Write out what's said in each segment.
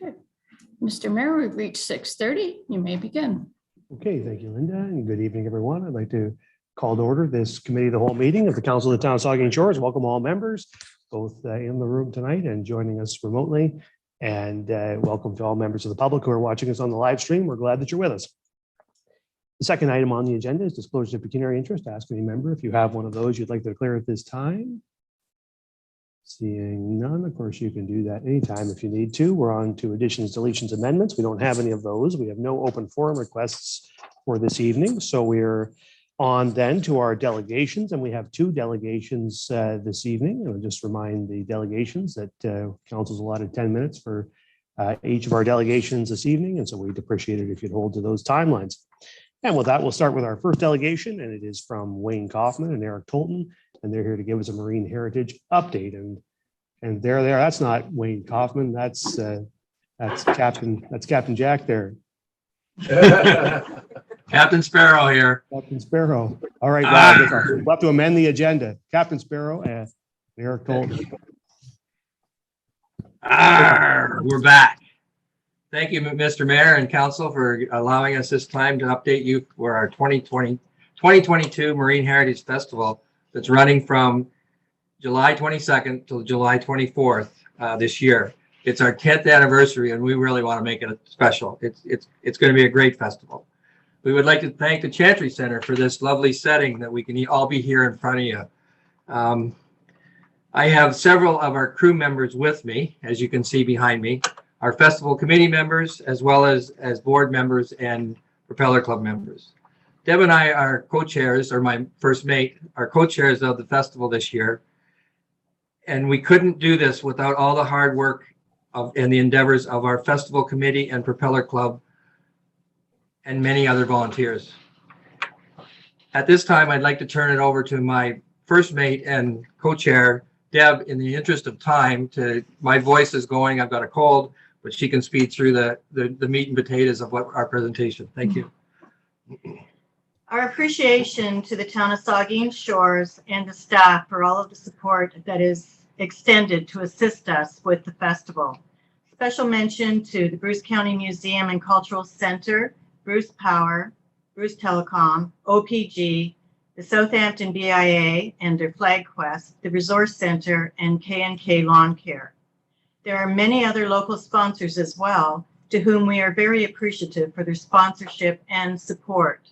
Okay. Mr. Mayor, we've reached 6:30. You may begin. Okay, thank you, Linda, and good evening, everyone. I'd like to call to order this committee of the whole meeting of the Council of the Town of Saugeen Shores. Welcome all members, both in the room tonight and joining us remotely. And welcome to all members of the public who are watching us on the live stream. We're glad that you're with us. The second item on the agenda is disclosure of pecuniary interest. Ask any member if you have one of those you'd like to declare at this time. Seeing none, of course, you can do that anytime if you need to. We're on to additions, deletions, amendments. We don't have any of those. We have no open forum requests for this evening. So we're on then to our delegations, and we have two delegations this evening. I'll just remind the delegations that council's allotted 10 minutes for each of our delegations this evening. And so we'd appreciate it if you'd hold to those timelines. And with that, we'll start with our first delegation, and it is from Wayne Kaufman and Eric Tolton, and they're here to give us a marine heritage update. And there they are. That's not Wayne Kaufman. That's Captain Jack there. Captain Sparrow here. Captain Sparrow. All right, well, we'll have to amend the agenda. Captain Sparrow and Eric Tolton. We're back. Thank you, Mr. Mayor and Council, for allowing us this time to update you for our 2022 Marine Heritage Festival that's running from July 22nd till July 24th this year. It's our 10th anniversary, and we really want to make it special. It's going to be a great festival. We would like to thank the Chantry Center for this lovely setting that we can all be here in front of you. I have several of our crew members with me, as you can see behind me, our festival committee members, as well as board members and Propeller Club members. Deb and I are co-chairs, or my first mate, are co-chairs of the festival this year. And we couldn't do this without all the hard work and the endeavors of our festival committee and Propeller Club and many other volunteers. At this time, I'd like to turn it over to my first mate and co-chair, Deb. In the interest of time, my voice is going, I've got a cold, but she can speed through the meat and potatoes of what our presentation. Thank you. Our appreciation to the town of Saugeen Shores and the staff for all of the support that is extended to assist us with the festival. Special mention to the Bruce County Museum and Cultural Center, Bruce Power, Bruce Telecom, OPG, the Southampton BIA and their Flag Quest, the Resource Center, and K&K Lawn Care. There are many other local sponsors as well, to whom we are very appreciative for their sponsorship and support.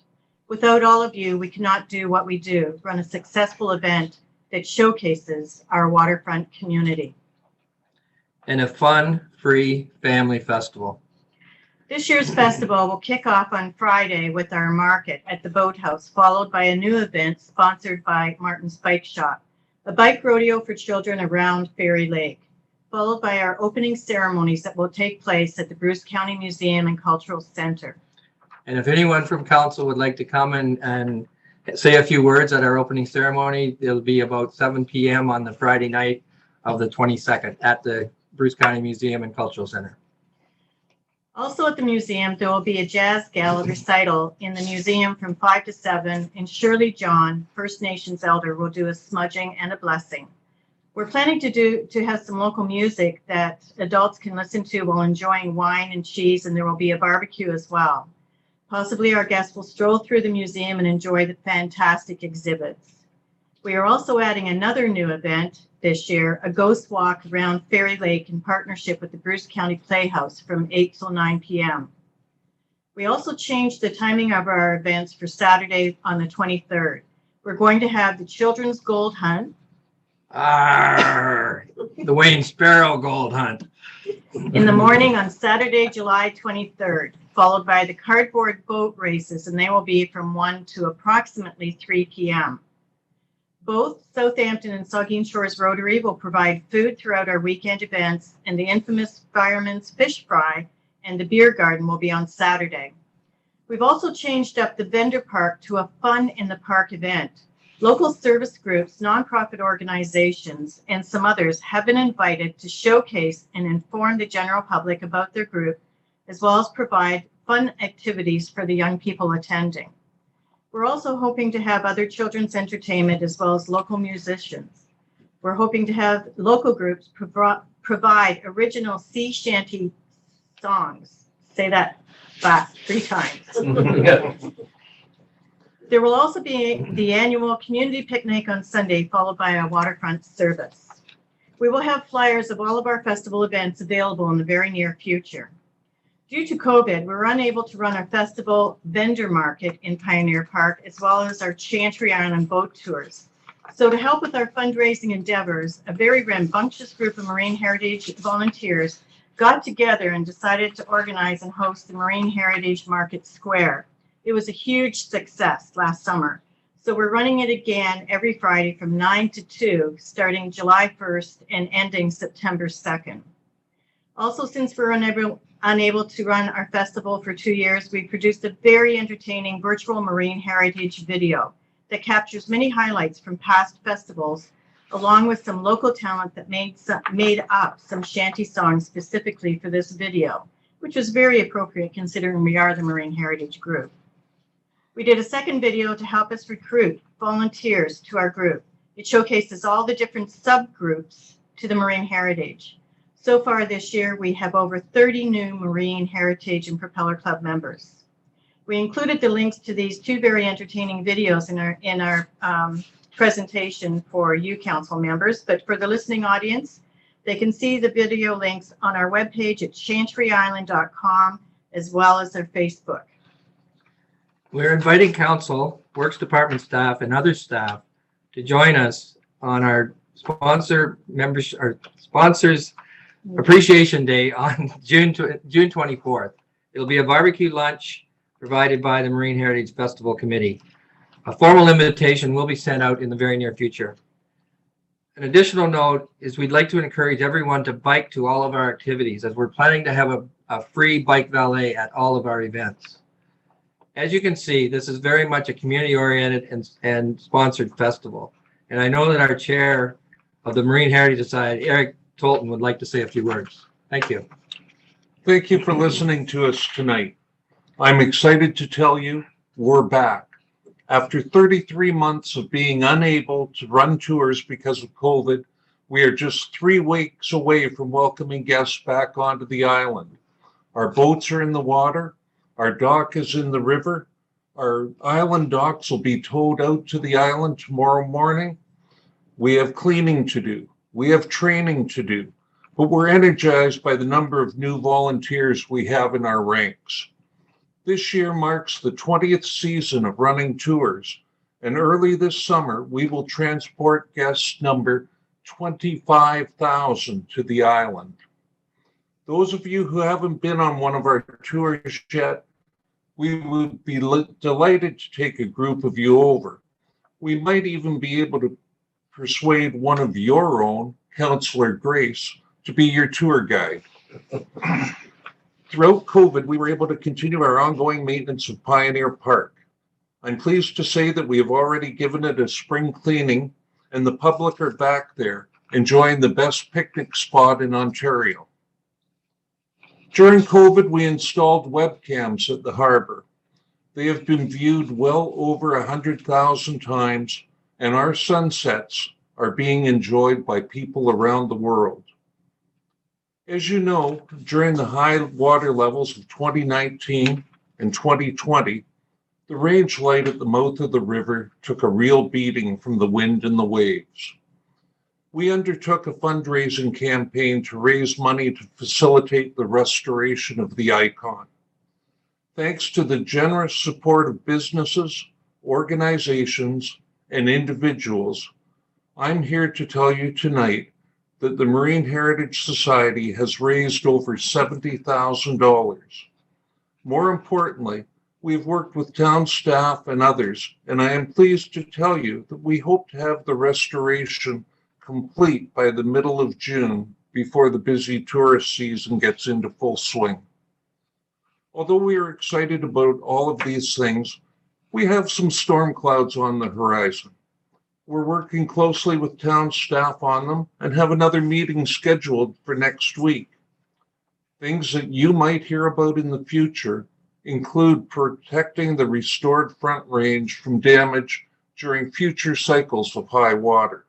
Without all of you, we cannot do what we do, run a successful event that showcases our waterfront community. And a fun, free family festival. This year's festival will kick off on Friday with our market at the Boathouse, followed by a new event sponsored by Martin's Bike Shop, a bike rodeo for children around Fairy Lake, followed by our opening ceremonies that will take place at the Bruce County Museum and Cultural Center. And if anyone from council would like to come and say a few words at our opening ceremony, it'll be about 7 p.m. on the Friday night of the 22nd at the Bruce County Museum and Cultural Center. Also at the museum, there will be a jazz gala recital in the museum from 5 to 7, and Shirley John, First Nations elder, will do a smudging and a blessing. We're planning to have some local music that adults can listen to while enjoying wine and cheese, and there will be a barbecue as well. Possibly our guests will stroll through the museum and enjoy the fantastic exhibits. We are also adding another new event this year, a ghost walk around Fairy Lake in partnership with the Bruce County Playhouse from 8 till 9 p.m. We also changed the timing of our events for Saturday on the 23rd. We're going to have the Children's Gold Hunt. The Wayne Sparrow Gold Hunt. In the morning on Saturday, July 23rd, followed by the cardboard boat races, and they will be from 1 to approximately 3 p.m. Both Southampton and Saugeen Shores Rotary will provide food throughout our weekend events, and the infamous Fireman's Fish Fry and the beer garden will be on Saturday. We've also changed up the vendor park to a fun in the park event. Local service groups, nonprofit organizations, and some others have been invited to showcase and inform the general public about their group, as well as provide fun activities for the young people attending. We're also hoping to have other children's entertainment as well as local musicians. We're hoping to have local groups provide original sea shanty songs. Say that fast 3 times. There will also be the annual community picnic on Sunday, followed by a waterfront service. We will have flyers of all of our festival events available in the very near future. Due to COVID, we were unable to run our festival vendor market in Pioneer Park, as well as our Chantry Island boat tours. So to help with our fundraising endeavors, a very rambunctious group of Marine Heritage volunteers got together and decided to organize and host the Marine Heritage Market Square. It was a huge success last summer. So we're running it again every Friday from 9 to 2, starting July 1st and ending September 2nd. Also, since we're unable to run our festival for 2 years, we produced a very entertaining virtual Marine Heritage video that captures many highlights from past festivals, along with some local talent that made up some shanty songs specifically for this video, which was very appropriate considering we are the Marine Heritage Group. We did a second video to help us recruit volunteers to our group. It showcases all the different subgroups to the Marine Heritage. So far this year, we have over 30 new Marine Heritage and Propeller Club members. We included the links to these 2 very entertaining videos in our presentation for you council members, but for the listening audience, they can see the video links on our webpage at chantryisland.com, as well as their Facebook. We're inviting council, works department staff, and other staff to join us on our sponsors Appreciation Day on June 24th. It'll be a barbecue lunch provided by the Marine Heritage Festival Committee. A formal invitation will be sent out in the very near future. An additional note is we'd like to encourage everyone to bike to all of our activities, as we're planning to have a free bike valet at all of our events. As you can see, this is very much a community-oriented and sponsored festival. And I know that our chair of the Marine Heritage Society, Eric Tolton, would like to say a few words. Thank you. Thank you for listening to us tonight. I'm excited to tell you we're back. After 33 months of being unable to run tours because of COVID, we are just 3 weeks away from welcoming guests back onto the island. Our boats are in the water. Our dock is in the river. Our island docks will be towed out to the island tomorrow morning. We have cleaning to do. We have training to do, but we're energized by the number of new volunteers we have in our ranks. This year marks the 20th season of running tours, and early this summer, we will transport guest number 25,000 to the island. Those of you who haven't been on one of our tours yet, we would be delighted to take a group of you over. We might even be able to persuade one of your own, Councillor Grace, to be your tour guide. Throughout COVID, we were able to continue our ongoing maintenance of Pioneer Park. I'm pleased to say that we have already given it a spring cleaning, and the public are back there enjoying the best picnic spot in Ontario. During COVID, we installed webcams at the harbor. They have been viewed well over 100,000 times, and our sunsets are being enjoyed by people around the world. As you know, during the high water levels of 2019 and 2020, the range light at the mouth of the river took a real beating from the wind and the waves. We undertook a fundraising campaign to raise money to facilitate the restoration of the icon. Thanks to the generous support of businesses, organizations, and individuals, I'm here to tell you tonight that the Marine Heritage Society has raised over $70,000. More importantly, we've worked with town staff and others, and I am pleased to tell you that we hope to have the restoration complete by the middle of June before the busy tourist season gets into full swing. Although we are excited about all of these things, we have some storm clouds on the horizon. We're working closely with town staff on them and have another meeting scheduled for next week. Things that you might hear about in the future include protecting the restored front range from damage during future cycles of high water,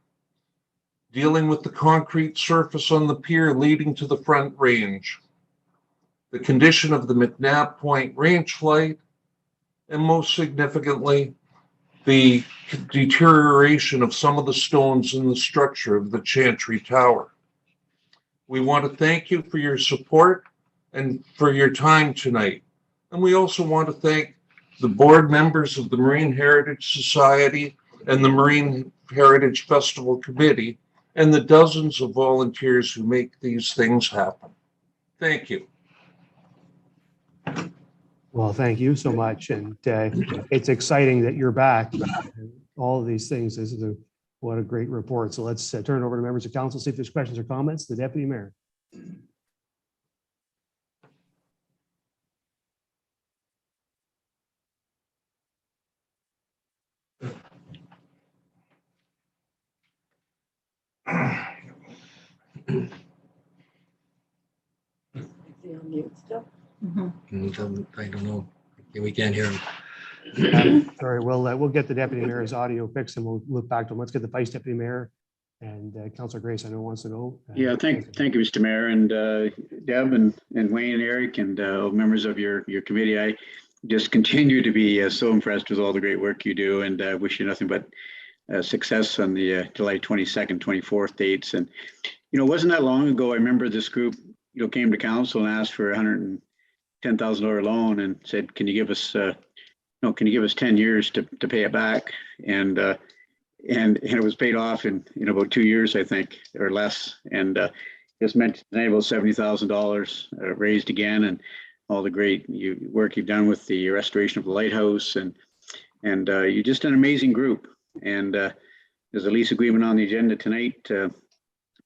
dealing with the concrete surface on the pier leading to the front range, the condition of the McNabb Point Ranch light, and most significantly, the deterioration of some of the stones in the structure of the Chantry Tower. We want to thank you for your support and for your time tonight. And we also want to thank the board members of the Marine Heritage Society and the Marine Heritage Festival Committee and the dozens of volunteers who make these things happen. Thank you. Well, thank you so much. And it's exciting that you're back. All of these things, what a great report. So let's turn it over to members of council, see if there's questions or comments. The Deputy Mayor. Mhm. I don't know. We can't hear him. Sorry, we'll get the Deputy Mayor's audio fixed and we'll look back to him. Let's get the Vice Deputy Mayor and Councillor Grace, I know wants to know. Yeah, thank you, Mr. Mayor, and Deb and Wayne and Eric and members of your committee. I just continue to be so impressed with all the great work you do, and wish you nothing but success on the July 22nd, 24th dates. And it wasn't that long ago. I remember this group came to council and asked for $110,000 loan and said, "Can you give us can you give us 10 years to pay it back?" And it was paid off in about 2 years, I think, or less. And just meant about $70,000 raised again, and all the great work you've done with the restoration of the lighthouse, and you're just an amazing group. And there's a lease agreement on the agenda tonight to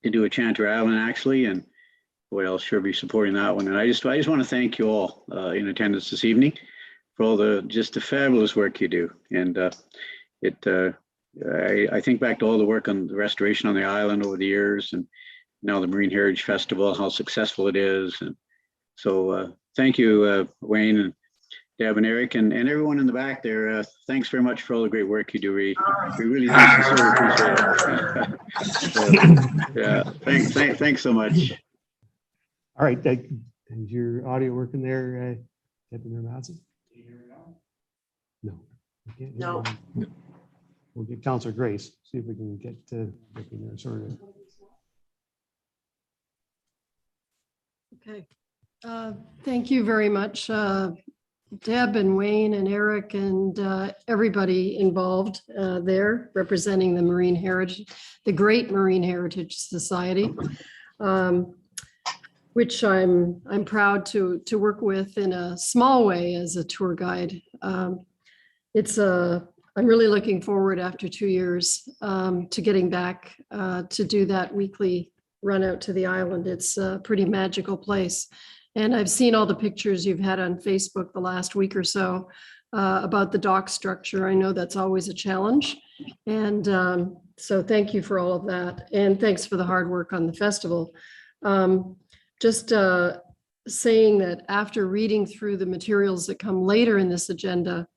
do a Chantry Island, actually, and boy, I'll sure be supporting that one. And I just want to thank you all in attendance this evening for all the fabulous work you do. And I think back to all the work on the restoration on the island over the years, and now the Marine Heritage Festival, how successful it is. And so thank you, Wayne and Deb and Eric and everyone in the back there. Thanks very much for all the great work you do. We really sincerely appreciate it. Yeah, thanks so much. All right, is your audio working there, Deputy Mayor Madsen? No. we can't hear No. you. We'll get Councillor Grace, see if we can get Deputy Mayor sorted. Okay. Thank you very much, Deb and Wayne and Eric and everybody involved there representing the Marine Heritage, the Great Marine Heritage Society, which I'm proud to work with in a small way as a tour guide. I'm really looking forward after 2 years to getting back to do that weekly run out to the island. It's a pretty magical place. And I've seen all the pictures you've had on Facebook the last week or so about the dock structure. I know that's always a challenge. And so thank you for all of that. And thanks for the hard work on the festival. Just saying that after reading through the materials that come later in this agenda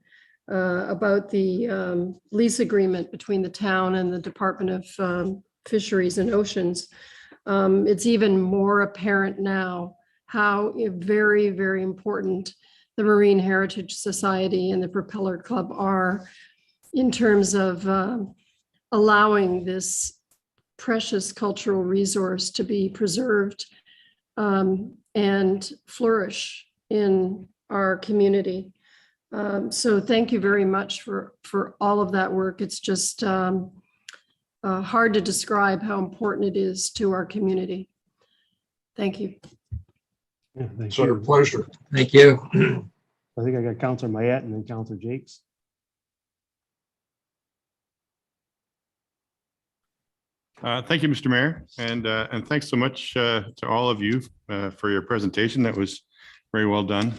about the lease agreement between the town and the Department of Fisheries and Oceans, it's even more apparent now how very, very important the Marine Heritage Society and the Propeller Club are in terms of allowing this precious cultural resource to be preserved and flourish in our community. So thank you very much for all of that work. It's just hard to describe how important it is to our community. Thank you. Yeah, thank It's our you. pleasure. Thank you. I think I got Councillor Mayette and then Councillor Jakes. Thank you, Mr. Mayor, and thanks so much to all of you for your presentation. That was very well done.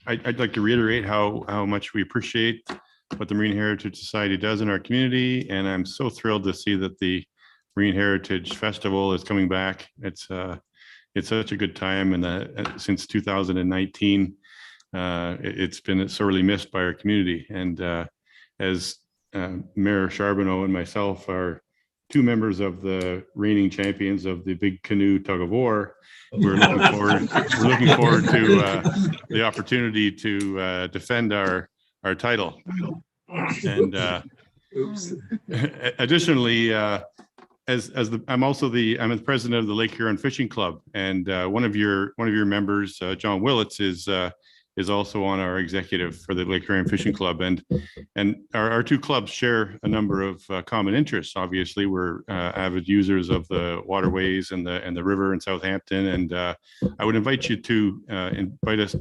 I'd like to reiterate how much we appreciate what the Marine Heritage Society does in our community, and I'm so thrilled to see that the Marine Heritage Festival is coming back. It's such a good time, and since 2019, it's been sorely missed by our community. And as Mayor Charbonneau and myself are two members of the reigning champions of the big canoe tug of war. We're looking forward to the opportunity to defend our title. And Oops. additionally, I'm the president of the Lake Huron Fishing Club, and one of your members, John Willits, is also on our executive for the Lake Huron Fishing Club, and our two clubs share a number of common interests. Obviously, we're avid users of the waterways and the river in Southampton, and I would invite you to invite us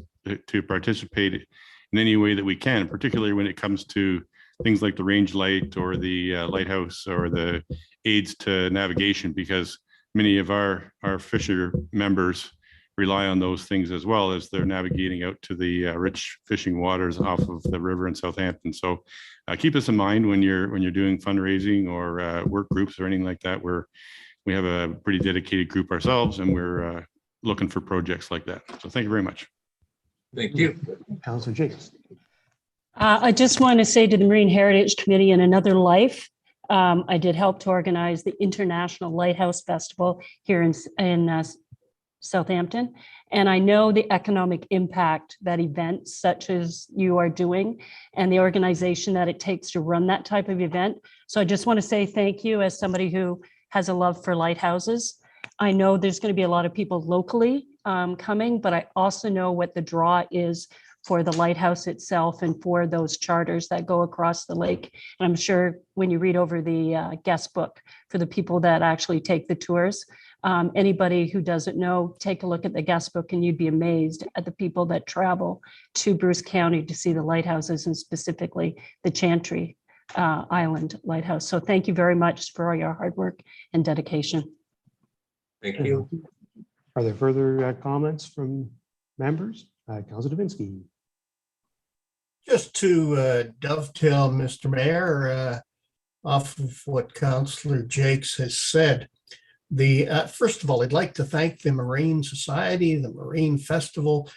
to participate in any way that we can, particularly when it comes to things like the range light or the lighthouse or the aids to navigation, because many of our fisher members rely on those things as well as they're navigating out to the rich fishing waters off of the river in Southampton. So keep this in mind when you're doing fundraising or work groups or anything like that. We have a pretty dedicated group ourselves, and we're looking for projects like that. So thank you very much. Thank you. Councilor Jacobs. I just want to say to the Marine Heritage Committee, in another life, I did help to organize the International Lighthouse Festival here in Southampton. And I know the economic impact that events such as you are doing and the organization that it takes to run that type of event. So I just want to say thank you as somebody who has a love for lighthouses. I know there's going to be a lot of people locally coming, but I also know what the draw is for the lighthouse itself and for those charters that go across the lake. And I'm sure when you read over the guest book for the people that actually take the tours, anybody who doesn't know, take a look at the guest book and you'd be amazed at the people that travel to Bruce County to see the lighthouses, and specifically the Chantry Island Lighthouse. So thank you very much for all your hard work and dedication. Thank you. Are there further comments from members? Councilor Davinsky. Just to dovetail, Mr. Mayor, off of what Councillor Jakes has said, first of all, I'd like to thank the Marine Society, the Marine Festival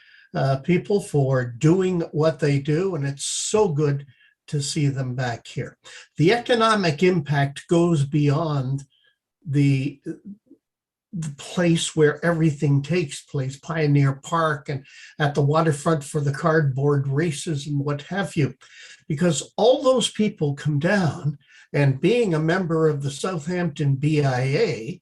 people for doing what they do, and it's so good to see them back here. The economic impact goes beyond the place where everything takes place, Pioneer Park and at the waterfront for the cardboard races and what have you, because all those people come down, and being a member of the Southampton BIA,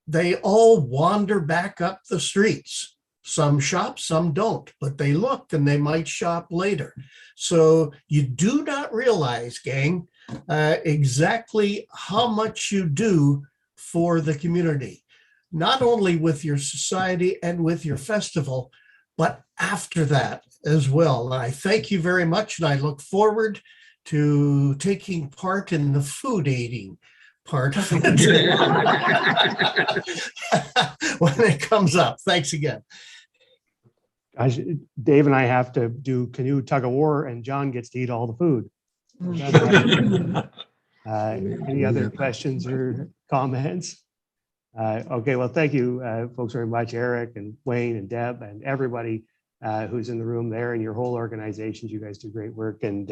they all wander back up the streets. Some shop, some don't, but they look and they might shop later. So you do not realize, gang, exactly how much you do for the community, not only with your society and with your festival, but after that as well. And I thank you very much, and I look forward to taking part in the food aiding part when it comes up. Thanks again. Dave and I have to do canoe tug of war, and John gets to eat all the food. Any other questions or comments? Okay, well, thank you, folks, very much, Eric and Wayne and Deb and everybody who's in the room there and your whole organizations. You guys do great work, and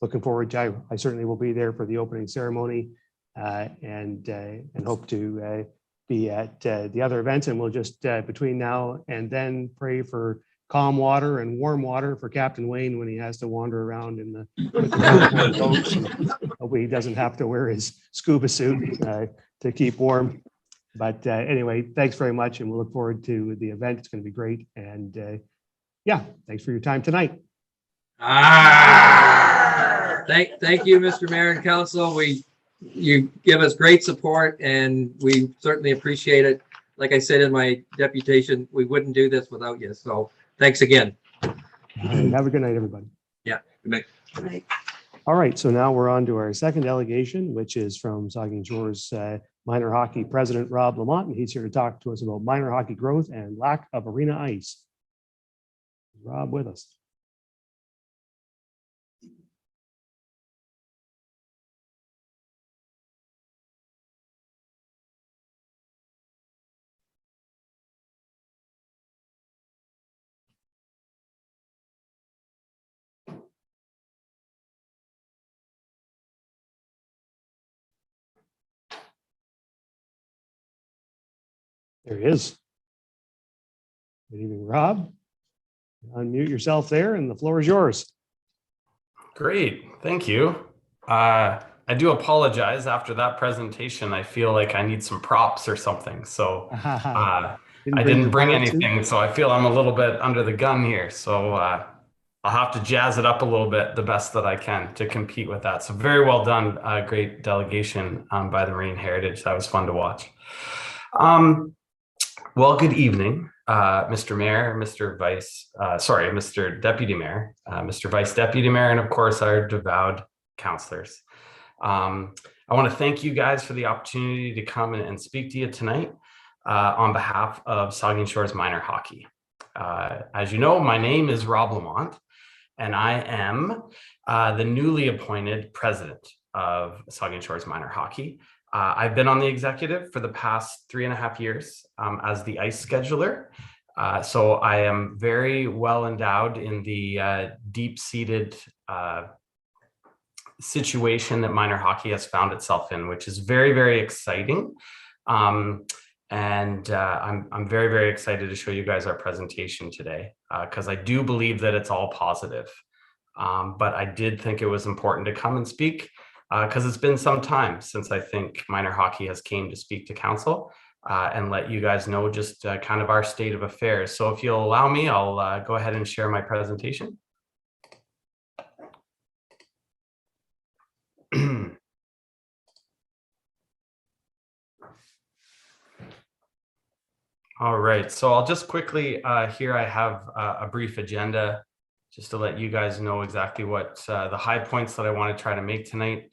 looking forward to. I certainly will be there for the opening ceremony, and hope to be at the other events. And we'll just between now and then pray for calm water and warm water for Captain Wayne when he has to wander around in the boats. Hope he doesn't have to wear his scuba suit to keep warm. But anyway, thanks very much, and we'll look forward to the event. It's going to be great. And yeah, thanks for your time tonight. Thank you, Mr. Mayor and Council. You give us great support, and we certainly appreciate it. Like I said in my deputation, we wouldn't do this without you. So thanks again. Have a good night, everybody. Yeah. Good night. All right, so now we're on to our second delegation, which is from Saugeen Shore's minor hockey president, Rob Lamont, and he's here to talk to us about minor hockey growth and lack of arena ice. Rob with us. There he is. Good evening, Rob. Unmute yourself there and the floor is yours. Great, thank you. I do apologize after that presentation. I feel like I need some props or something. So I didn't bring anything. So I feel I'm a little bit under the gun here. So I'll have to jazz it up a little bit, the best that I can to compete with that. So very well done. Great delegation by the Marine Heritage. That was fun to watch. Well, good evening, Mr. Mayor, Mr. Deputy Mayor, Mr. Vice Deputy Mayor, and of course our devout councillors. I want to thank you guys for the opportunity to come and speak to you tonight on behalf of Saugeen Shores Minor Hockey. As you know, my name is Rob Lamont, and I am the newly appointed president of Saugeen Shores Minor Hockey. I've been on the executive for the past 3.5 years as the ice scheduler. So I am very well endowed in the deep-seated situation that minor hockey has found itself in, which is very, very exciting. I'm very, very excited to show you guys our presentation today because I do believe that it's all positive. But I did think it was important to come and speak because it's been some time since I think minor hockey has came to speak to council and let you guys know just kind of our state of affairs. So if you'll allow me, I'll go ahead and share my presentation. All right, so I'll just quickly, here I have a brief agenda just to let you guys know exactly what the high points that I want to try to make tonight.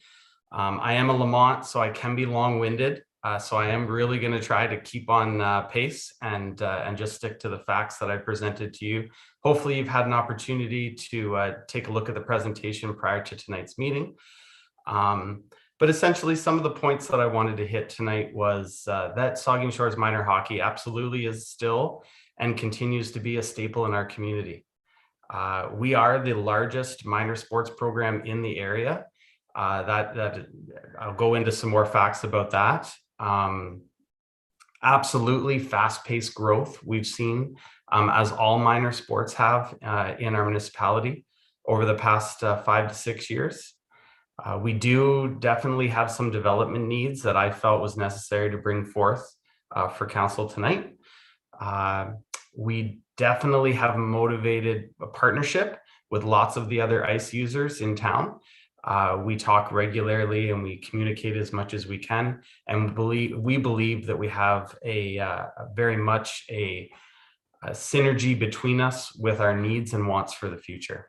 I am a Lamont, so I can be long-winded. So I am really going to try to keep on pace and just stick to the facts that I presented to you. Hopefully you've had an opportunity to take a look at the presentation prior to tonight's meeting. But essentially some of the points that I wanted to hit tonight was that Saugeen Shores Minor Hockey absolutely is still and continues to be a staple in our community. We are the largest minor sports program in the area. That I'll go into some more facts about that. Absolutely fast-paced growth we've seen as all minor sports have in our municipality over the past 5 to 6 years. We do definitely have some development needs that I felt was necessary to bring forth for council tonight. We definitely have motivated a partnership with lots of the other ICE users in town. We talk regularly and we communicate as much as we can, and we believe that we have a very much a synergy between us with our needs and wants for the future.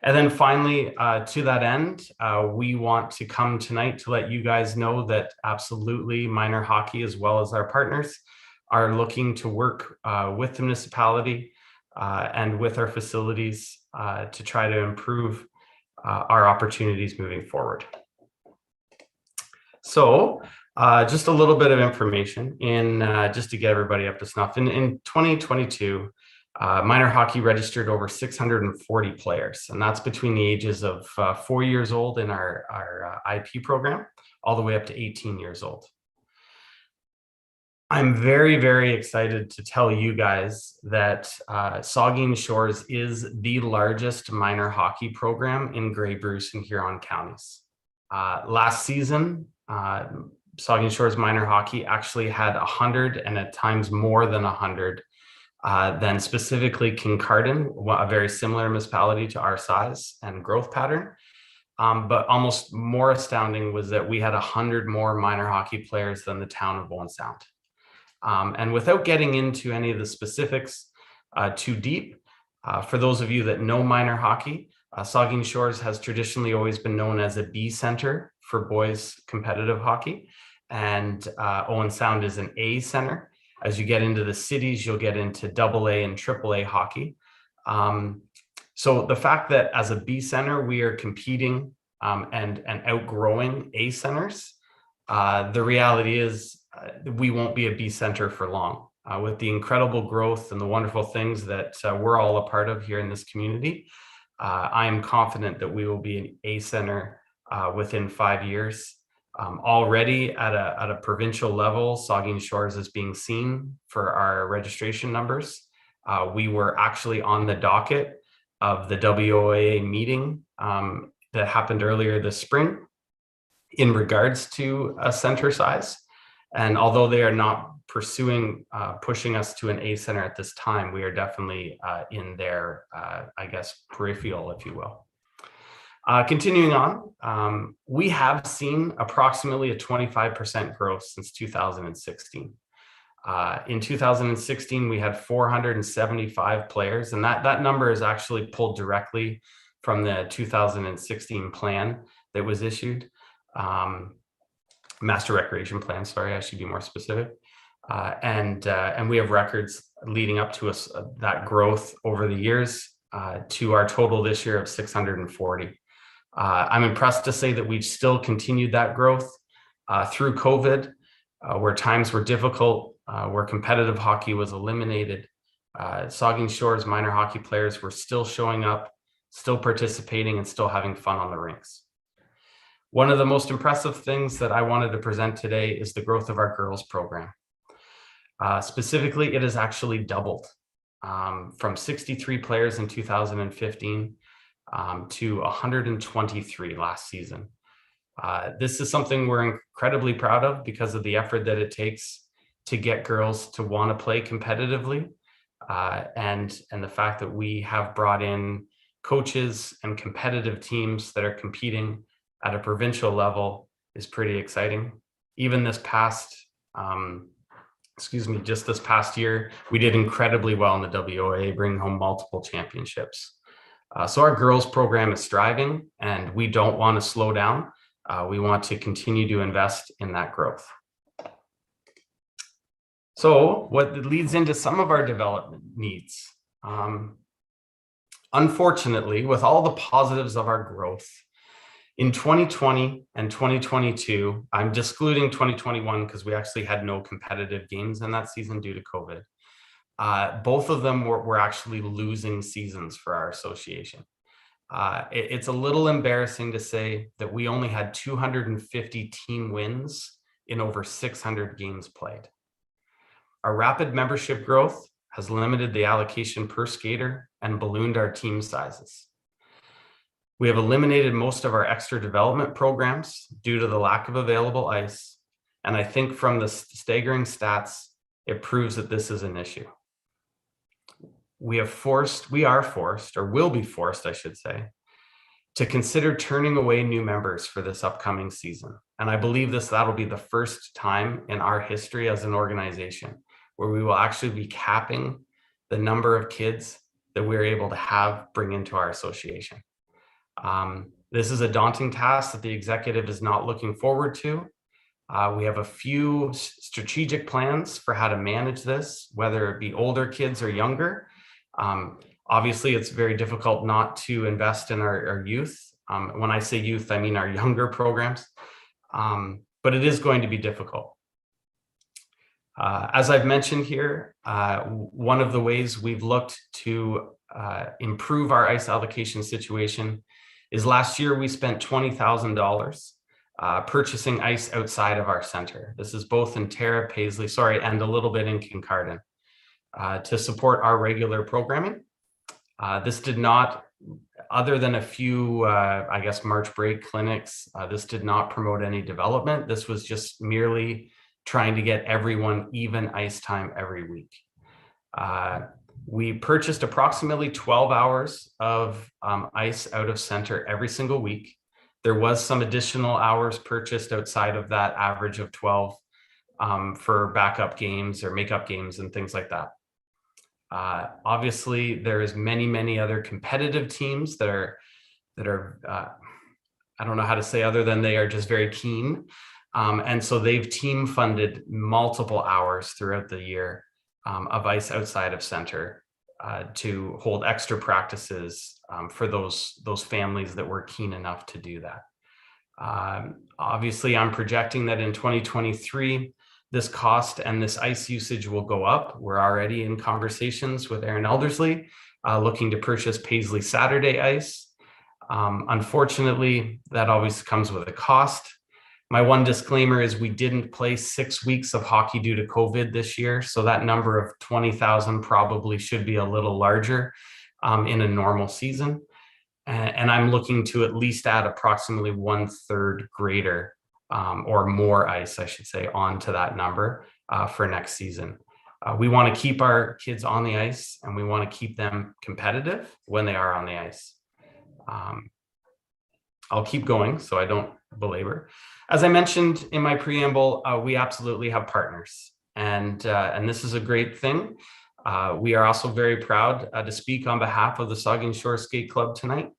And then finally, to that end, we want to come tonight to let you guys know that absolutely minor hockey, as well as our partners, are looking to work with the municipality and with our facilities to try to improve our opportunities moving forward. So just a little bit of information just to get everybody up to snuff. In 2022, minor hockey registered over 640 players, and that's between the ages of 4 years old in our IP program, all the way up to 18 years old. I'm very, very excited to tell you guys that Saugeen Shores is the largest minor hockey program in Grey Bruce and Huron counties. Last season, Saugeen Shores Minor Hockey actually had 100 and at times more than 100 than specifically Kincardine, a very similar municipality to our size and growth pattern. But almost more astounding was that we had 100 more minor hockey players than the town of Owen Sound. And without getting into any of the specifics too deep, for those of you that know minor hockey, Saugeen Shores has traditionally always been known as a B center for boys competitive hockey, and Owen Sound is an A center. As you get into the cities, you'll get into AA and AAA hockey. So the fact that as a B center, we are competing and outgrowing A centers, the reality is we won't be a B center for long. With the incredible growth and the wonderful things that we're all a part of here in this community, I am confident that we will be an A center within 5 years Already at a provincial level, Saugeen Shores is being seen for our registration numbers. We were actually on the docket of the WOA meeting that happened earlier this spring in regards to a center size. And although they are not pursuing pushing us to an A center at this time, we are definitely in their, I guess, peripheral, if you will. Continuing on, we have seen approximately a 25% growth since 2016. In 2016, we had 475 players, and that number is actually pulled directly from the 2016 plan that was issued. Master Recreation Plan, sorry, I should be more specific. And we have records leading up to us that growth over the years to our total this year of 640. I'm impressed to say that we've still continued that growth through COVID, where times were difficult, where competitive hockey was eliminated. Saugeen Shores minor hockey players were still showing up, still participating, and still having fun on the rinks. One of the most impressive things that I wanted to present today is the growth of our girls program. Specifically, it has actually doubled from 63 players in 2015 to 123 last season. This is something we're incredibly proud of because of the effort that it takes to get girls to want to play competitively, and the fact that we have brought in coaches and competitive teams that are competing at a provincial level is pretty exciting. Even this past, just this past year, we did incredibly well in the WOA, bringing home multiple championships. So our girls program is thriving, and we don't want to slow down. We want to continue to invest in that growth. So what leads into some of our development needs. Unfortunately, with all the positives of our growth, in 2020 and 2022, I'm excluding 2021 because we actually had no competitive games in that season due to COVID. Both of them were actually losing seasons for our association. It's a little embarrassing to say that we only had 250 team wins in over 600 games played. Our rapid membership growth has limited the allocation per skater and ballooned our team sizes. We have eliminated most of our extra development programs due to the lack of available ice. And I think from the staggering stats, it proves that this is an issue. We are forced, or will be forced, I should say, to consider turning away new members for this upcoming season. And I believe that'll be the first time in our history as an organization where we will actually be capping the number of kids that we're able to bring into our association. This is a daunting task that the executive is not looking forward to. We have a few strategic plans for how to manage this, whether it be older kids or younger. Obviously, it's very difficult not to invest in our youth. When I say youth, I mean our younger programs, but it is going to be difficult. As I've mentioned here, one of the ways we've looked to improve our ice allocation situation is last year we spent $20,000 purchasing ice outside of our center. This is both in Tara, Paisley, and a little bit in Kincardine to support our regular programming. This did not, other than a few, March break clinics, this did not promote any development. This was just merely trying to get everyone even ice time every week. We purchased approximately 12 hours of ice out of center every single week. There was some additional hours purchased outside of that average of 12 for backup games or makeup games and things like that. Obviously, there is many other competitive teams that are I don't know how to say other than they are just very keen. And so they've team funded multiple hours throughout the year of ice outside of center to hold extra practices for those families that were keen enough to do that. Obviously, I'm projecting that in 2023, this cost and this ice usage will go up. We're already in conversations with Aaron Eldersley, looking to purchase Paisley Saturday ice. Unfortunately, that always comes with a cost. My one disclaimer is we didn't play 6 weeks of hockey due to COVID this year. So that number of 20,000 probably should be a little larger in a normal season. And I'm looking to at least add approximately 1/3 greater or more ice, I should say, onto that number for next season. We want to keep our kids on the ice and we want to keep them competitive when they are on the ice. I'll keep going so I don't belabor. As I mentioned in my preamble, we absolutely have partners, and this is a great thing. We are also very proud to speak on behalf of the Saugeen Shore Skate Club tonight.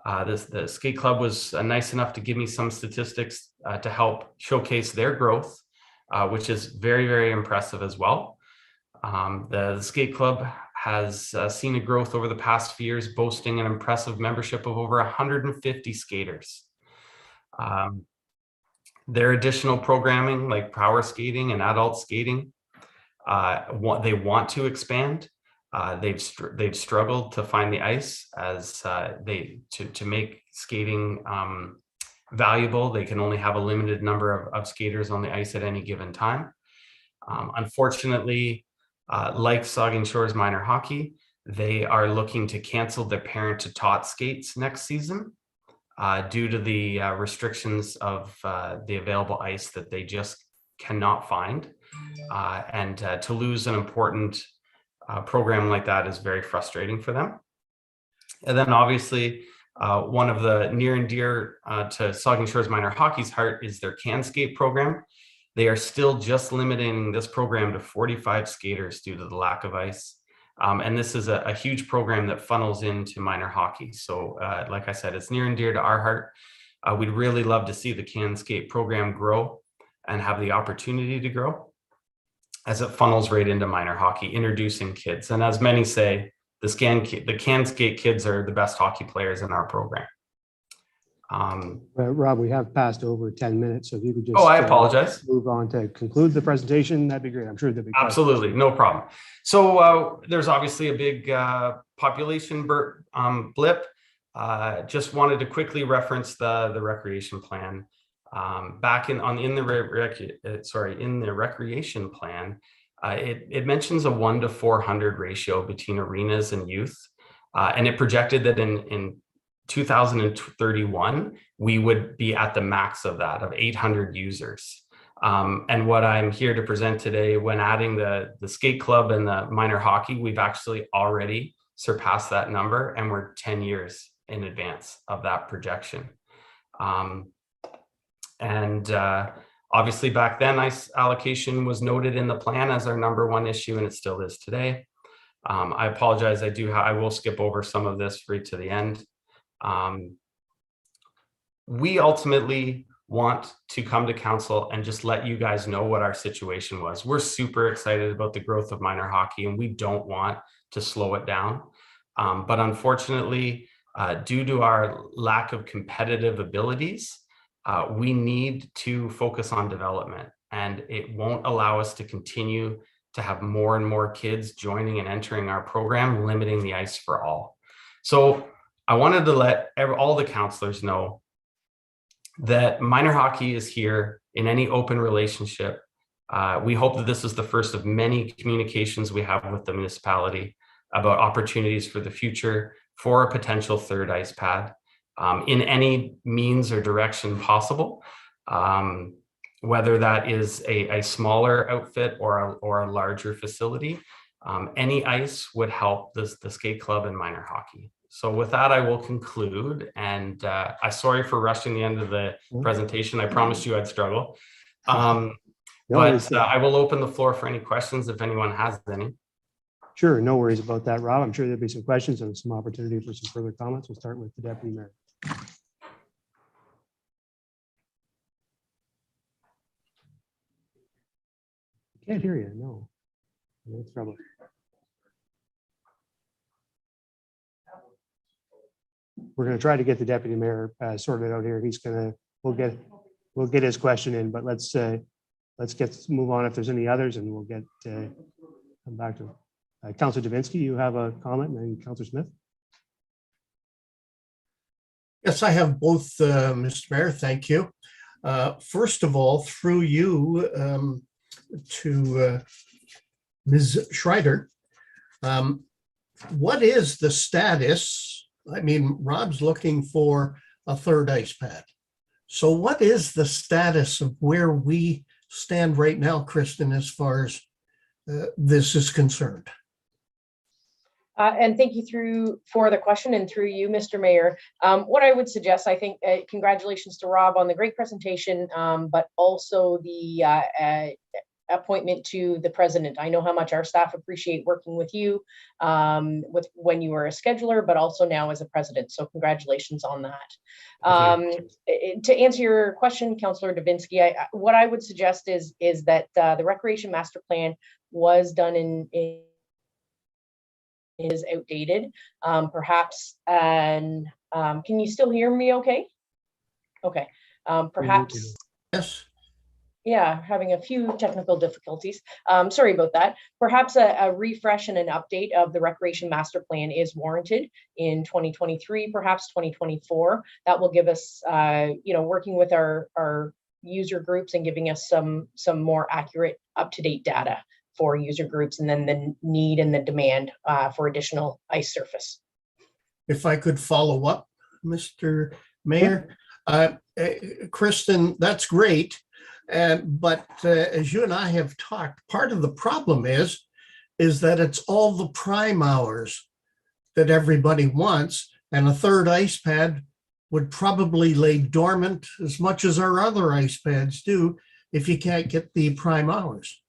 The skate club was nice enough to give me some statistics to help showcase their growth, which is very, very impressive as well. The skate club has seen a growth over the past few years, boasting an impressive membership of over 150 skaters. Their additional programming like power skating and adult skating, they want to expand. They've struggled to find the ice as to make skating valuable. They can only have a limited number of skaters on the ice at any given time. Unfortunately, like Saugeen Shore's minor hockey, they are looking to cancel their parent to taught skates next season due to the restrictions of the available ice that they just cannot find. And to lose an important program like that is very frustrating for them. And then obviously, one of the near and dear to Saugeen Shore's minor hockey's heart is their can skate program. They are still just limiting this program to 45 skaters due to the lack of ice. And this is a huge program that funnels into minor hockey. So like I said, it's near and dear to our heart. We'd really love to see the can skate program grow and have the opportunity to grow as it funnels right into minor hockey, introducing kids. And as many say, the can skate kids are the best hockey players in our program. Rob, we have passed over 10 minutes, so if you could just. Oh, I apologize. Move on to conclude the presentation, that'd be great. I'm sure there'd be. Absolutely, no problem. So there's obviously a big population blip. Just wanted to quickly reference the recreation plan. Back in the recreation plan, it mentions a 1 to 400 ratio between arenas and youth, and it projected that in 2031 we would be at the max of that, of 800 users. And what I'm here to present today, when adding the skate club and the minor hockey, we've actually already surpassed that number, and we're 10 years in advance of that projection. Obviously back then, ice allocation was noted in the plan as our #1 issue, and it still is today. I apologize. I will skip over some of this right to the end. We ultimately want to come to council and just let you guys know what our situation was. We're super excited about the growth of minor hockey, and we don't want to slow it down. But unfortunately, due to our lack of competitive abilities, we need to focus on development, and it won't allow us to continue to have more and more kids joining and entering our program, limiting the ice for all. So I wanted to let all the counselors know that minor hockey is here in any open relationship. We hope that this is the first of many communications we have with the municipality about opportunities for the future for a potential third ice pad. In any means or direction possible, whether that is a smaller outfit or a larger facility. Any ice would help the skate club and minor hockey. So with that, I will conclude, and I'm sorry for rushing the end of the presentation. I promised you I'd struggle. But I will open the floor for any questions if anyone has any. Sure, no worries about that, Rob. I'm sure there'll be some questions and some opportunity for some further comments. We'll start with the Deputy Mayor. Can't hear you, no. No trouble. We're going to try to get the Deputy Mayor sorted out here. We'll get his question in, but let's move on if there's any others, and we'll come back to Councillor Davinsky. You have a comment, and then Councillor Smith. Yes, I have both, Mr. Mayor. Thank you. First of all, through you to Ms. Schreider, what is the status? I mean, Rob's looking for a third ice pad. So what is the status of where we stand right now, Kristen, as far as this is concerned? And thank you for the question, and through you, Mr. Mayor. What I would suggest, I think, congratulations to Rob on the great presentation, but also the appointment to the president. I know how much our staff appreciate working with you when you were a scheduler, but also now as a president. So congratulations on that. To answer your question, Councillor Davinsky, what I would suggest is that the Recreation Master Plan was done is outdated, perhaps. And can you still hear me okay? Okay, perhaps. Yes. Yeah, having a few technical difficulties. Sorry about that. Perhaps a refresh and an update of the Recreation Master Plan is warranted in 2023, perhaps 2024. That will give us, working with our user groups and giving us some more accurate, up-to-date data for user groups, and then the need and the demand for additional ice surface. If I could follow up, Mr. Mayor. Kristen, that's great. But as you and I have talked, part of the problem is that it's all the prime hours that everybody wants, and a third ice pad would probably lay dormant as much as our other ice pads do if you can't get the prime hours.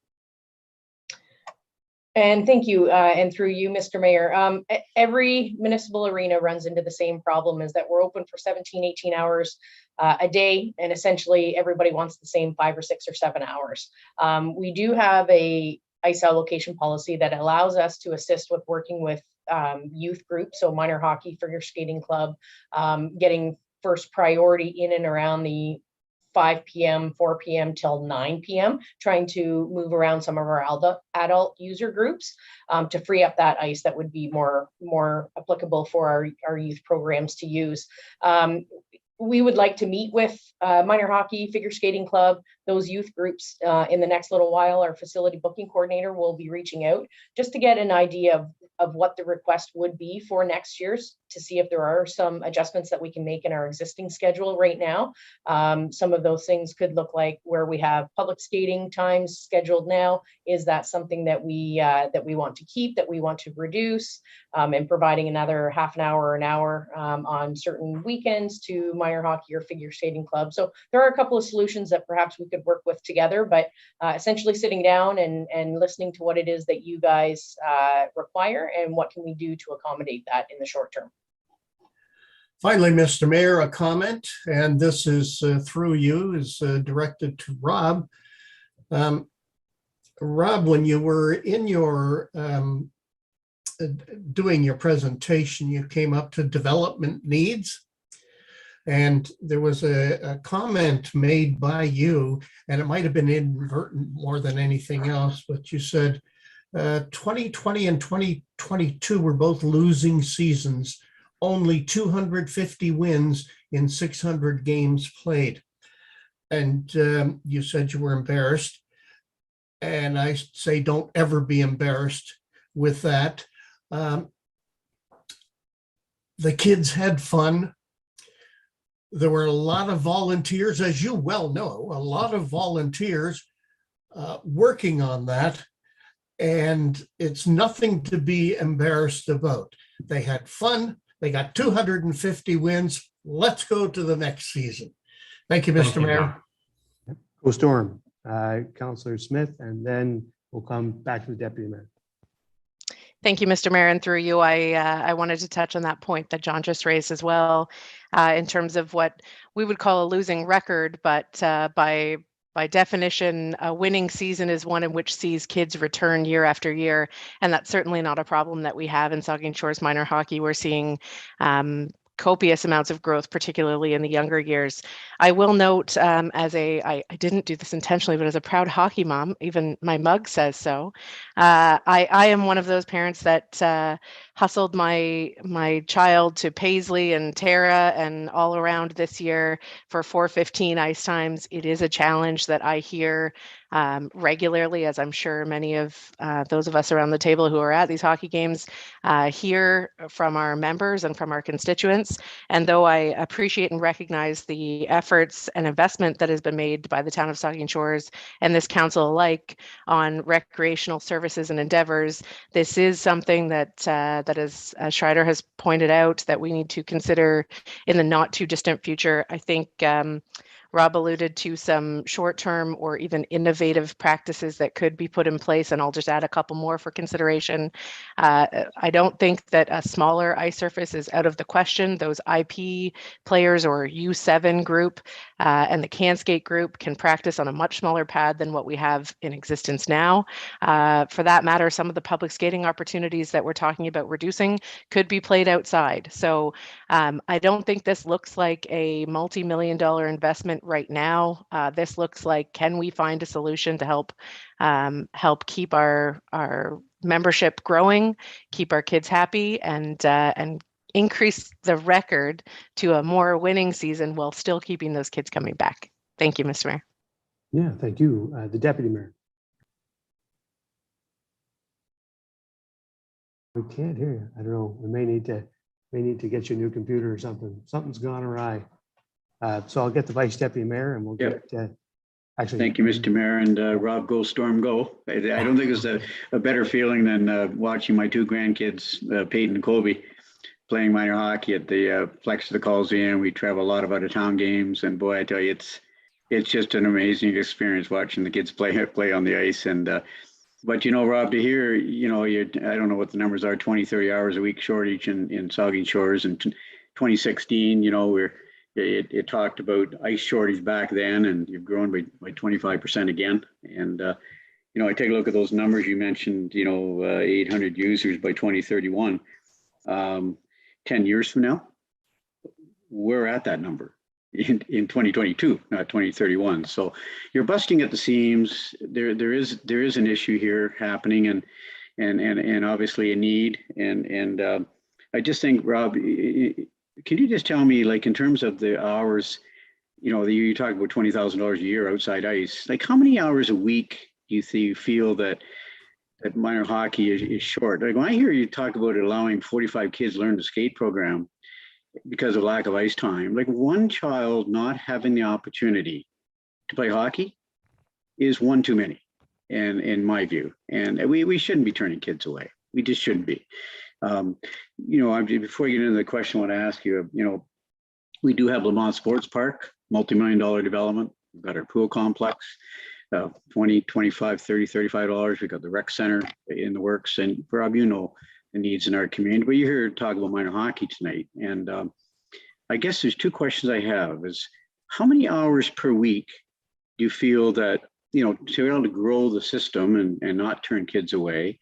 And thank you, and through you, Mr. Mayor. Every municipal arena runs into the same problem, is that we're open for 17, 18 hours a day, and essentially everybody wants the same 5 or 6 or 7 hours. We do have a ice allocation policy that allows us to assist with working with youth groups, so minor hockey, figure skating club, getting first priority in and around the 5 p.m., 4 p.m. till 9 p.m., trying to move around some of our adult user groups to free up that ice that would be more applicable for our youth programs to use. We would like to meet with minor hockey, figure skating club, those youth groups in the next little while. Our facility booking coordinator will be reaching out just to get an idea of what the request would be for next year's, to see if there are some adjustments that we can make in our existing schedule right now. Some of those things could look like where we have public skating times scheduled now. Is that something that we want to keep, that we want to reduce, and providing another half an hour or an hour on certain weekends to minor hockey or figure skating club? So there are a couple of solutions that perhaps we could work with together, but essentially sitting down and listening to what it is that you guys require and what can we do to accommodate that in the short term. Finally, Mr. Mayor, a comment, and this is through you, is directed to Rob. Rob, when you were in your doing your presentation, you came up to development needs. And there was a comment made by you, and it might have been inadvertent more than anything else, but you said 2020 and 2022 were both losing seasons, only 250 wins in 600 games played. And you said you were embarrassed. And I say don't ever be embarrassed with that. The kids had fun. There were a lot of volunteers, as you well know, a lot of volunteers working on that. And it's nothing to be embarrassed about. They had fun. They got 250 wins. Let's go to the next season. Thank you, Mr. Mayor. Go Storm, Councillor Smith, and then we'll come back to the Deputy Mayor. Thank you, Mr. Mayor, and through you, I wanted to touch on that point that John just raised as well, in terms of what we would call a losing record, but by definition, a winning season is one in which sees kids return year after year, and that's certainly not a problem that we have in Saugeen Shores minor hockey. We're seeing copious amounts of growth, particularly in the younger years. I will note, I didn't do this intentionally, but as a proud hockey mom, even my mug says so. I am one of those parents that hustled my child to Paisley and Tara and all around this year for 4:15 ice times. It is a challenge that I hear regularly, as I'm sure many of those of us around the table who are at these hockey games hear from our members and from our constituents. And though I appreciate and recognize the efforts and investment that has been made by the town of Saugeen Shores and this council alike on recreational services and endeavors, this is something that as Schreider has pointed out, that we need to consider in the not too distant future. I think Rob alluded to some short-term or even innovative practices that could be put in place, and I'll just add a couple more for consideration. I don't think that a smaller ice surface is out of the question. Those IP players or U7 group and the Canskate group can practice on a much smaller pad than what we have in existence now. For that matter, some of the public skating opportunities that we're talking about reducing could be played outside. So I don't think this looks like a multi-million-dollar investment right now. This looks like, can we find a solution to help keep our membership growing, keep our kids happy, and increase the record to a more winning season while still keeping those kids coming back. Thank you, Mr. Mayor. Yeah, thank you. The Deputy Mayor. We can't hear you. I don't know. We may need to get you a new computer or something. Something's gone awry. So I'll get the Vice Deputy Mayor and we'll get actually. Thank you, Mr. Mayor, and Rob, go Storm, go. I don't think there's a better feeling than watching my two grandkids, Peyton and Colby, playing minor hockey at the Flex of the Coliseum. We travel a lot of out-of-town games, and boy, I tell you, it's just an amazing experience watching the kids play on the ice. And but you know, Rob, to hear, you know, I don't know what the numbers are, 20, 30 hours a week shortage in Saugeen Shores. In 2016, you know, it talked about ice shortage back then, and you've grown by 25% again. And you know, I take a look at those numbers you mentioned. You know, 800 users by 2031. 10 years from now, we're at that number in 2022, not 2031. So you're busting at the seams. There is an issue here happening, and obviously a need. And I just think, Rob, can you just tell me, like, in terms of the hours, you know, you talk about $20,000 a year outside ice, like how many hours a week do you feel that minor hockey is short? Like when I hear you talk about allowing 45 kids learn the skate program because of lack of ice time, like one child not having the opportunity to play hockey is one too many, and in my view. And we shouldn't be turning kids away. We just shouldn't be. You know, before you get into the question, I want to ask you, you know, we do have Lamont Sports Park, multi-million-dollar development. We've got our pool complex, $20, $25, $30, $35. We've got the rec center in the works. And Rob, you know the needs in our community, but you're here to talk about minor hockey tonight. And I guess there's two questions I have is, how many hours per week do you feel that, you know, to be able to grow the system and not turn kids away?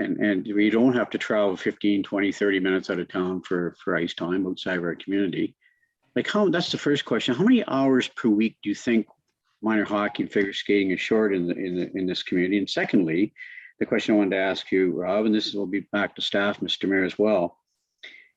And we don't have to travel 15, 20, 30 minutes out of town for ice time outside of our community. Like that's the first question. How many hours per week do you think minor hockey and figure skating is short in this community? And secondly, the question I wanted to ask you, Rob, and this will be back to staff, Mr. Mayor, as well.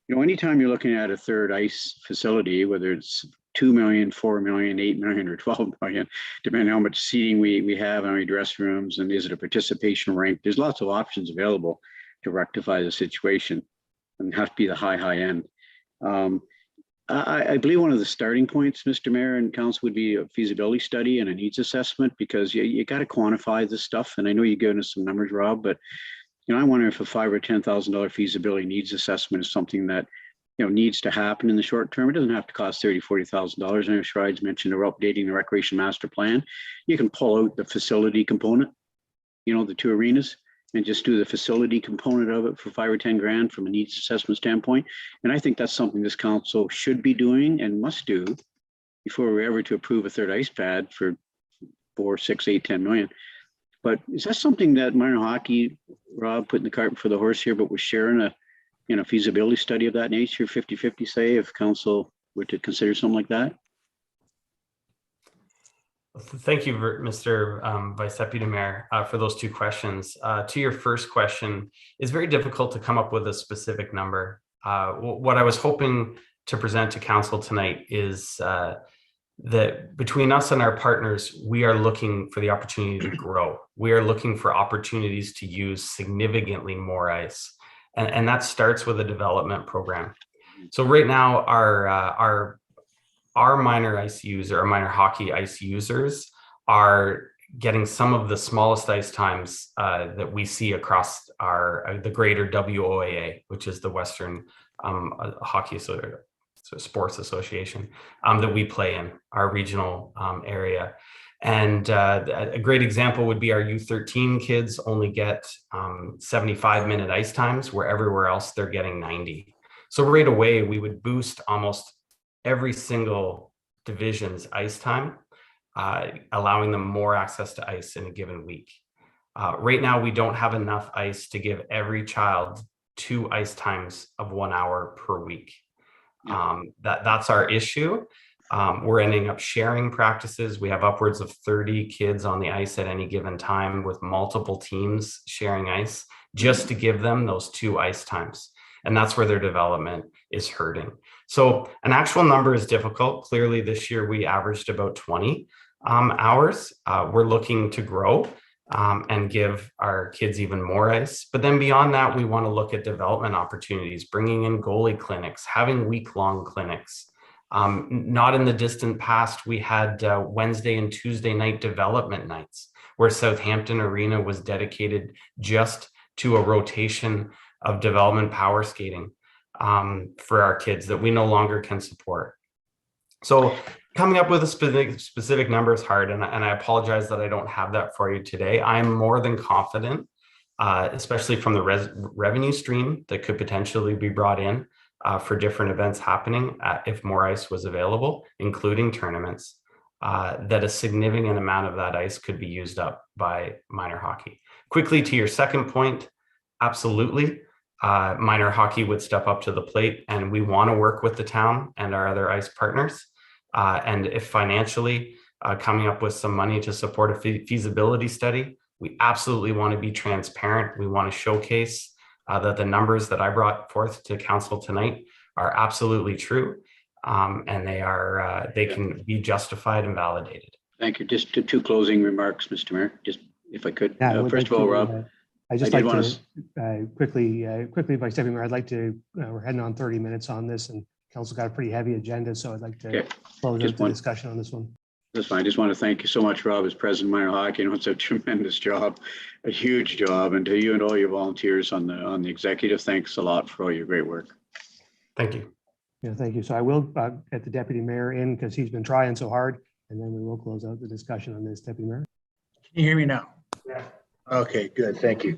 You know, anytime you're looking at a third ice facility, whether it's 2 million, 4 million, 8 million, or 12 million, depending on how much seating we have, how many dress rooms, and is it a participation rink? There's lots of options available to rectify the situation, and have to be the high end. I believe one of the starting points, Mr. Mayor and Council, would be a feasibility study and a needs assessment, because you got to quantify this stuff. And I know you've given us some numbers, Rob, but you know, I wonder if a $5,000 or $10,000 feasibility needs assessment is something that, you know, needs to happen in the short term. It doesn't have to cost $30,000, $40,000. I know Strides mentioned they're updating the recreation master plan. You can pull out the facility component, you know, the two arenas, and just do the facility component of it for $5,000 or $10,000 from a needs assessment standpoint. And I think that's something this council should be doing and must do before we're ever to approve a third ice pad for 4, 6, 8, 10 million. But is that something that minor hockey, Rob, putting the cart before the horse here, but we're sharing feasibility study of that nature, 50-50, say, if council were to consider something like that? Thank you, Mr. Vice Deputy Mayor, for those two questions. To your first question, it's very difficult to come up with a specific number. What I was hoping to present to council tonight is that between us and our partners, we are looking for the opportunity to grow. We are looking for opportunities to use significantly more ice. And that starts with a development program. So right now, our minor ice user, our minor hockey ice users are getting some of the smallest ice times that we see across the greater WOAA, which is the Western Hockey Sports Association that we play in, our regional area. And a great example would be our U13 kids only get 75-minute ice times, where everywhere else they're getting 90. So right away, we would boost almost every single division's ice time, allowing them more access to ice in a given week. Right now, we don't have enough ice to give every child 2 ice times of 1 hour per week. That's our issue. We're ending up sharing practices. We have upwards of 30 kids on the ice at any given time, with multiple teams sharing ice just to give them those 2 ice times. And that's where their development is hurting. So an actual number is difficult. Clearly this year we averaged about 20 hours. We're looking to grow and give our kids even more ice. But then beyond that, we want to look at development opportunities, bringing in goalie clinics, having week-long clinics. Not in the distant past, we had Wednesday and Tuesday night development nights, where Southampton Arena was dedicated just to a rotation of development power skating for our kids that we no longer can support. So coming up with a specific number is hard, and I apologize that I don't have that for you today. I'm more than confident, especially from the revenue stream that could potentially be brought in for different events happening if more ice was available, including tournaments, that a significant amount of that ice could be used up by minor hockey. Quickly to your second point, absolutely. Minor hockey would step up to the plate, and we want to work with the town and our other ice partners. And if financially coming up with some money to support a feasibility study, we absolutely want to be transparent. We want to showcase that the numbers that I brought forth to council tonight are absolutely true, and they can be justified and validated. Thank you. Just two closing remarks, Mr. Mayor, just if I could. Yeah, First of all, Rob, I just like to quickly, Vice Deputy Mayor, I'd like to, we're heading on 30 minutes on this, and council got a pretty heavy agenda, so I'd like to close out the discussion on this one. That's fine. I just want to thank you so much, Rob, as president of minor hockey. It's a tremendous job, a huge job, and to you and all your volunteers on the executive, thanks a lot for all your great work. Thank you. Yeah, thank you. So I will get the deputy mayor in because he's been trying so hard, and then we will close out the discussion on this, Deputy Mayor. Can you hear me now? Yeah. Okay, good. Thank you.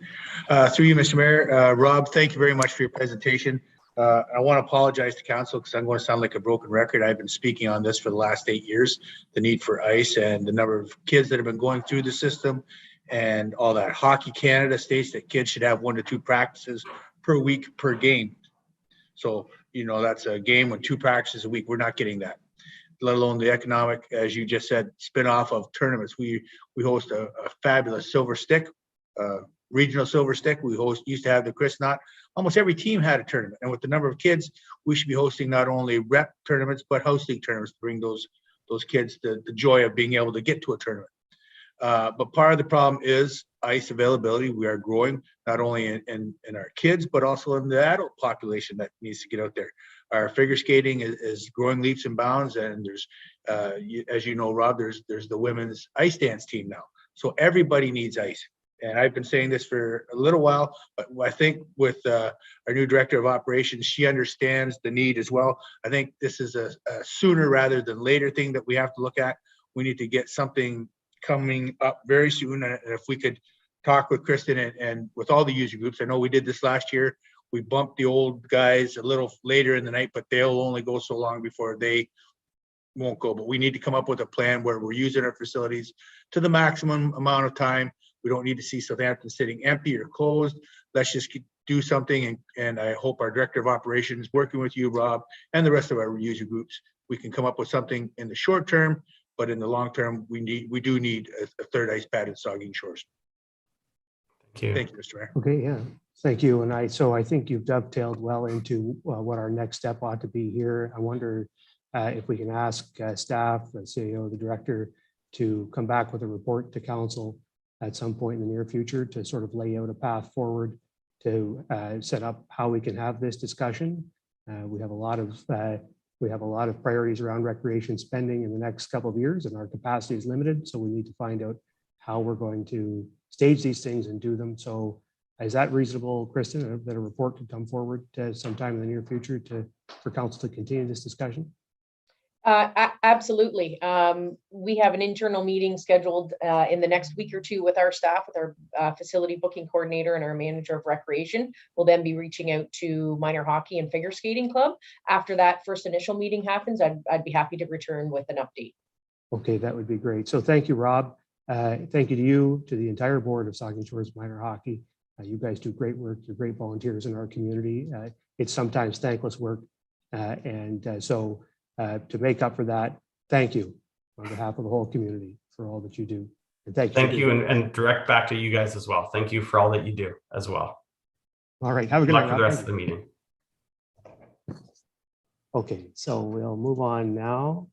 Through you, Mr. Mayor. Rob, thank you very much for your presentation. I want to apologize to council because I'm going to sound like a broken record. I've been speaking on this for the last 8 years, the need for ice and the number of kids that have been going through the system and all that. Hockey Canada states that kids should have 1 to 2 practices per week per game. So, you know, that's a game with 2 practices a week. We're not getting that, let alone the economic, as you just said, spin-off of tournaments. We host a fabulous silver stick, regional silver stick. We used to have the Chris Knott. Almost every team had a tournament, and with the number of kids, we should be hosting not only rep tournaments but hosting tournaments to bring those kids the joy of being able to get to a tournament. But part of the problem is ice availability. We are growing not only in our kids but also in the adult population that needs to get out there. Our figure skating is growing leaps and bounds, and there's as you know, Rob, there's the women's ice dance team now. So everybody needs ice. And I've been saying this for a little while, but I think with our new director of operations, she understands the need as well. I think this is a sooner rather than later thing that we have to look at. We need to get something coming up very soon. And if we could talk with Kristen and with all the user groups, I know we did this last year. We bumped the old guys a little later in the night, but they'll only go so long before they won't go. But we need to come up with a plan where we're using our facilities to the maximum amount of time. We don't need to see Southampton sitting empty or closed. Let's just do something. And I hope our Director of Operations, working with you, Rob, and the rest of our user groups, we can come up with something in the short term, but in the long term, we do need a third ice pad at Saugeen Shores. Thank you, Mr. Mayor. Okay, yeah, thank you. And I think you've dovetailed well into what our next step ought to be here. I wonder if we can ask staff, the CEO, the director, to come back with a report to council at some point in the near future to sort of lay out a path forward to set up how we can have this discussion. We have a lot of priorities around recreation spending in the next couple of years, and our capacity is limited. So we need to find out how we're going to stage these things and do them. So is that reasonable, Kristen, that a report could come forward sometime in the near future for council to continue this discussion? Absolutely. We have an internal meeting scheduled in the next week or two with our staff, with our facility booking coordinator and our manager of recreation. We'll then be reaching out to minor hockey and figure skating club. After that first initial meeting happens, I'd be happy to return with an update. Okay, that would be great. So thank you, Rob. Thank you to the entire board of Saugeen Shores Minor Hockey. You guys do great work. You're great volunteers in our community. It's sometimes thankless work. So to make up for that, thank you on behalf of the whole community for all that you do. And thank you, and direct back to you guys as well. Thank you for all that you do as well. All right, have a good night. Good luck for the rest of the meeting. Okay, so we'll move on now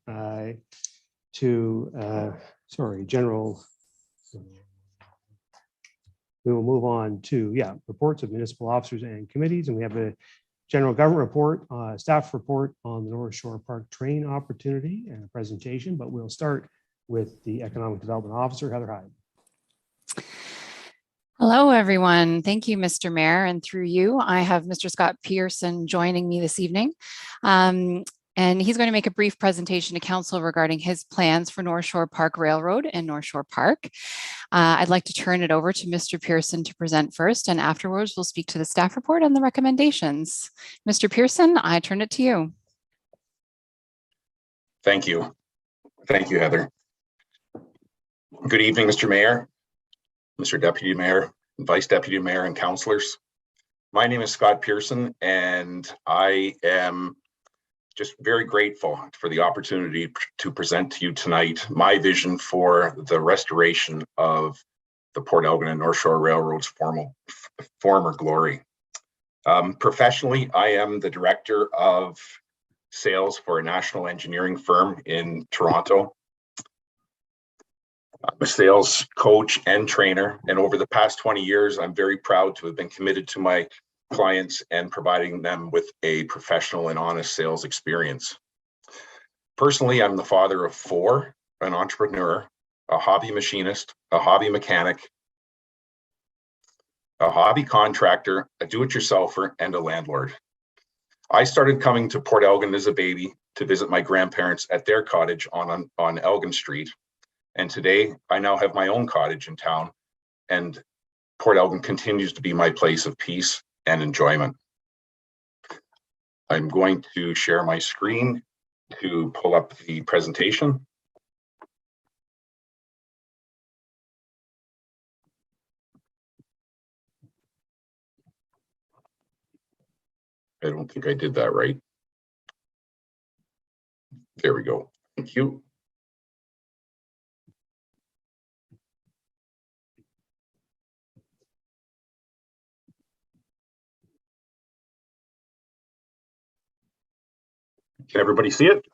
to general. We will move on to reports of municipal officers and committees, and we have a general government report, staff report on the North Shore Park train opportunity and a presentation, but we'll start with the Economic Development Officer, Heather Hyde. Hello, everyone. Thank you, Mr. Mayor. And through you, I have Mr. Scott Pearson joining me this evening. And he's going to make a brief presentation to council regarding his plans for North Shore Park Railroad and North Shore Park. I'd like to turn it over to Mr. Pearson to present first, and afterwards we'll speak to the staff report and the recommendations. Mr. Pearson, I turn it to you. Thank you. Thank you, Heather. Good evening, Mr. Mayor, Mr. Deputy Mayor, Vice Deputy Mayor, and councillors. My name is Scott Pearson, and I am just very grateful for the opportunity to present to you tonight my vision for the restoration of the Port Elgin and North Shore Railroad's former glory. Professionally, I am the Director of Sales for a national engineering firm in Toronto. I'm a sales coach and trainer, and over the past 20 years, I'm very proud to have been committed to my clients and providing them with a professional and honest sales experience. Personally, I'm the father of 4, an entrepreneur, a hobby machinist, a hobby mechanic, a hobby contractor, a do-it-yourselfer, and a landlord. I started coming to Port Elgin as a baby to visit my grandparents at their cottage on Elgin Street. And today I now have my own cottage in town, and Port Elgin continues to be my place of peace and enjoyment. I'm going to share my screen to pull up the presentation. I don't think I did that right. There we go. Thank you. Can everybody see it?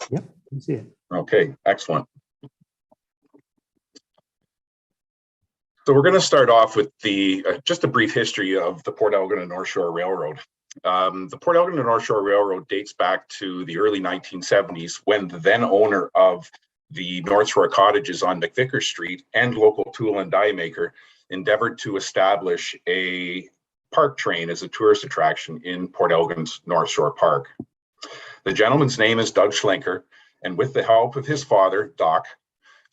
Yep, I can see it. Okay, excellent. So we're going to start off with the just a brief history of the Port Elgin and North Shore Railroad. The Port Elgin and North Shore Railroad dates back to the early 1970s, when the then owner of the North Shore cottages on McVicker Street and local tool and die maker endeavored to establish a park train as a tourist attraction in Port Elgin's North Shore Park. The gentleman's name is Doug Schlenker, and with the help of his father, Doc,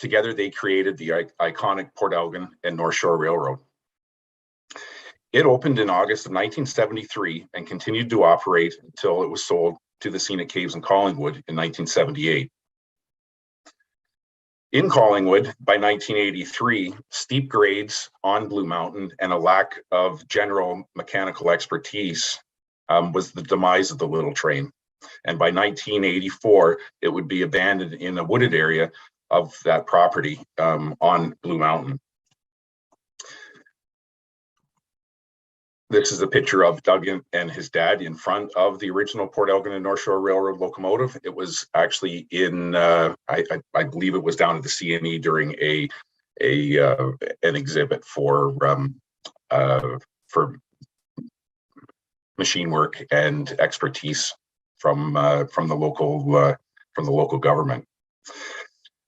together they created the iconic Port Elgin and North Shore Railroad. It opened in August of 1973 and continued to operate until it was sold to the Scenic Caves in Collingwood in 1978. In Collingwood, by 1983, steep grades on Blue Mountain and a lack of general mechanical expertise was the demise of the little train. And by 1984, it would be abandoned in a wooded area of that property on Blue Mountain. This is a picture of Doug and his dad in front of the original Port Elgin and North Shore Railroad locomotive. It was actually in, I believe it was down at the CNE during an exhibit for machine work and expertise from the local government.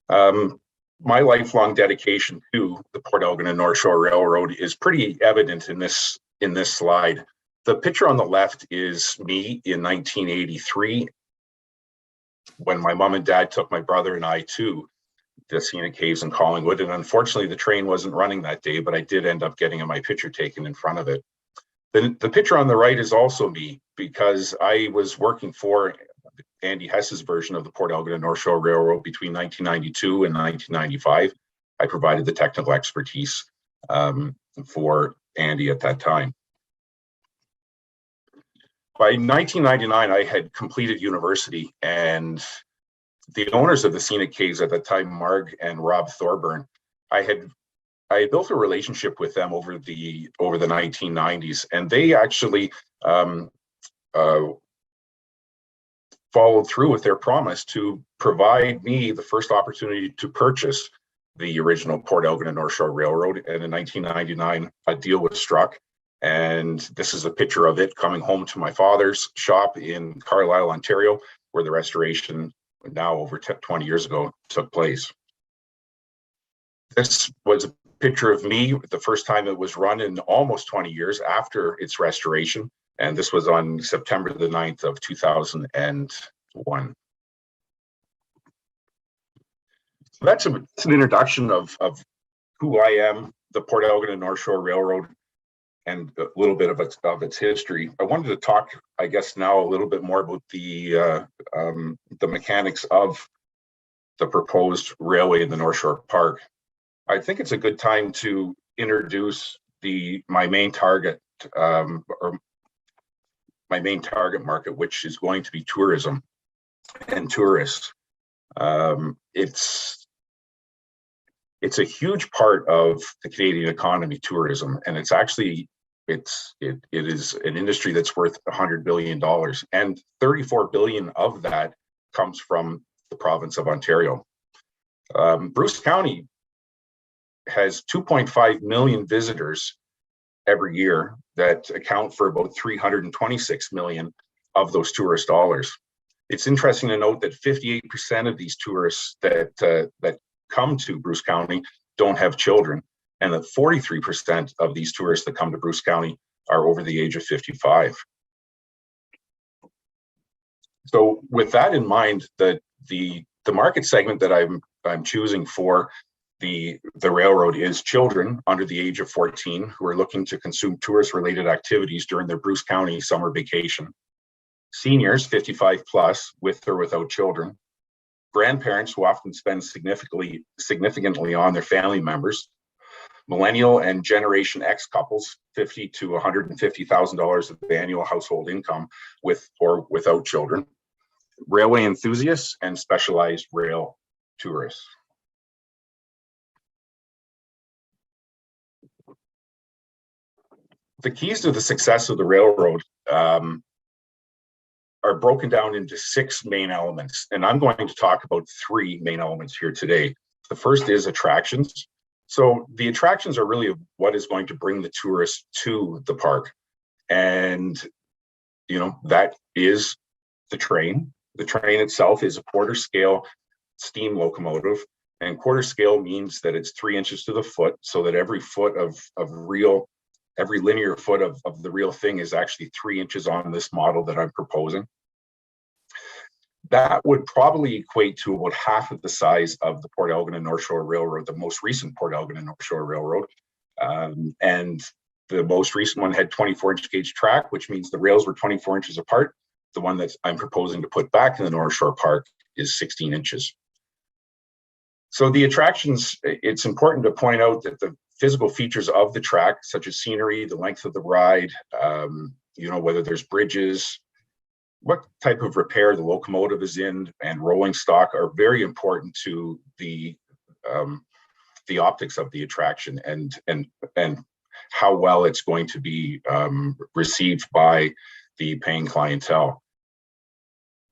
My lifelong dedication to the Port Elgin and North Shore Railroad is pretty evident in this slide. The picture on the left is me in 1983 when my mom and dad took my brother and I to the Scenic Caves in Collingwood. And unfortunately, the train wasn't running that day, but I did end up getting my picture taken in front of it. The picture on the right is also me because I was working for Andy Hess's version of the Port Elgin and North Shore Railroad between 1992 and 1995. I provided the technical expertise for Andy at that time. By 1999, I had completed university, and the owners of the Scenic Caves at that time, Marg and Rob Thorburn, I had built a relationship with them over the 1990s, and they actually followed through with their promise to provide me the first opportunity to purchase the original Port Elgin and North Shore Railroad. And in 1999, a deal was struck. And this is a picture of it coming home to my father's shop in Carlisle, Ontario, where the restoration now over 20 years ago took place. This was a picture of me the first time it was run in almost 20 years after its restoration. And this was on September the 9th of 2001. So that's an introduction of who I am, the Port Elgin and North Shore Railroad, and a little bit of its history. I wanted to talk, I guess, now a little bit more about the mechanics of the proposed railway in the North Shore Park. I think it's a good time to introduce my main target market, which is going to be tourism and tourists. It's a huge part of the Canadian economy, tourism, and it is an industry that's worth $100 billion, and 34 billion of that comes from the province of Ontario. Bruce County has 2.5 million visitors every year that account for about 326 million of those tourist dollars. It's interesting to note that 58% of these tourists that come to Bruce County don't have children, and that 43% of these tourists that come to Bruce County are over the age of 55. So with that in mind, the market segment that I'm choosing for the railroad is children under the age of 14 who are looking to consume tourist-related activities during their Bruce County summer vacation. Seniors 55 plus with or without children. Grandparents who often spend significantly on their family members. Millennial and Generation X couples, $50,000 to $150,000 of annual household income with or without children. Railway enthusiasts and specialized rail tourists. The keys to the success of the railroad are broken down into 6 main elements, and I'm going to talk about 3 main elements here today. The first is attractions. So the attractions are really what is going to bring the tourists to the park, and that is the train. The train itself is a quarter scale steam locomotive, and quarter scale means that it's 3 inches to the foot, so that every linear foot of the real thing is actually 3 inches on this model that I'm proposing. That would probably equate to about half of the size of the Port Elgin and North Shore Railroad, the most recent Port Elgin and North Shore Railroad. And the most recent one had 24-inch gauge track, which means the rails were 24 inches apart. The one that I'm proposing to put back in the North Shore Park is 16 inches. So the attractions, it's important to point out that the physical features of the track, such as scenery, the length of the ride, you know, whether there's bridges, what type of repair the locomotive is in, and rolling stock are very important to the optics of the attraction and how well it's going to be received by the paying clientele.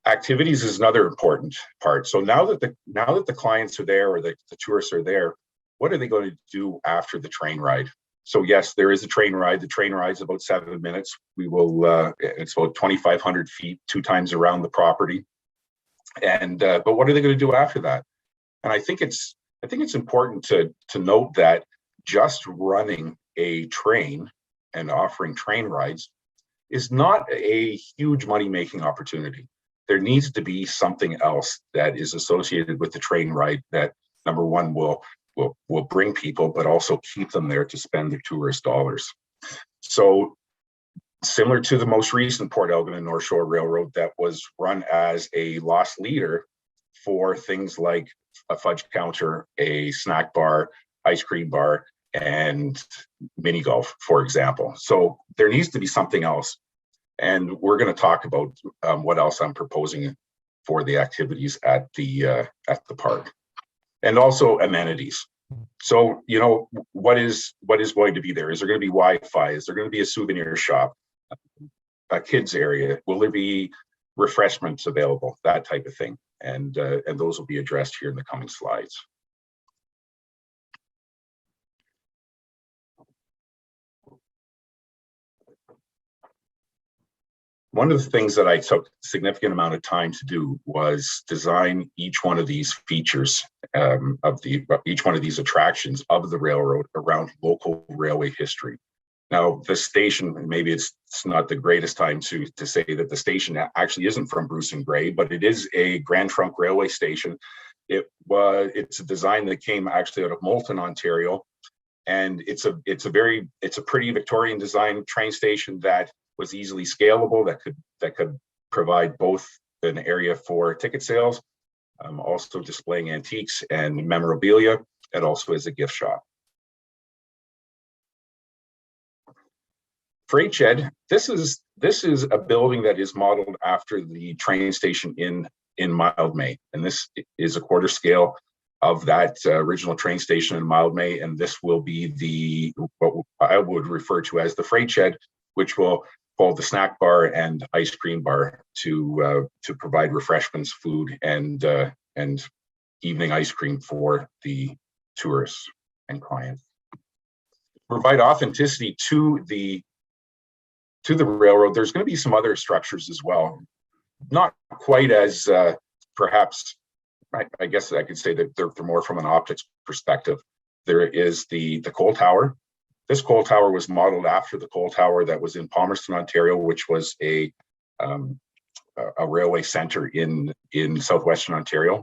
Activities is another important part. So now that the clients are there, or the tourists are there, what are they going to do after the train ride? So yes, there is a train ride. The train ride is about 7 minutes. We will, it's about 2,500 feet, 2 times around the property. And, but what are they going to do after that? And I think it's important to note that just running a train and offering train rides is not a huge money-making opportunity. There needs to be something else that is associated with the train ride that, number one, will bring people, but also keep them there to spend their tourist dollars. So similar to the most recent Port Elgin and North Shore Railroad that was run as a loss leader for things like a fudge counter, a snack bar, ice cream bar, and mini golf, for example. So there needs to be something else. And we're going to talk about what else I'm proposing for the activities at the park, and also amenities. So, you know, what is going to be there? Is there going to be Wi-Fi? Is there going to be a souvenir shop, a kids area? Will there be refreshments available? That type of thing. And those will be addressed here in the coming slides. One of the things that I took a significant amount of time to do was design each one of these features each one of these attractions of the railroad around local railway history. Now, the station, maybe it's not the greatest time to say that the station actually isn't from Bruce and Gray, but it is a Grand Trunk Railway station. It's a design that came actually out of Moulton, Ontario, and it's a pretty Victorian design train station that was easily scalable, that could provide both an area for ticket sales, also displaying antiques and memorabilia, and also as a gift shop. Freight shed. This is a building that is modeled after the train station in Mildmay, and this is a quarter scale of that original train station in Mildmay, and this will be what I would refer to as the freight shed, which will hold the snack bar and ice cream bar to provide refreshments, food, and evening ice cream for the tourists and clients. Provide authenticity to the railroad. There's going to be some other structures as well, not quite as perhaps. I guess I could say that they're more from an optics perspective. There is the coal tower. This coal tower was modeled after the coal tower that was in Palmerston, Ontario, which was a railway center in southwestern Ontario.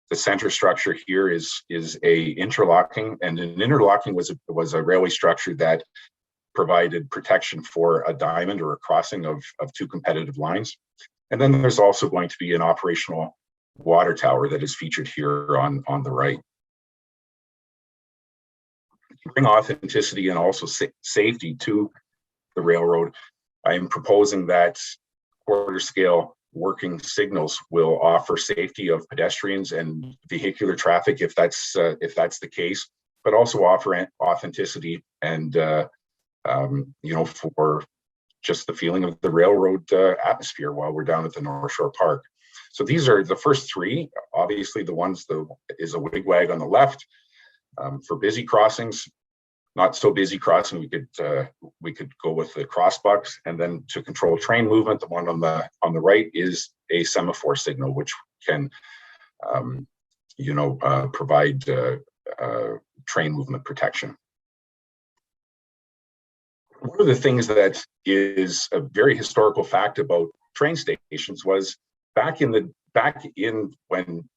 The center structure here is a interlocking, and an interlocking was a railway structure that provided protection for a diamond or a crossing of 2 competitive lines. And then there's also going to be an operational water tower that is featured here on the right. Bring authenticity and also safety to the railroad. I am proposing that quarter scale working signals will offer safety of pedestrians and vehicular traffic if that's the case, but also offer authenticity and you know, for just the feeling of the railroad atmosphere while we're down at the North Shore Park. So these are the first 3. Obviously, the ones is a wigwag on the left. For busy crossings, not so busy crossing, we could go with the crossbucks, and then to control train movement, the one on the right is a semaphore signal, which can you know, provide train movement protection. One of the things that is a very historical fact about train stations was back in when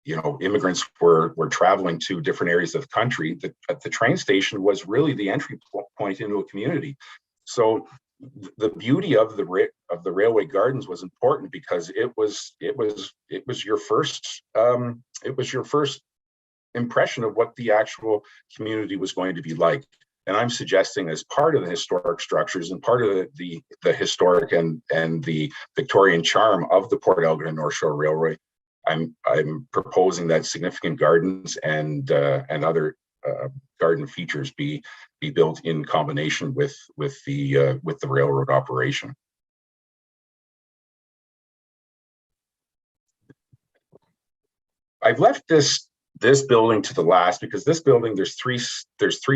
you know, immigrants were traveling to different areas of the country, the train station was really the entry point into a community. So the beauty of the railway gardens was important because it was your first impression of what the actual community was going to be like. And I'm suggesting, as part of the historic structures and part of the historic and the Victorian charm of the Port Elgin and North Shore Railway, I'm proposing that significant gardens and other garden features be built in combination with the railroad operation. I've left this building to the last because this building, there's three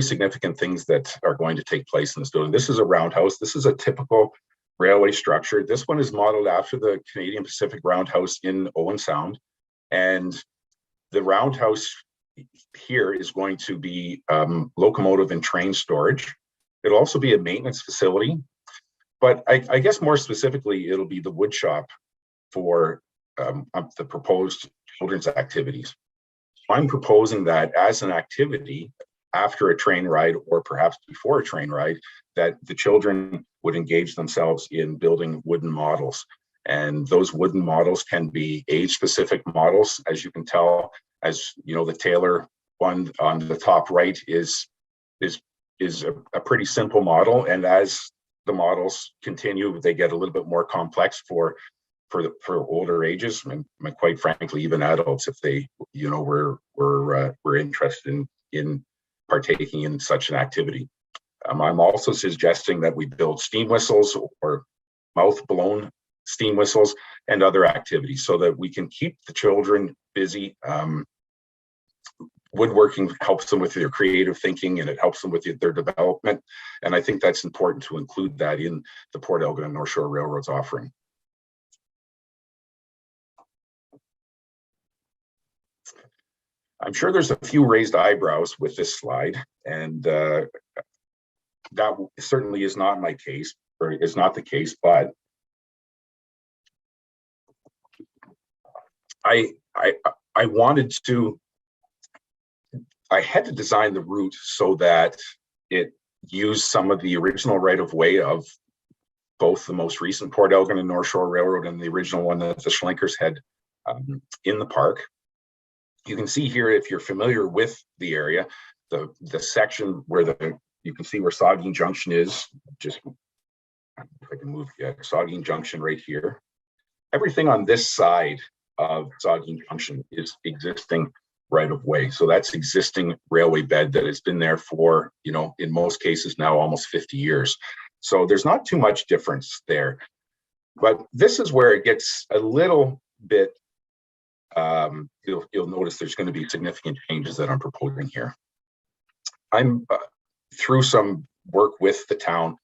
significant things that are going to take place in this building. This is a roundhouse. This is a typical railway structure. This one is modeled after the Canadian Pacific Roundhouse in Owen Sound. And the roundhouse here is going to be locomotive and train storage. It'll also be a maintenance facility. But I guess more specifically, it'll be the wood shop for the proposed children's activities. So I'm proposing that as an activity after a train ride, or perhaps before a train ride, that the children would engage themselves in building wooden models. And those wooden models can be age-specific models. As you can tell, as you know, the Taylor one on the top right is a pretty simple model. And as the models continue, they get a little bit more complex for older ages, and quite frankly, even adults, if they, were interested in partaking in such an activity. I'm also suggesting that we build steam whistles or mouth-blown steam whistles and other activities so that we can keep the children busy. Woodworking helps them with their creative thinking and it helps them with their development. And I think that's important to include that in the Port Elgin and North Shore Railroad's offering. I'm sure there's a few raised eyebrows with this slide, and that certainly is not my case, or is not the case, but I had to design the route so that it used some of the original right-of-way of both the most recent Port Elgin and North Shore Railroad and the original one that the Schlenkers had in the park. You can see here, if you're familiar with the area, the section where you can see where Saugeen Junction is, just if I can move, yeah, Saugeen Junction right here. Everything on this side of Saugeen Junction is existing right of way. So that's existing railway bed that has been there for, in most cases now almost 50 years. So there's not too much difference there. But this is where it gets a little bit, you'll notice there's going to be significant changes that I'm proposing here. I'm through some work with the town,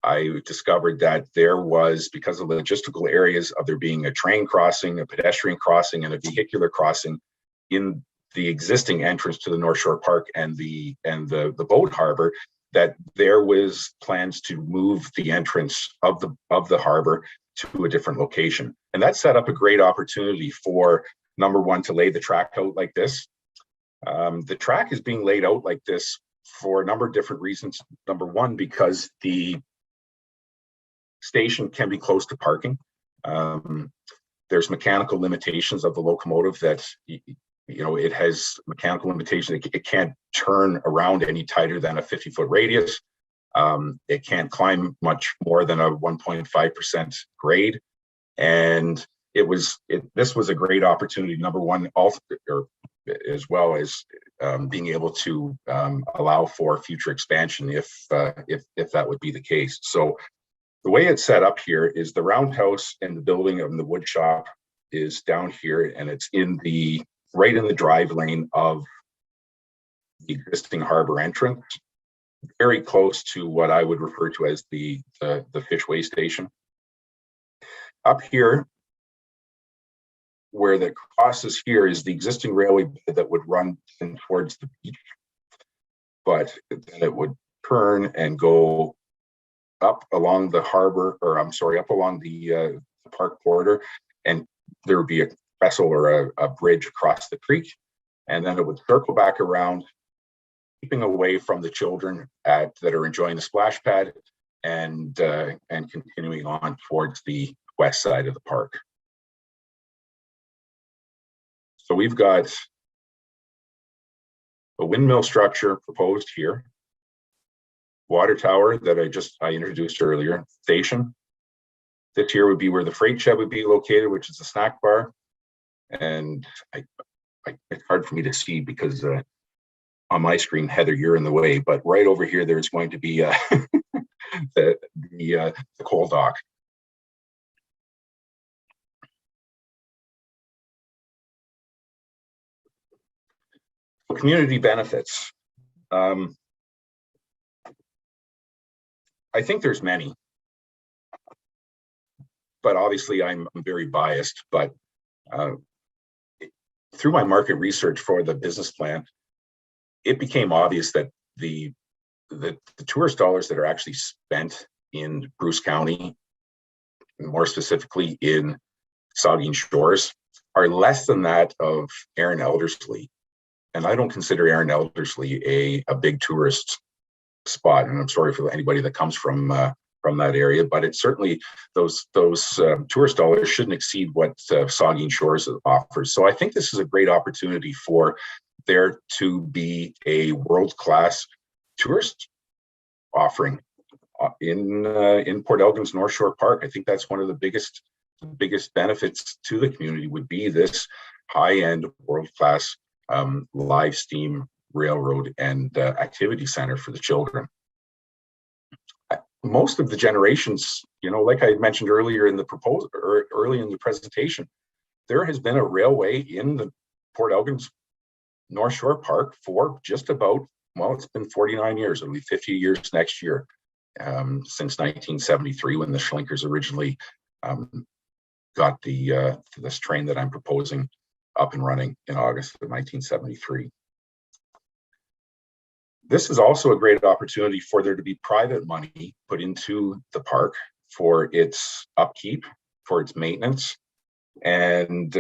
I discovered that there was, because of logistical areas of there being a train crossing, a pedestrian crossing, and a vehicular crossing in the existing entrance to the North Shore Park and the boat harbor, that there was plans to move the entrance of the harbor to a different location. And that set up a great opportunity for, number one, to lay the track out like this. The track is being laid out like this for a number of different reasons. Number one, because the station can be close to parking. There's mechanical limitations of the locomotive that, it has mechanical limitations. It can't turn around any tighter than a 50-foot radius. It can't climb much more than a 1.5% grade. And this was a great opportunity, number one, also, as well as being able to allow for future expansion if that would be the case. So the way it's set up here is the roundhouse and the building of the wood shop is down here, and it's right in the drive lane of the existing harbor entrance, very close to what I would refer to as the fishway station. Up here, where the crosses here, is the existing railway bed that would run in towards the beach, but then it would turn and go up along the harbor, up along the park border, and there would be a vessel or a bridge across the creek, and then it would circle back around, keeping away from the children that are enjoying the splash pad, and continuing on towards the west side of the park. So we've got a windmill structure proposed here, water tower that I introduced earlier, station. This here would be where the freight shed would be located, which is a snack bar. And it's hard for me to see because on my screen, Heather, you're in the way, but right over here, there's going to be the coal dock. Community benefits. I think there's many, but obviously I'm very biased, but through my market research for the business plan, it became obvious that the tourist dollars that are actually spent in Bruce County, more specifically in Saugeen Shores, are less than that of Erin Elderslie. And I don't consider Erin Elderslie a big tourist spot. And I'm sorry for anybody that comes from that area, but it's certainly those tourist dollars shouldn't exceed what Saugeen Shores offers. So I think this is a great opportunity for there to be a world-class tourist offering in Port Elgin's North Shore Park. I think that's one of the biggest benefits to the community would be this high-end world-class live steam railroad and activity center for the children. Most of the generations, like I mentioned earlier in the proposal or early in the presentation, there has been a railway in the Port Elgin's North Shore Park for just about, well, it's been 49 years. It'll be 50 years next year, since 1973 when the Schlinkers originally got this train that I'm proposing up and running in August of 1973. This is also a great opportunity for there to be private money put into the park for its upkeep, for its maintenance, and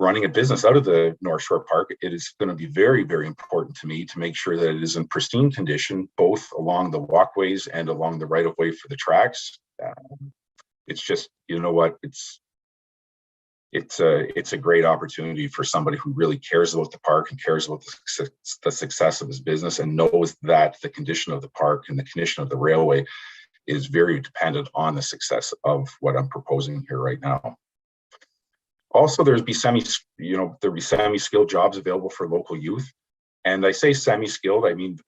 running a business out of the North Shore Park. It is going to be very, very important to me to make sure that it is in pristine condition, both along the walkways and along the right-of-way for the tracks. It's just, it's a great opportunity for somebody who really cares about the park and cares about the success of his business and knows that the condition of the park and the condition of the railway is very dependent on the success of what I'm proposing here right now. Also, there'll be semi-skilled jobs available for local youth. And I say semi-skilled, I mean,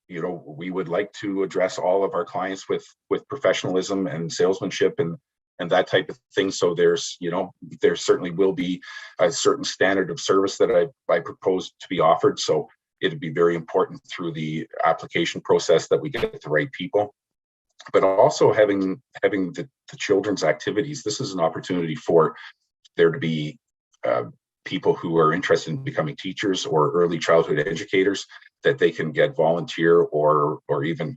we would like to address all of our clients with professionalism and salesmanship and that type of thing. So there certainly will be a certain standard of service that I propose to be offered. So it'd be very important through the application process that we get the right people. But also having the children's activities. This is an opportunity for there to be people who are interested in becoming teachers or early childhood educators, that they can get volunteer or even,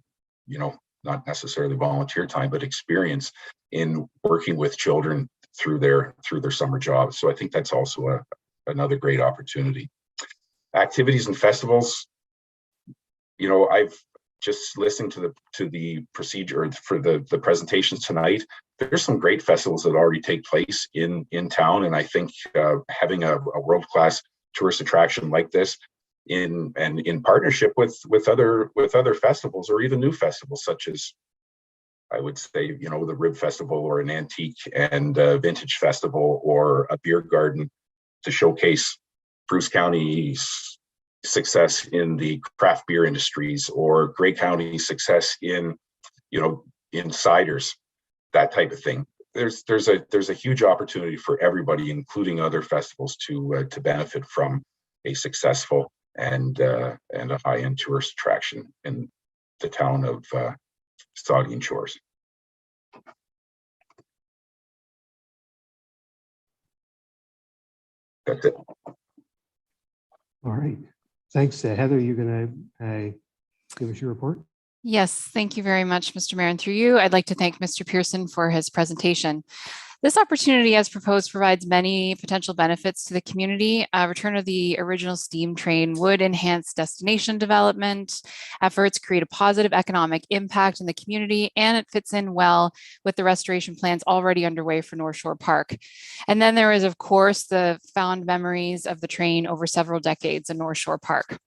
not necessarily volunteer time, but experience in working with children through their summer jobs. So I think that's also another great opportunity. Activities and festivals. I've just listened to the procedure for the presentations tonight. There's some great festivals that already take place in town, and I think having a world-class tourist attraction like this in partnership with other festivals or even new festivals, such as I would say, the Rib Festival or an antique and vintage festival or a beer garden to showcase Bruce County's success in the craft beer industries or Grey County's success in ciders, that type of thing. There's a huge opportunity for everybody, including other festivals, to benefit from a successful and a high-end tourist attraction in the town of Saugeen Shores. That's it. All right. Thanks, Heather. You're going to give us your report? Yes, thank you very much, Mr. Mayor. And through you, I'd like to thank Mr. Pearson for his presentation. This opportunity as proposed provides many potential benefits to the community. Return of the original steam train would enhance destination development efforts, create a positive economic impact in the community, and it fits in well with the restoration plans already underway for North Shore Park. And then there is, of course, the fond memories of the train over several decades in North Shore Park.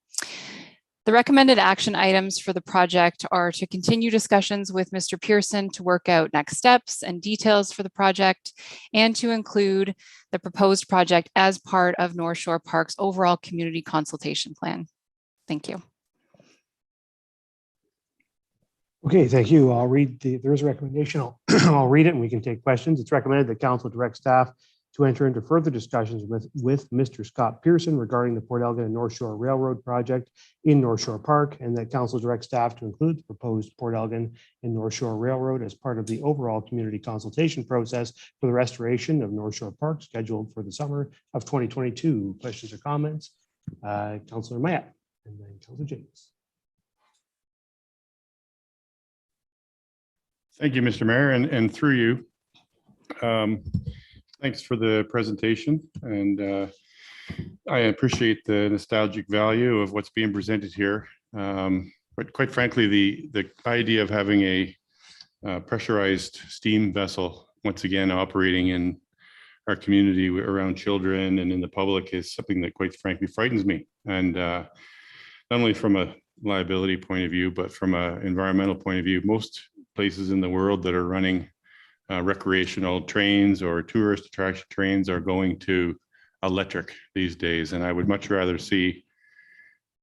The recommended action items for the project are to continue discussions with Mr. Pearson to work out next steps and details for the project, and to include the proposed project as part of North Shore Park's overall community consultation plan. Thank you. Okay, thank you. I'll read there is a recommendation. I'll read it and we can take questions. It's recommended that council direct staff to enter into further discussions with Mr. Scott Pearson regarding the Port Elgin and North Shore Railroad project in North Shore Park, and that council direct staff to include the proposed Port Elgin and North Shore Railroad as part of the overall community consultation process for the restoration of North Shore Park scheduled for the summer of 2022. Questions or comments? Councillor Mayette and then Councillor James. Thank you, Mr. Mayor, and through you. Thanks for the presentation, and I appreciate the nostalgic value of what's being presented here. But quite frankly, the idea of having a pressurized steam vessel once again operating in our community around children and in the public is something that quite frankly frightens me. And not only from a liability point of view, but from an environmental point of view, most places in the world that are running recreational trains or tourist attraction trains are going to electric these days. And I would much rather see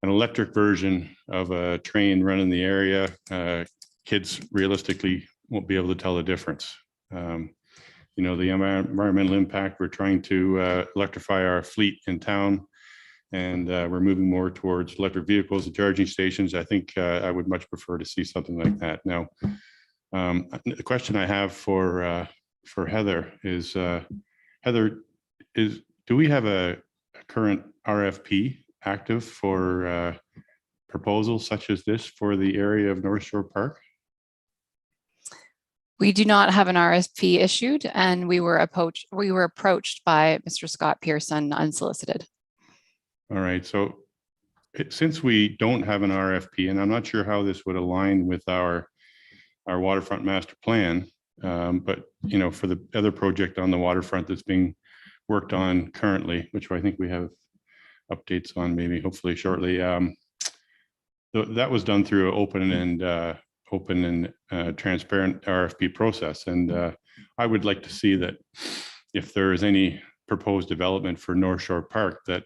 an electric version of a train run in the area. Kids realistically won't be able to tell the difference. You know, the environmental impact, we're trying to electrify our fleet in town, and we're moving more towards electric vehicles and charging stations. I think I would much prefer to see something like that. Now, the question I have for Heather is, do we have a current RFP active for proposals such as this for the area of North Shore Park? We do not have an RFP issued, and we were approached by Mr. Scott Pearson unsolicited. All right, so since we don't have an RFP, and I'm not sure how this would align with our waterfront master plan, but you know, for the other project on the waterfront that's being worked on currently, which I think we have updates on maybe hopefully shortly, that was done through an open and transparent RFP process. And I would like to see that if there is any proposed development for North Shore Park, that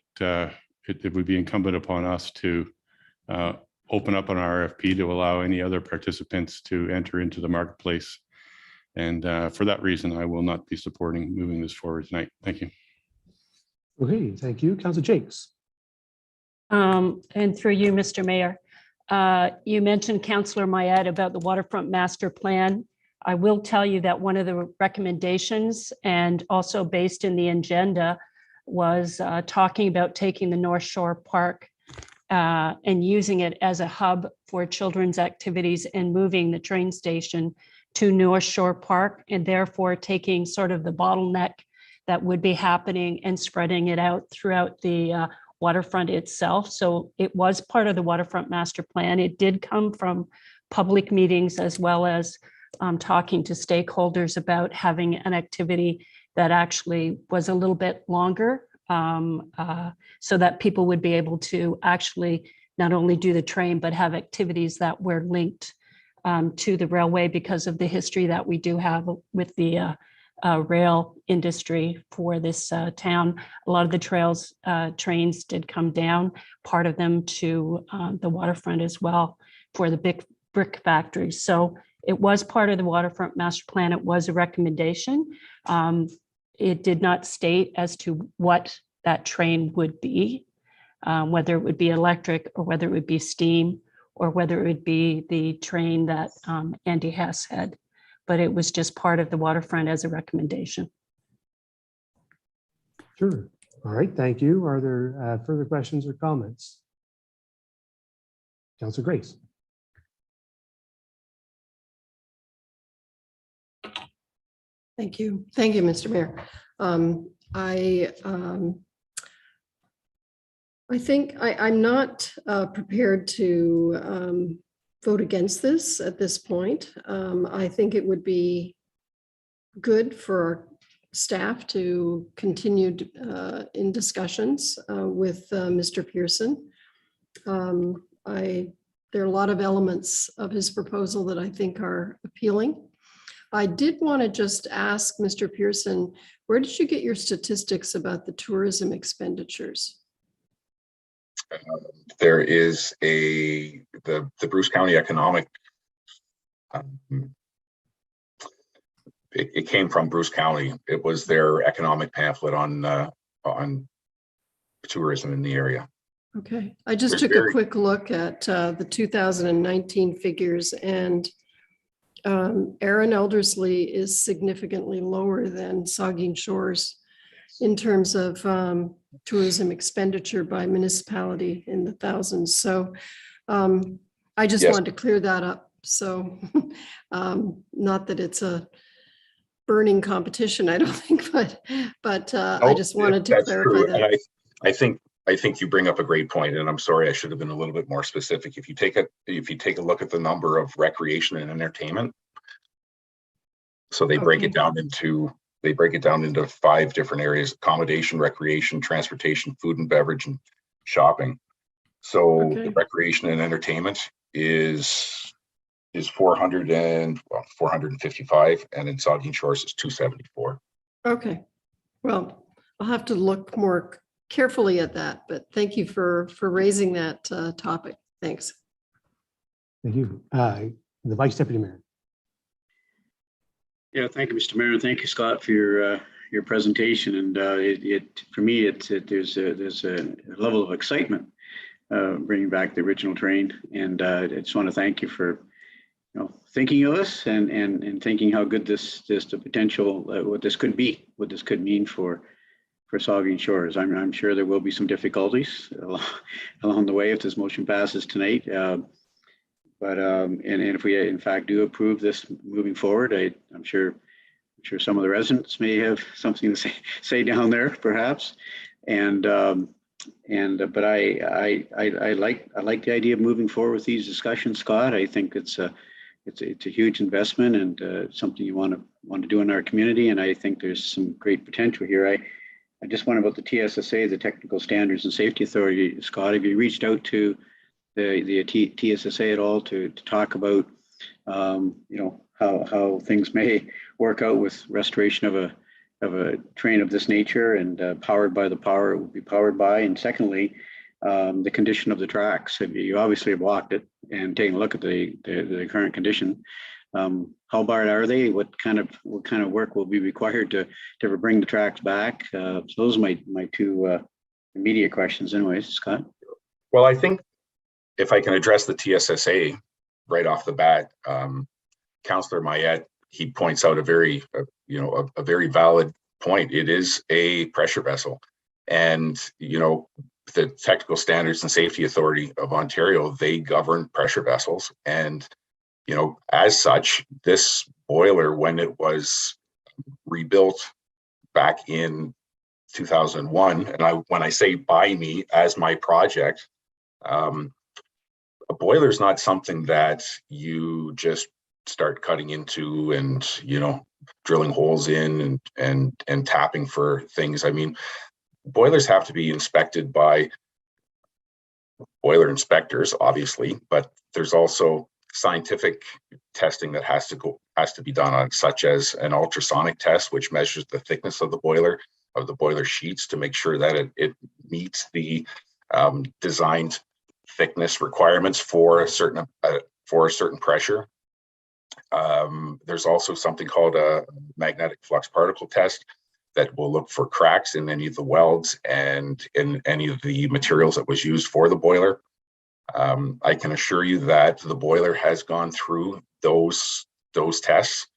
it would be incumbent upon us to open up an RFP to allow any other participants to enter into the marketplace. And for that reason, I will not be supporting moving this forward tonight. Thank you. Okay, thank you. Councillor Jakes. And through you, Mr. Mayor, you mentioned Councillor Mayette about the waterfront master plan. I will tell you that one of the recommendations, and also based in the agenda, was talking about taking the North Shore Park and using it as a hub for children's activities and moving the train station to North Shore Park, and therefore taking sort of the bottleneck that would be happening and spreading it out throughout the waterfront itself. So it was part of the waterfront master plan. It did come from public meetings, as well as talking to stakeholders about having an activity that actually was a little bit longer, so that people would be able to actually not only do the train, but have activities that were linked to the railway, because of the history that we do have with the rail industry for this town. A lot of the trains did come down, part of them to the waterfront as well for the big brick factories. So it was part of the waterfront master plan. It was a recommendation. It did not state as to what that train would be, whether it would be electric or whether it would be steam, or whether it would be the train that Andy Hess had. But it was just part of the waterfront as a recommendation. Sure. All right, thank you. Are there further questions or comments? Councillor Grace. Thank you. Thank you, Mr. Mayor. I think I'm not prepared to vote against this at this point. I think it would be good for our staff to continue in discussions with Mr. Pearson. There are a lot of elements of his proposal that I think are appealing. I did want to just ask Mr. Pearson, where did you get your statistics about the tourism expenditures? There is the Bruce County Economic. It came from Bruce County. It was their economic pamphlet on tourism in the area. Okay, I just took a quick look at the 2019 figures, and Erin Elderslie is significantly lower than Saugeen Shores in terms of tourism expenditure by municipality in the thousands. So I just wanted to clear that up. So not that it's a burning competition, I don't think, but I just wanted to clarify that. And I think you bring up a great point, and I'm sorry I should have been a little bit more specific. If you take a look at the number of recreation and entertainment, so they break it down into 5 different areas: accommodation, recreation, transportation, food and beverage, and shopping. So the recreation and entertainment is 455, and in Saugeen Shores is 274. Okay, well, I'll have to look more carefully at that, but thank you for raising that topic. Thanks. Thank you. The Vice Deputy Mayor. Yeah, thank you, Mr. Mayor, and thank you, Scott, for your presentation. And for me, there's a level of excitement bringing back the original train, and I just want to thank you for thinking of us and thinking how good this the potential what this could be, what this could mean for Saugeen Shores. I'm sure there will be some difficulties along the way if this motion passes tonight. But if we in fact do approve this moving forward, I'm sure some of the residents may have something to say down there, perhaps. But I like the idea of moving forward with these discussions, Scott. I think it's a huge investment and something you want to do in our community. And I think there's some great potential here. I just wonder about the TSSA, the Technical Standards and Safety Authority. Scott, have you reached out to the TSSA at all to talk about how things may work out with restoration of a train of this nature and powered by the power it will be powered by? And secondly, the condition of the tracks. You obviously have walked it and taken a look at the current condition. How bad are they? What kind of work will be required to bring the tracks back? So those are my two immediate questions anyways, Scott. Well, I think if I can address the TSSA right off the bat, Councillor Mayette, he points out a very valid point. It is a pressure vessel, and the Technical Standards and Safety Authority of Ontario, they govern pressure vessels, and as such, this boiler, when it was rebuilt back in 2001, and when I say by me as my project, a boiler is not something that you just start cutting into and drilling holes in and tapping for things. I mean, boilers have to be inspected by boiler inspectors, obviously, but there's also scientific testing that has to be done on it, such as an ultrasonic test, which measures the thickness of the boiler sheets to make sure that it meets the designed thickness requirements for a certain pressure. There's also something called a magnetic flux particle test that will look for cracks in any of the welds and in any of the materials that was used for the boiler. I can assure you that the boiler has gone through those tests.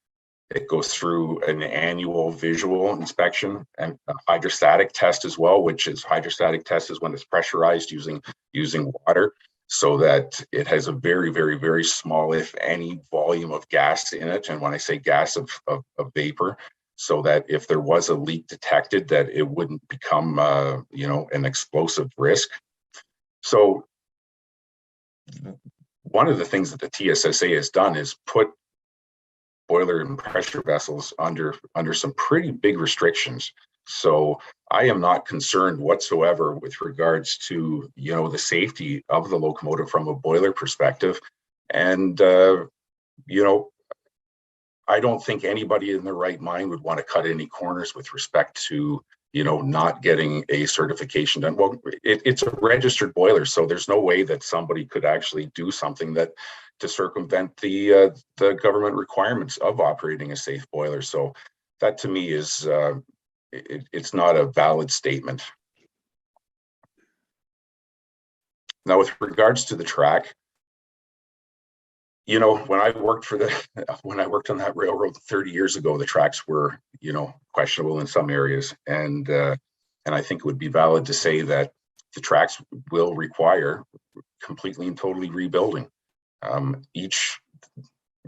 It goes through an annual visual inspection and a hydrostatic test as well, hydrostatic test is when it's pressurized using water, so that it has a very, very, very small, if any, volume of gas in it. And when I say gas, of vapor, so that if there was a leak detected, that it wouldn't become, an explosive risk. So one of the things that the TSSA has done is put boiler and pressure vessels under some pretty big restrictions. So I am not concerned whatsoever with regards to, the safety of the locomotive from a boiler perspective. And, I don't think anybody in their right mind would want to cut any corners with respect to, not getting a certification done. Well, it's a registered boiler, so there's no way that somebody could actually do something to circumvent the government requirements of operating a safe boiler. So that to me is, it's not a valid statement. Now, with regards to the track, when I worked on that railroad 30 years ago, the tracks were, questionable in some areas. And I think it would be valid to say that the tracks will require completely and totally rebuilding.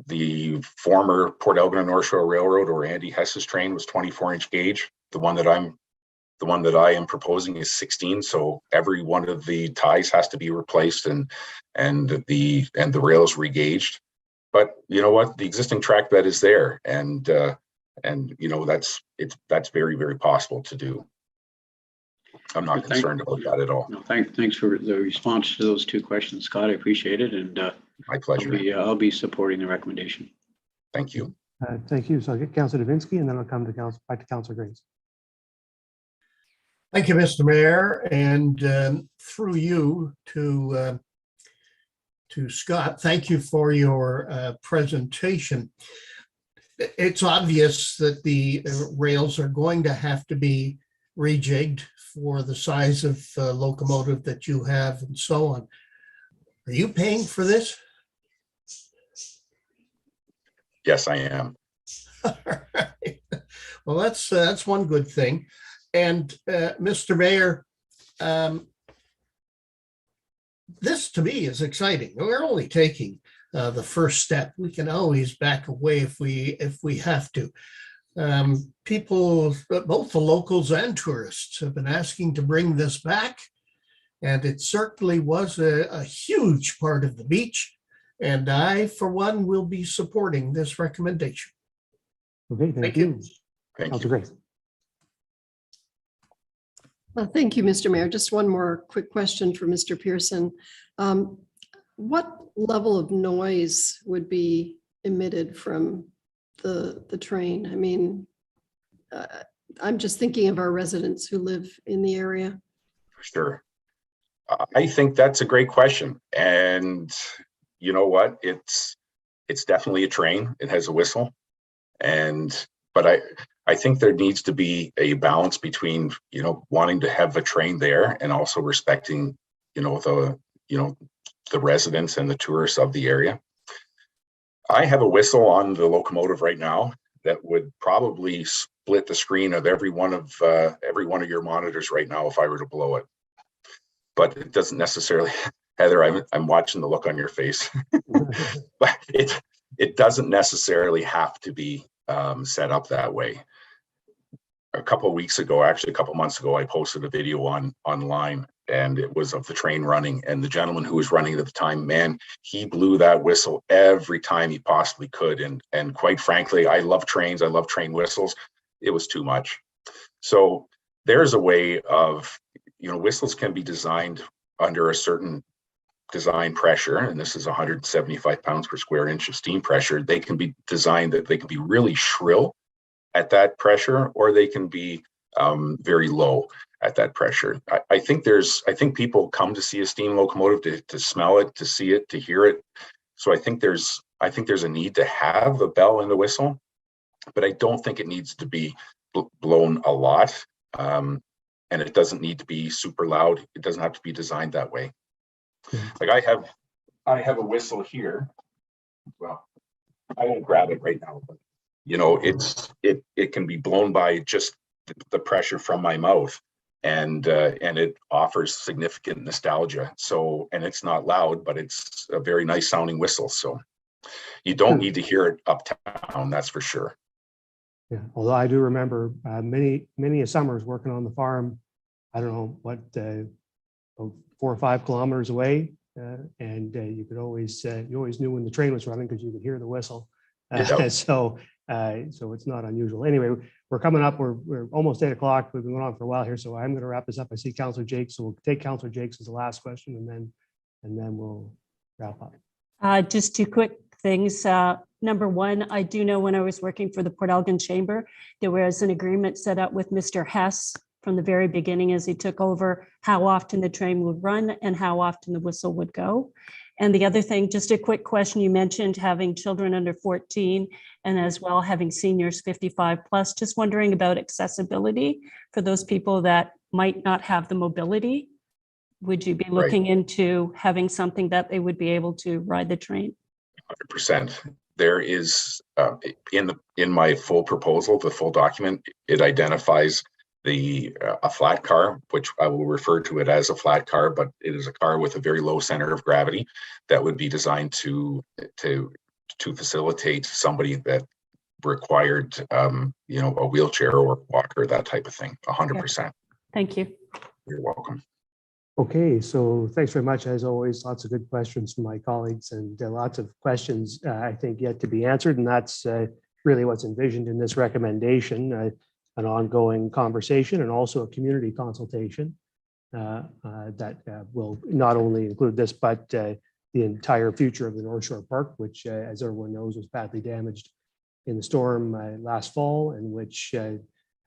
The former Port Elgin North Shore Railroad, or Andy Hess's train, was 24-inch gauge. The one that I am proposing is 16. So every one of the ties has to be replaced and the rails regauged. But you know what? The existing track bed is there, and that's very, very possible to do. I'm not concerned about that at all. No, thanks for the response to those two questions, Scott. I appreciate it, and my pleasure. I'll be supporting the recommendation. Thank you. Thank you. So I'll get Councillor Davinsky, and then I'll come to back to Councillor Grace. Thank you, Mr. Mayor, and through you to Scott. Thank you for your presentation. It's obvious that the rails are going to have to be rejigged for the size of locomotive that you have and so on. Are you paying for this? Yes, I am. All right. Well, that's one good thing. And Mr. Mayor, this to me is exciting. We're only taking the first step. We can always back away if we have to. People, both the locals and tourists, have been asking to bring this back, and it certainly was a huge part of the beach. And I, for one, will be supporting this recommendation. Okay, thank you. Thank Councillor Grace. Thank you, Mr. Mayor. Just one more quick question for Mr. Pearson. What level of noise would be emitted from the train? I mean, I'm just thinking of our residents who live in the area. Sure. I think that's a great question. And you know what? It's definitely a train. It has a whistle. But I think there needs to be a balance between, wanting to have a train there and also respecting, the residents and the tourists of the area. I have a whistle on the locomotive right now that would probably split the screen of every one of your monitors right now if I were to blow it. But it doesn't necessarily, Heather, I'm watching the look on your face. But it doesn't necessarily have to be set up that way. A couple months ago, I posted a video online, and it was of the train running, and the gentleman who was running at the time, man, he blew that whistle every time he possibly could. And quite frankly, I love trains. I love train whistles. It was too much. So there's a way of, whistles can be designed under a certain design pressure, and this is 175 pounds per square inch of steam pressure. They can be designed that they can be really shrill at that pressure, or they can be very low at that pressure. I think people come to see a steam locomotive to smell it, to see it, to hear it. So I think there's a need to have a bell and a whistle, but I don't think it needs to be blown a lot. And it doesn't need to be super loud. It doesn't have to be designed that way. Like I have a whistle here. Well, I won't grab it right now, but it can be blown by just the pressure from my mouth, and it offers significant nostalgia. So, and it's not loud, but it's a very nice sounding whistle. So you don't need to hear it uptown, that's for sure. Yeah, although I do remember many summers working on the farm. I don't know what, 4 or 5 kilometers away, and you could always you always knew when the train was running because you could hear the whistle. So it's not unusual. Anyway, we're coming up. We're almost 8 o'clock. We've been going on for a while here, so I'm going to wrap this up. I see Councillor Jakes, so we'll take Councillor Jakes as the last question, and then we'll wrap up. Just 2 quick things. Number one, I do know when I was working for the Port Elgin Chamber, there was an agreement set up with Mr. Hess from the very beginning as he took over how often the train would run and how often the whistle would go. And the other thing, just a quick question, you mentioned having children under 14 and as well having seniors 55 plus. Just wondering about accessibility for those people that might not have the mobility. Would you be looking into having something that they would be able to ride the train? 100%. There is in my full proposal, the full document, it identifies a flat car, which I will refer to it as a flat car, but it is a car with a very low center of gravity that would be designed to facilitate somebody that required a wheelchair or walker, that type of thing. 100%. Thank you. You're welcome. Okay, so thanks very much. As always, lots of good questions from my colleagues, and lots of questions I think yet to be answered, and that's really what's envisioned in this recommendation, an ongoing conversation and also a community consultation that will not only include this, but the entire future of the North Shore Park, which, as everyone knows, was badly damaged in the storm last fall, and which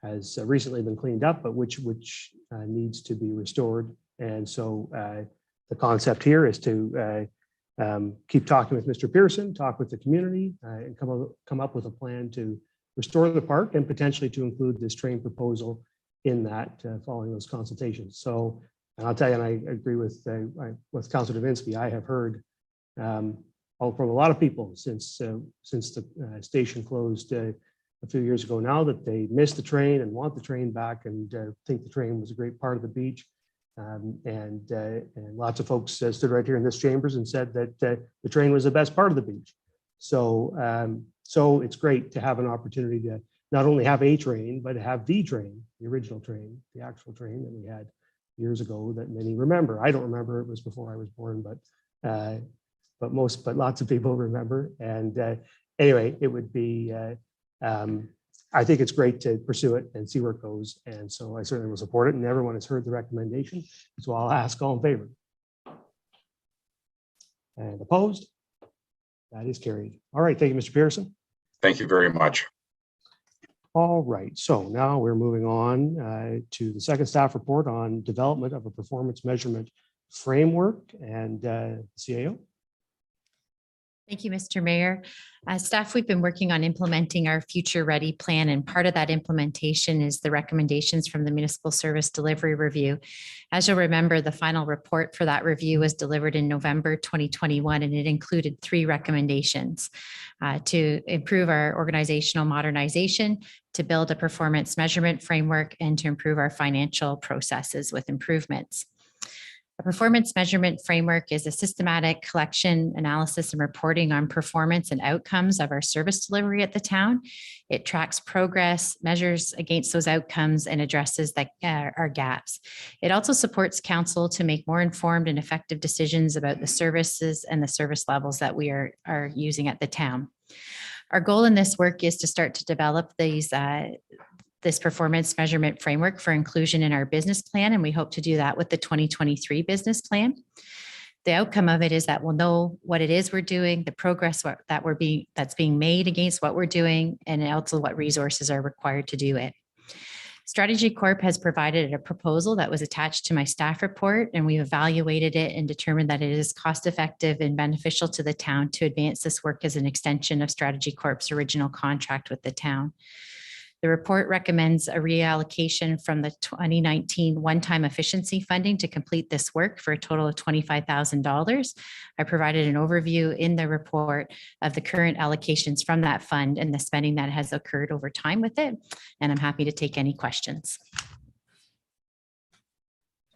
has recently been cleaned up, but which needs to be restored. And so the concept here is to keep talking with Mr. Pearson, talk with the community, and come up with a plan to restore the park and potentially to include this train proposal in that following those consultations. So, and I'll tell you, and I agree with Councilor Davinsky, I have heard from a lot of people since the station closed a few years ago now that they miss the train and want the train back and think the train was a great part of the beach. And lots of folks stood right here in this chambers and said that the train was the best part of the beach. So so it's great to have an opportunity to not only have a train, but have the train, the original train, the actual train that we had years ago that many remember. I don't remember, it was before I was born, but lots of people remember. And anyway, it would be I think it's great to pursue it and see where it goes. And so I certainly will support it, and everyone has heard the recommendation. So I'll ask all in favor. And opposed? That is carried. All right, thank you, Mr. Pearson. Thank you very much. All right, so now we're moving on to the second staff report on development of a performance measurement framework, and CAO. Thank you, Mr. Mayor. Staff, we've been working on implementing our Future Ready plan, and part of that implementation is the recommendations from the Municipal Service Delivery Review. As you'll remember, the final report for that review was delivered in November 2021, and it included 3 recommendations to improve our organizational modernization, to build a performance measurement framework, and to improve our financial processes with improvements. A performance measurement framework is a systematic collection, analysis, and reporting on performance and outcomes of our service delivery at the town. It tracks progress, measures against those outcomes, and addresses our gaps. It also supports council to make more informed and effective decisions about the services and the service levels that we are using at the town. Our goal in this work is to start to develop this performance measurement framework for inclusion in our business plan, and we hope to do that with the 2023 business plan. The outcome of it is that we'll know what it is we're doing, the progress that's being made against what we're doing, and also what resources are required to do it. Strategy Corp has provided a proposal that was attached to my staff report, and we've evaluated it and determined that it is cost effective and beneficial to the town to advance this work as an extension of Strategy Corp's original contract with the town. The report recommends a reallocation from the 2019 one-time efficiency funding to complete this work for a total of $25,000. I provided an overview in the report of the current allocations from that fund and the spending that has occurred over time with it, and I'm happy to take any questions.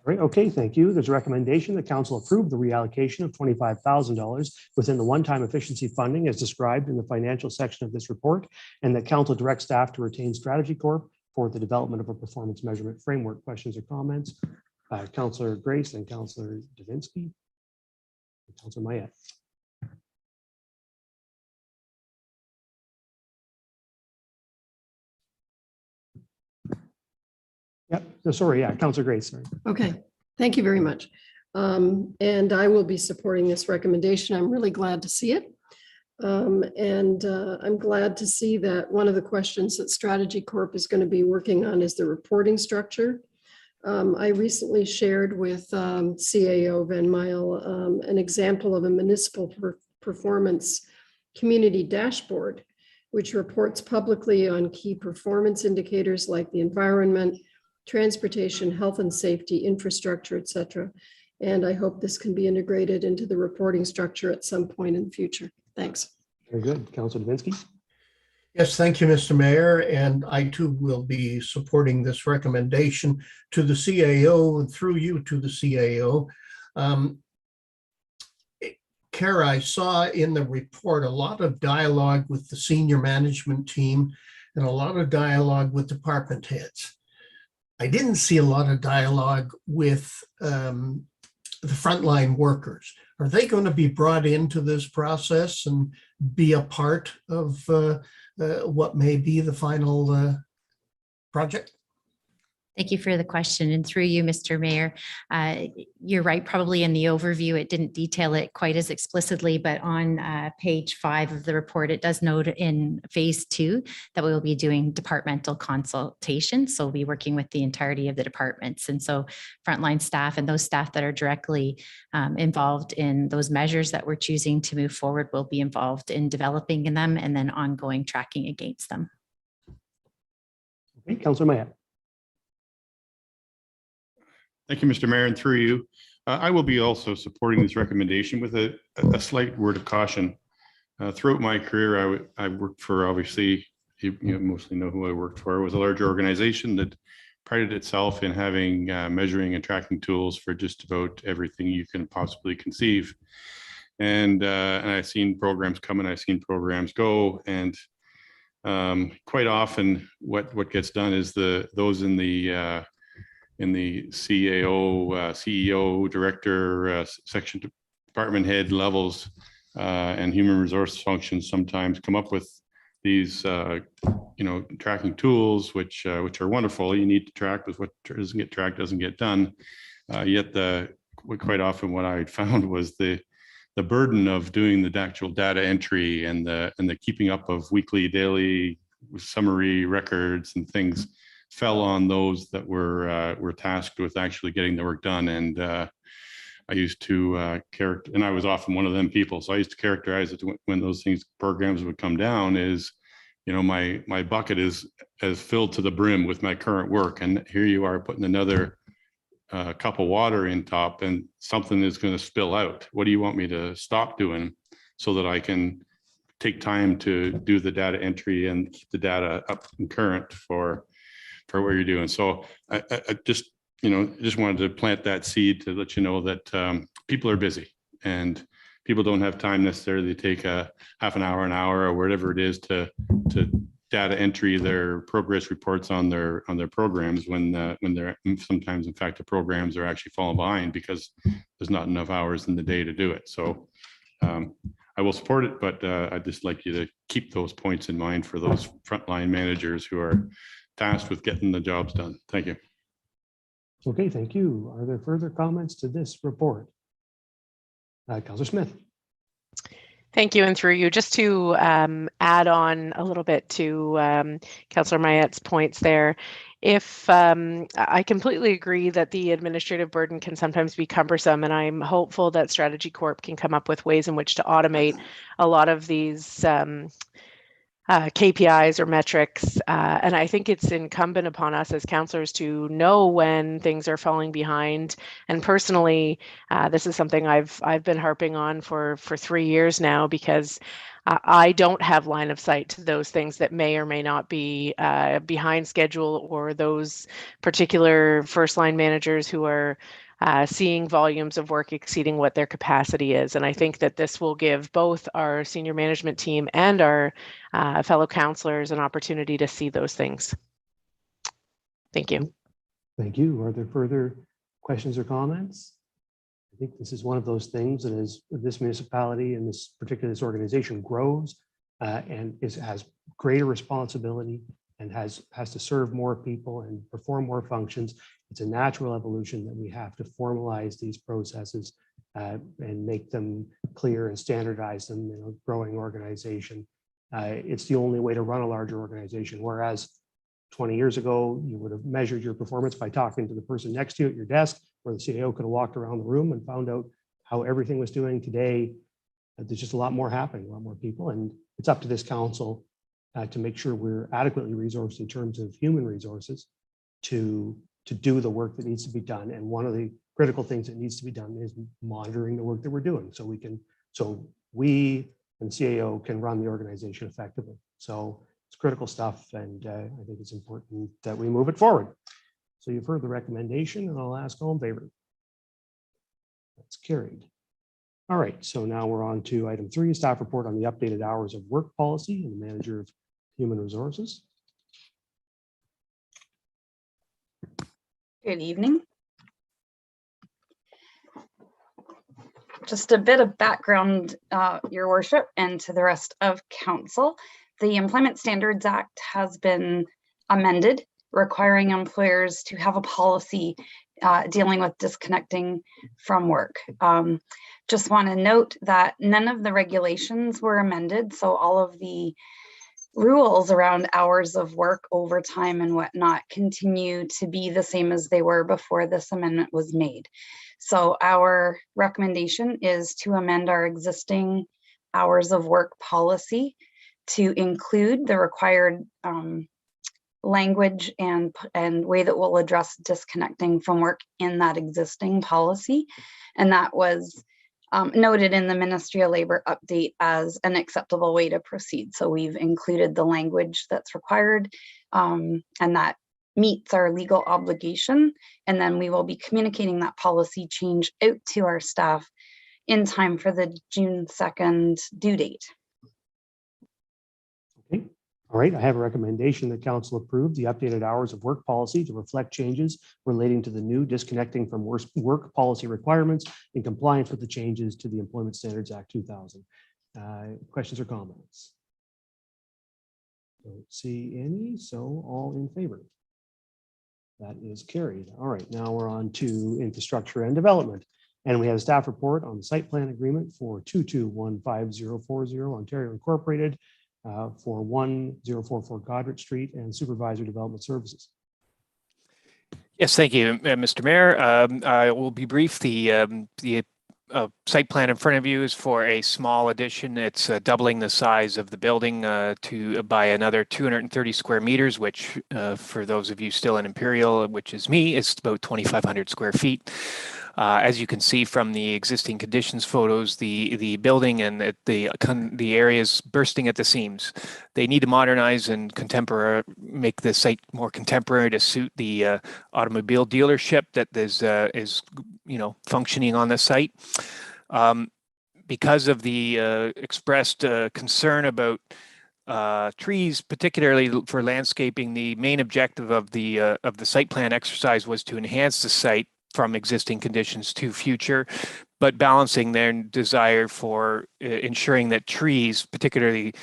Right, okay, thank you. There's a recommendation that council approve the reallocation of $25,000 within the one-time efficiency funding as described in the financial section of this report, and that council direct staff to retain Strategy Corp for the development of a performance measurement framework. Questions or comments? Councillor Grace and Councillor Davinsky. Councillor Mayette. Yep, sorry, yeah, Councillor Grace, sorry. Okay, thank you very much. And I will be supporting this recommendation. I'm really glad to see it. I'm glad to see that one of the questions that Strategy Corp is going to be working on is the reporting structure. I recently shared with CAO Van Mile an example of a municipal performance community dashboard, which reports publicly on key performance indicators like the environment, transportation, health and safety, infrastructure, et cetera. And I hope this can be integrated into the reporting structure at some point in the future. Thanks. Very good. Councillor Davinsky. Yes, thank you, Mr. Mayor. And I too will be supporting this recommendation to the CAO and through you to the CAO. Kara, I saw in the report a lot of dialogue with the senior management team and a lot of dialogue with department heads. I didn't see a lot of dialogue with the frontline workers. Are they going to be brought into this process and be a part of what may be the final project? Thank you for the question. And through you, Mr. Mayor, you're right, probably in the overview, it didn't detail it quite as explicitly, but on page 5 of the report, it does note in phase 2 that we will be doing departmental consultation. So we'll be working with the entirety of the departments. And so frontline staff and those staff that are directly involved in those measures that we're choosing to move forward will be involved in developing them and then ongoing tracking against them. Okay, Councillor Mayette. Thank you, Mr. Mayor, and through you. I will be also supporting this recommendation with a slight word of caution. Throughout my career, I worked for, obviously, you mostly know who I worked for. It was a large organization that prided itself in having measuring and tracking tools for just about everything you can possibly conceive. And I've seen programs come and I've seen programs go. And quite often what gets done is those in the CAO, CEO, director, section department head levels and human resource functions sometimes come up with these, tracking tools, which are wonderful. You need to track with what doesn't get tracked, doesn't get done. Yet quite often what I found was the burden of doing the actual data entry and the keeping up of weekly, daily summary records and things fell on those that were tasked with actually getting the work done. And I used to and I was often one of them people. So I used to characterize it when those programs would come down is, my bucket is as filled to the brim with my current work. And here you are putting another cup of water in top and something is going to spill out. What do you want me to stop doing so that I can take time to do the data entry and keep the data up and current for what you're doing? So I just wanted to plant that seed to let you know that people are busy and people don't have time necessarily to take a half an hour or whatever it is to data entry their progress reports on their programs when they're sometimes, in fact, the programs are actually falling behind because there's not enough hours in the day to do it. So I will support it, but I'd just like you to keep those points in mind for those frontline managers who are tasked with getting the jobs done. Thank you. Okay, thank you. Are there further comments to this report? Councillor Smith. Thank you, and through you, just to add on a little bit to Councillor Mayette's points there. If I completely agree that the administrative burden can sometimes be cumbersome, and I'm hopeful that Strategy Corp can come up with ways in which to automate a lot of these KPIs or metrics. And I think it's incumbent upon us as counselors to know when things are falling behind. And personally, this is something I've been harping on for 3 years now, because I don't have line of sight to those things that may or may not be behind schedule, or those particular first line managers who are seeing volumes of work exceeding what their capacity is. And I think that this will give both our senior management team and our fellow counselors an opportunity to see those things. Thank you. Thank you. Are there further questions or comments? I think this is one of those things that as this municipality and this organization grows and has greater responsibility and has to serve more people and perform more functions, it's a natural evolution that we have to formalize these processes and make them clear and standardize them in a growing organization. It's the only way to run a larger organization, whereas 20 years ago, you would have measured your performance by talking to the person next to you at your desk, or the CAO could have walked around the room and found out how everything was doing. Today, there's just a lot more happening, a lot more people, and it's up to this council to make sure we're adequately resourced in terms of human resources to do the work that needs to be done. And one of the critical things that needs to be done is monitoring the work that we're doing, so we and CAO can run the organization effectively. So it's critical stuff, and I think it's important that we move it forward. So you've heard the recommendation, and I'll ask all in favor. That's carried. All right, so now we're on to item 3, staff report on the updated hours of work policy and the manager of human resources. Good evening. Just a bit of background, Your Worship, and to the rest of council. The Employment Standards Act has been amended, requiring employers to have a policy dealing with disconnecting from work. Just want to note that none of the regulations were amended, so all of the rules around hours of work, overtime, and whatnot continue to be the same as they were before this amendment was made. So our recommendation is to amend our existing hours of work policy to include the required language and way that will address disconnecting from work in that existing policy. And that was noted in the Ministry of Labor update as an acceptable way to proceed. So we've included the language that's required, and that meets our legal obligation. And then we will be communicating that policy change out to our staff in time for the June 2nd due date. Okay. All right, I have a recommendation that council approve the updated hours of work policy to reflect changes relating to the new disconnecting from work policy requirements in compliance with the changes to the Employment Standards Act 2000. Questions or comments? Don't see any, so all in favor. That is carried. All right, now we're on to infrastructure and development. And we have a staff report on the site plan agreement for 22154040 Ontario Incorporated for 1044 Godrich Street and Supervisor Development Services. Yes, thank you, Mr. Mayor. I will be brief. The site plan in front of you is for a small addition. It's doubling the size of the building by another 230 square meters, which for those of you still in Imperial, which is me, is about 2,500 square feet. As you can see from the existing conditions photos, the building and the area is bursting at the seams. They need to modernize and make the site more contemporary to suit the automobile dealership that is functioning on the site. Because of the expressed concern about trees, particularly for landscaping, the main objective of the site plan exercise was to enhance the site from existing conditions to future, but balancing their desire for ensuring that trees, particularly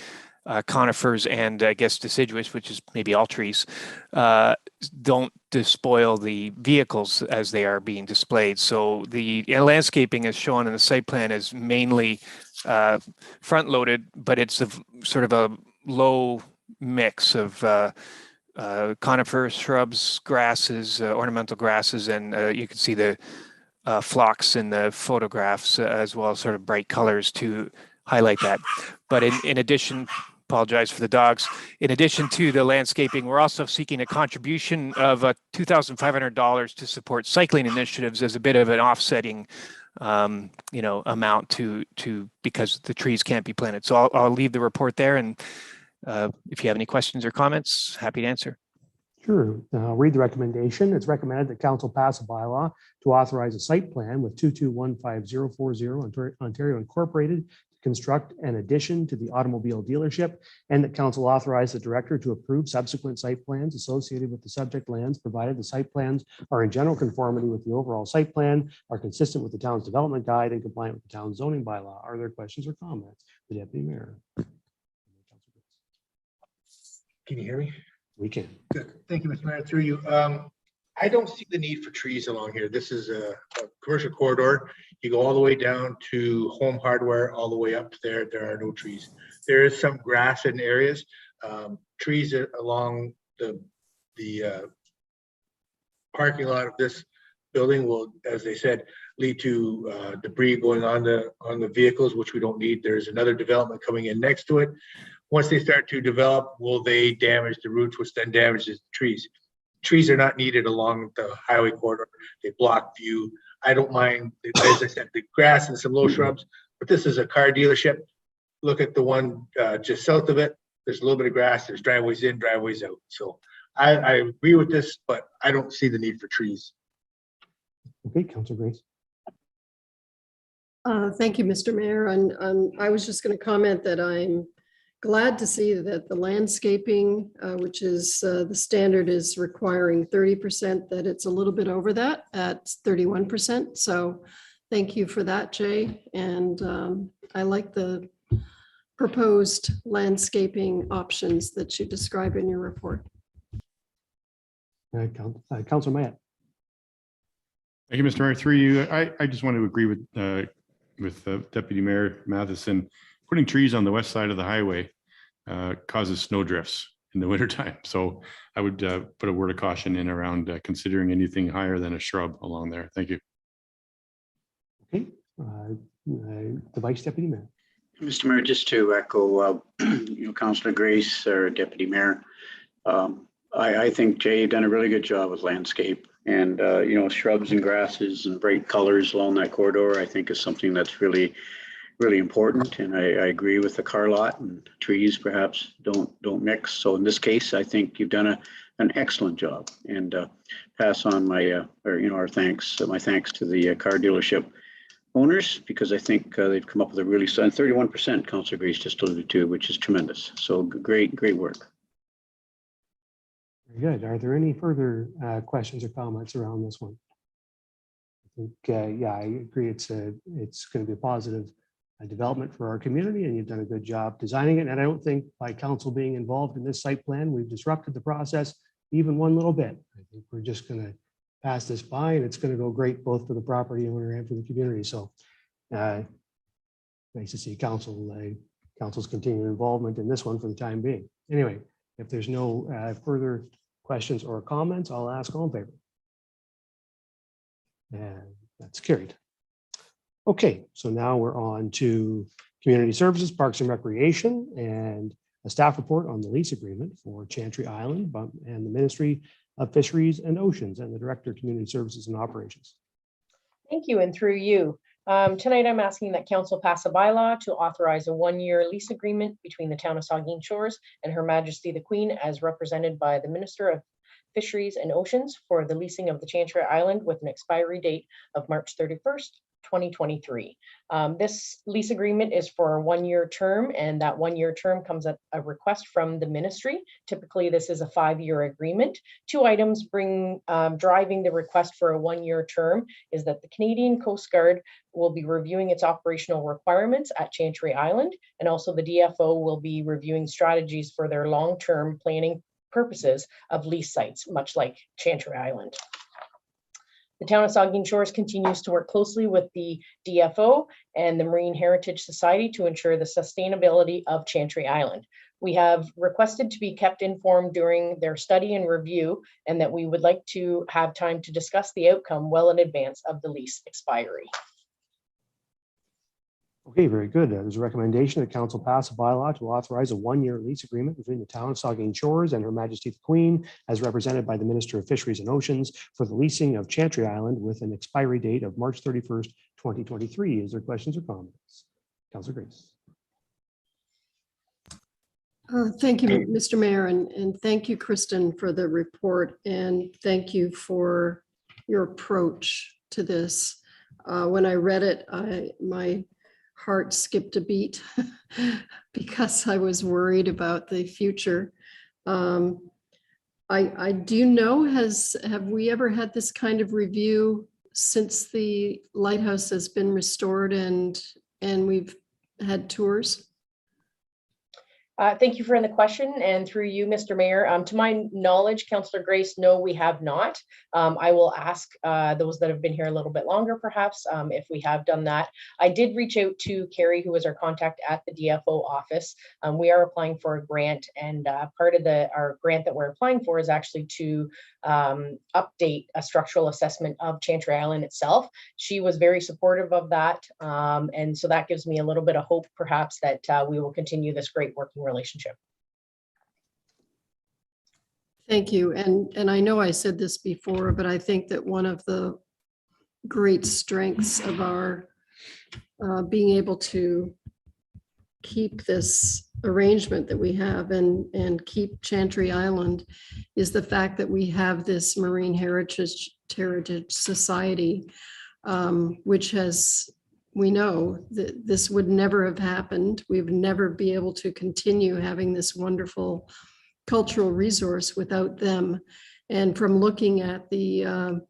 conifers and I guess deciduous, which is maybe all trees, don't despoil the vehicles as they are being displayed. So the landscaping as shown in the site plan is mainly front loaded, but it's sort of a low mix of conifer shrubs, grasses, ornamental grasses, and you can see the phlox in the photographs as well as sort of bright colors to highlight that. But in addition apologize for the dogs. In addition to the landscaping, we're also seeking a contribution of $2,500 to support cycling initiatives as a bit of an offsetting, amount to because the trees can't be planted. So I'll leave the report there, and if you have any questions or comments, happy to answer. Sure. I'll read the recommendation. It's recommended that council pass a bylaw to authorize a site plan with 2215040 Ontario Incorporated to construct an addition to the automobile dealership, and that council authorize the director to approve subsequent site plans associated with the subject lands, provided the site plans are in general conformity with the overall site plan, are consistent with the town's development guide, and compliant with the town's zoning bylaw. Are there questions or comments? The deputy mayor. Can you hear me? We can. Good. Thank you, Mr. Mayor. Through you. I don't see the need for trees along here. This is a commercial corridor. You go all the way down to Home Hardware, all the way up there. There are no trees. There is some grass in areas. Trees along the parking lot of this building will, as they said, lead to debris going on the vehicles, which we don't need. There's another development coming in next to it. Once they start to develop, will they damage the roots, which then damages the trees? Trees are not needed along the highway corridor. They block view. I don't mind, as I said, the grass and some low shrubs, but this is a car dealership. Look at the one just south of it. There's a little bit of grass. There's driveways in, driveways out. So I agree with this, but I don't see the need for trees. Okay, Councilor Grace. Thank you, Mr. Mayor. And I was just going to comment that I'm glad to see that the landscaping, which is the standard is requiring 30%, that it's a little bit over that at 31%. So thank you for that, Jay. And I like the proposed landscaping options that you describe in your report. Councilor Matt. Thank you, Mr. Mayor. Through you, I just want to agree with Deputy Mayor Matheson. Putting trees on the west side of the highway causes snow drifts in the wintertime. So I would put a word of caution in around considering anything higher than a shrub along there. Thank you. Okay, the Vice Deputy Mayor. Mr. Mayor, just to echo, Councilor Grace or Deputy Mayor, I think Jay done a really good job with landscape, and shrubs and grasses and bright colors along that corridor, I think is something that's really important. And I agree with the car lot, and trees perhaps don't mix. So in this case, I think you've done an excellent job, and pass on my my thanks to the car dealership owners, because I think they've come up with a really 31%, Councilor Grace just alluded to, which is tremendous. So great work. Very good. Are there any further questions or comments around this one? I think, yeah, I agree. It's going to be a positive development for our community, and you've done a good job designing it. And I don't think by council being involved in this site plan, we've disrupted the process even one little bit. I think we're just going to pass this by, and it's going to go great both for the property owner and for the community. So nice to see council's continued involvement in this one for the time being. Anyway, if there's no further questions or comments, I'll ask all in favor. And that's carried. Okay, so now we're on to Community Services, Parks and Recreation, and a staff report on the lease agreement for Chantry Island and the Ministry of Fisheries and Oceans, and the Director of Community Services and Operations. Thank you, and through you. Tonight, I'm asking that council pass a bylaw to authorize a 1-year lease agreement between the town of Saugeen Shores and Her Majesty the Queen, as represented by the Minister of Fisheries and Oceans, for the leasing of the Chantry Island with an expiry date of March 31st, 2023. This lease agreement is for a 1-year term, and that 1-year term comes at a request from the ministry. Typically, this is a 5-year agreement. 2 items driving the request for a 1-year term is that the Canadian Coast Guard will be reviewing its operational requirements at Chantry Island, and also the DFO will be reviewing strategies for their long-term planning purposes of lease sites, much like Chantry Island. The town of Saugeen Shores continues to work closely with the DFO and the Marine Heritage Society to ensure the sustainability of Chantry Island. We have requested to be kept informed during their study and review, and that we would like to have time to discuss the outcome well in advance of the lease expiry. Okay, very good. There's a recommendation that council pass a bylaw to authorize a one-year lease agreement between the town of Saugeen Shores and Her Majesty the Queen, as represented by the Minister of Fisheries and Oceans, for the leasing of Chantry Island with an expiry date of March 31st, 2023. Is there questions or comments? Councillor Grace. Thank you, Mr. Mayor, and thank you, Kristen, for the report, and thank you for your approach to this. When I read it, my heart skipped a beat because I was worried about the future. I do know, have we ever had this kind of review since the lighthouse has been restored and we've had tours? Thank you for the question, and through you, Mr. Mayor. To my knowledge, Councillor Grace, no, we have not. I will ask those that have been here a little bit longer, perhaps, if we have done that. I did reach out to Carrie, who was our contact at the DFO office. We are applying for a grant, and part of our grant that we're applying for is actually to update a structural assessment of Chantry Island itself. She was very supportive of that, and so that gives me a little bit of hope, perhaps, that we will continue this great working relationship. Thank you. And I know I said this before, but I think that one of the great strengths of our being able to keep this arrangement that we have and keep Chantry Island is the fact that we have this Marine Heritage Society, which has, we know that this would never have happened. We would never be able to continue having this wonderful cultural resource without them. And from looking at the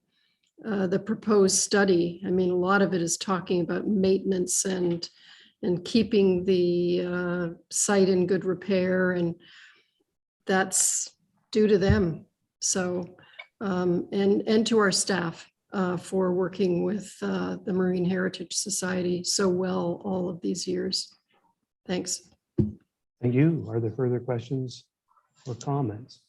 proposed study, I mean, a lot of it is talking about maintenance and keeping the site in good repair, and that's due to them. So, and to our staff for working with the Marine Heritage Society so well all of these years. Thanks. Thank you. Are there further questions or comments?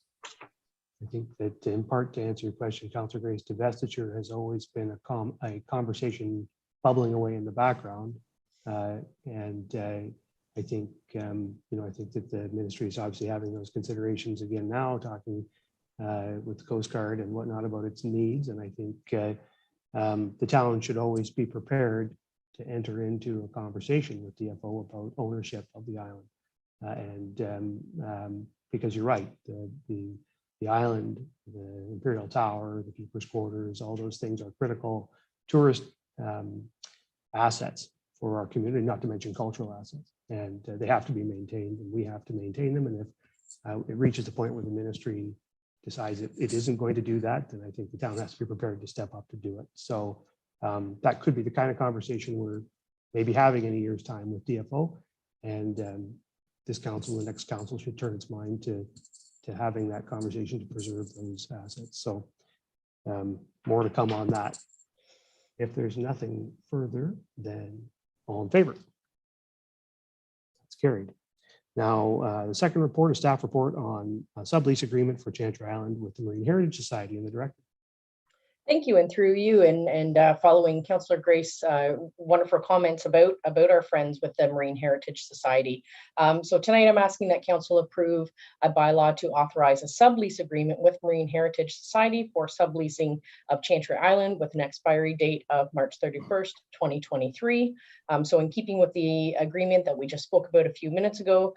I think that in part, to answer your question, Councillor Grace, divestiture has always been a conversation bubbling away in the background. I think, I think that the ministry is obviously having those considerations again now, talking with the Coast Guard and whatnot about its needs. And I think the town should always be prepared to enter into a conversation with DFO about ownership of the island. Because you're right, the island, the Imperial Tower, the Keeper's Quarters, all those things are critical tourist assets for our community, not to mention cultural assets. And they have to be maintained, and we have to maintain them. And if it reaches the point where the ministry decides it isn't going to do that, then I think the town has to be prepared to step up to do it. So that could be the kind of conversation we're maybe having in a year's time with DFO. And this council, the next council, should turn its mind to having that conversation to preserve those assets. So more to come on that. If there's nothing further, then all in favor? That's carried. Now, the second report, a staff report on a sublease agreement for Chantry Island with the Marine Heritage Society and the director. Thank you, and through you, and following Councillor Grace, wonderful comments about our friends with the Marine Heritage Society. So tonight I'm asking that council approve a bylaw to authorize a sublease agreement with Marine Heritage Society for subleasing of Chantry Island with an expiry date of March 31st, 2023. So in keeping with the agreement that we just spoke about a few minutes ago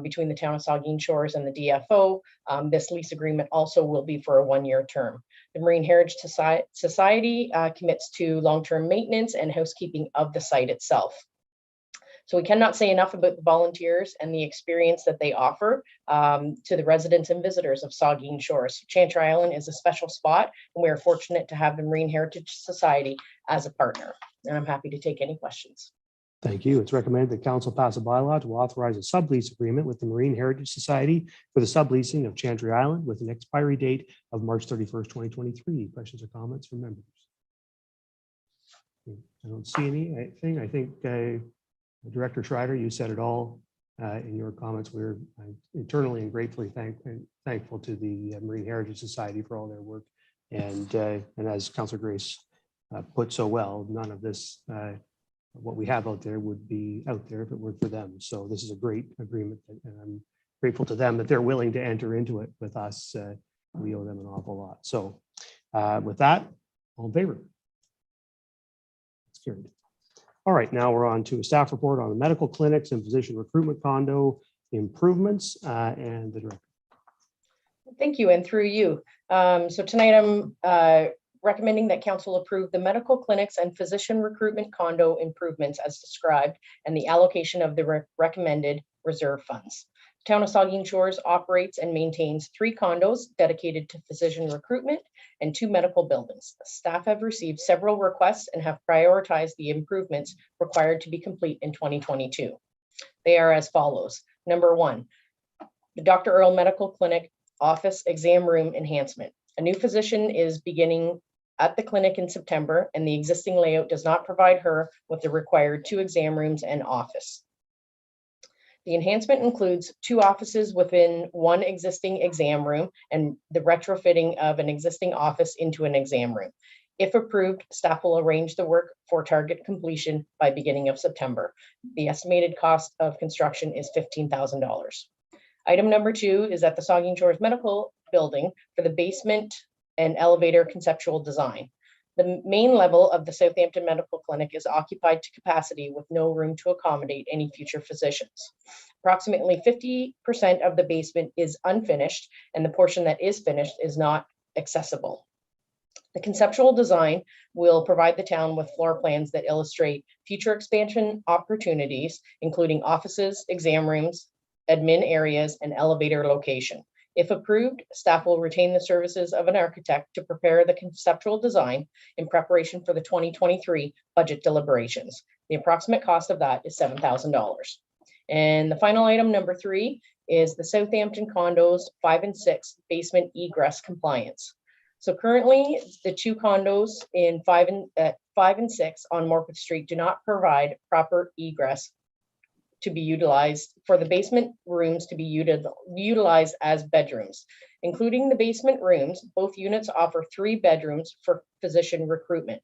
between the town of Saugeen Shores and the DFO, this lease agreement also will be for a one-year term. The Marine Heritage Society commits to long-term maintenance and housekeeping of the site itself. So we cannot say enough about the volunteers and the experience that they offer to the residents and visitors of Saugeen Shores. Chantry Island is a special spot, and we are fortunate to have the Marine Heritage Society as a partner. And I'm happy to take any questions. Thank you. It's recommended that council pass a bylaw to authorize a sublease agreement with the Marine Heritage Society for the subleasing of Chantry Island with an expiry date of March 31st, 2023. Questions or comments from members? I don't see anything. I think Director Schreider, you said it all in your comments. We're internally and gratefully thankful to the Marine Heritage Society for all their work. And as Councillor Grace put so well, none of this what we have out there would be out there if it weren't for them. So this is a great agreement, and I'm grateful to them that they're willing to enter into it with us. We owe them an awful lot. So with that, all in favor? It's carried. All right, now we're on to a staff report on the medical clinics and physician recruitment condo improvements and the director. Thank you, and through you. So tonight I'm recommending that council approve the medical clinics and physician recruitment condo improvements as described and the allocation of the recommended reserve funds. The town of Saugeen Shores operates and maintains 3 condos dedicated to physician recruitment and 2 medical buildings. Staff have received several requests and have prioritized the improvements required to be complete in 2022. They are as follows. Number 1, the Dr. Earle Medical Clinic office exam room enhancement. A new physician is beginning at the clinic in September, and the existing layout does not provide her with the required 2 exam rooms and office. The enhancement includes 2 offices within 1 existing exam room and the retrofitting of an existing office into an exam room. If approved, staff will arrange the work for target completion by beginning of September. The estimated cost of construction is $15,000. Item number 2 is at the Saugeen Shores Medical Building for the basement and elevator conceptual design. The main level of the Southampton Medical Clinic is occupied to capacity with no room to accommodate any future physicians. Approximately 50% of the basement is unfinished, and the portion that is finished is not accessible. The conceptual design will provide the town with floor plans that illustrate future expansion opportunities, including offices, exam rooms, admin areas, and elevator location. If approved, staff will retain the services of an architect to prepare the conceptual design in preparation for the 2023 budget deliberations. The approximate cost of that is $7,000. And the final item, number 3, is the Southampton condos 5 and 6 basement egress compliance. So currently, the 2 condos in 5 and 6 on Morpeth Street do not provide proper egress to be utilized for the basement rooms to be utilized as bedrooms. Including the basement rooms, both units offer 3 bedrooms for physician recruitment.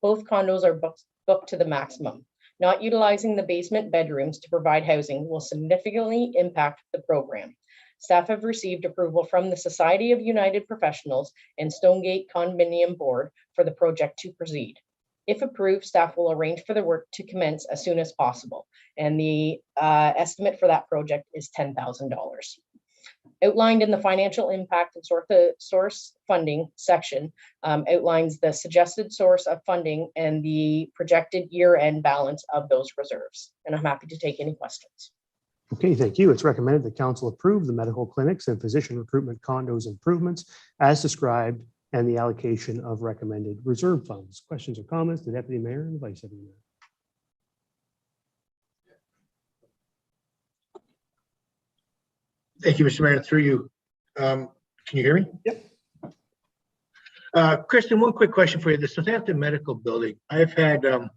Both condos are booked to the maximum. Not utilizing the basement bedrooms to provide housing will significantly impact the program. Staff have received approval from the Society of United Professionals and Stonegate Condominium Board for the project to proceed. If approved, staff will arrange for the work to commence as soon as possible, and the estimate for that project is $10,000. Outlined in the financial impact and source funding section outlines the suggested source of funding and the projected year-end balance of those reserves. And I'm happy to take any questions. Okay, thank you. It's recommended that council approve the medical clinics and physician recruitment condos improvements as described and the allocation of recommended reserve funds. Questions or comments? The Deputy Mayor and the Vice Deputy Mayor. Thank you, Mr. Mayor. Through you. Can you hear me? Yep. Kristen, one quick question for you. The Southampton Medical Building, I've had a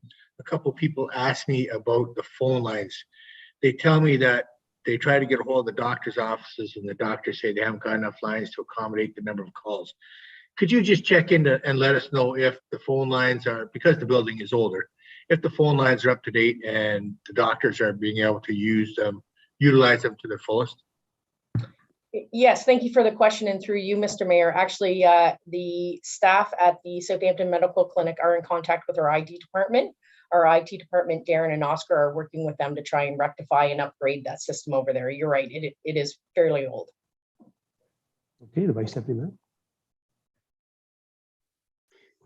couple people ask me about the phone lines. They tell me that they try to get a hold of the doctor's offices and the doctors say they haven't got enough lines to accommodate the number of calls. Could you just check in and let us know if the phone lines are, because the building is older, if the phone lines are up to date and the doctors are being able to use them, utilize them to their fullest? Yes, thank you for the question, and through you, Mr. Mayor. Actually, the staff at the Southampton Medical Clinic are in contact with our IT department. Our IT department, Darren and Oscar, are working with them to try and rectify and upgrade that system over there. You're right, it is fairly old. Okay, the Vice Deputy Mayor.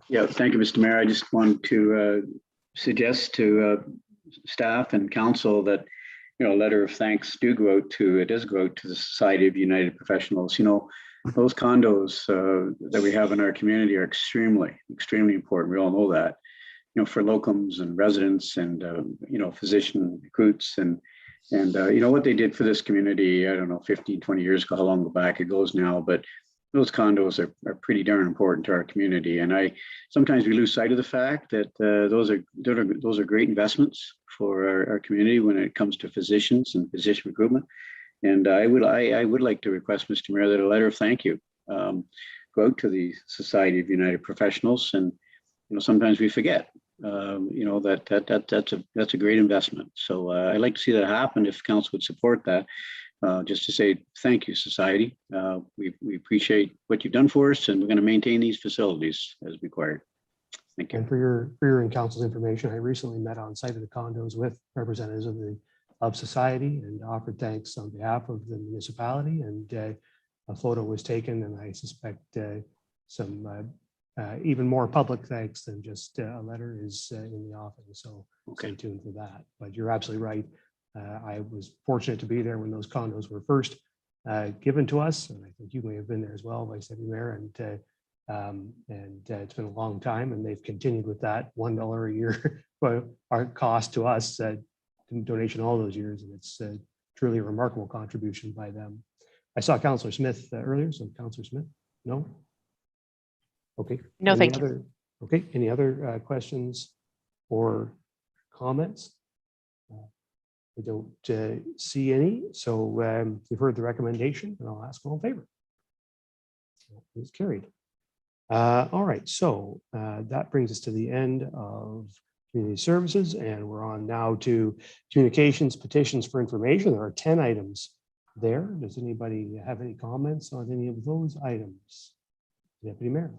Yeah, thank you, Mr. Mayor. I just want to suggest to staff and council that, you know, a letter of thanks does go out to the Society of United Professionals. You know, those condos that we have in our community are extremely important. We all know that, you know, for locums and residents and, you know, physician recruits and you know, what they did for this community, I don't know, 15, 20 years ago, how long back it goes now, but those condos are pretty darn important to our community. And sometimes we lose sight of the fact that those are great investments for our community when it comes to physicians and physician recruitment. And I would like to request, Mr. Mayor, that a letter of thank you go out to the Society of United Professionals. And you know, sometimes we forget that's a great investment. So I'd like to see that happen if council would support that. Just to say thank you, society. We appreciate what you've done for us, and we're going to maintain these facilities as required. Thank you. And for your and council's information, I recently met on site at the condos with representatives of society and offered thanks on behalf of the municipality. And a photo was taken, and I suspect some even more public thanks than just a letter is in the offing. So stay tuned for that. But you're absolutely right. I was fortunate to be there when those condos were first given to us, and I think you may have been there as well, Vice Deputy Mayor. And it's been a long time, and they've continued with that $1 a year our cost to us donation all those years, and it's truly a remarkable contribution by them. I saw Councillor Smith earlier, so Councillor Smith, no? Okay. No, thank you. Okay, any other questions or comments? I don't see any, so you've heard the recommendation, and I'll ask all in favor. It's carried. All right, so that brings us to the end of community services, and we're on now to communications, petitions for information. There are 10 items there. Does anybody have any comments on any of those items? Deputy Mayor.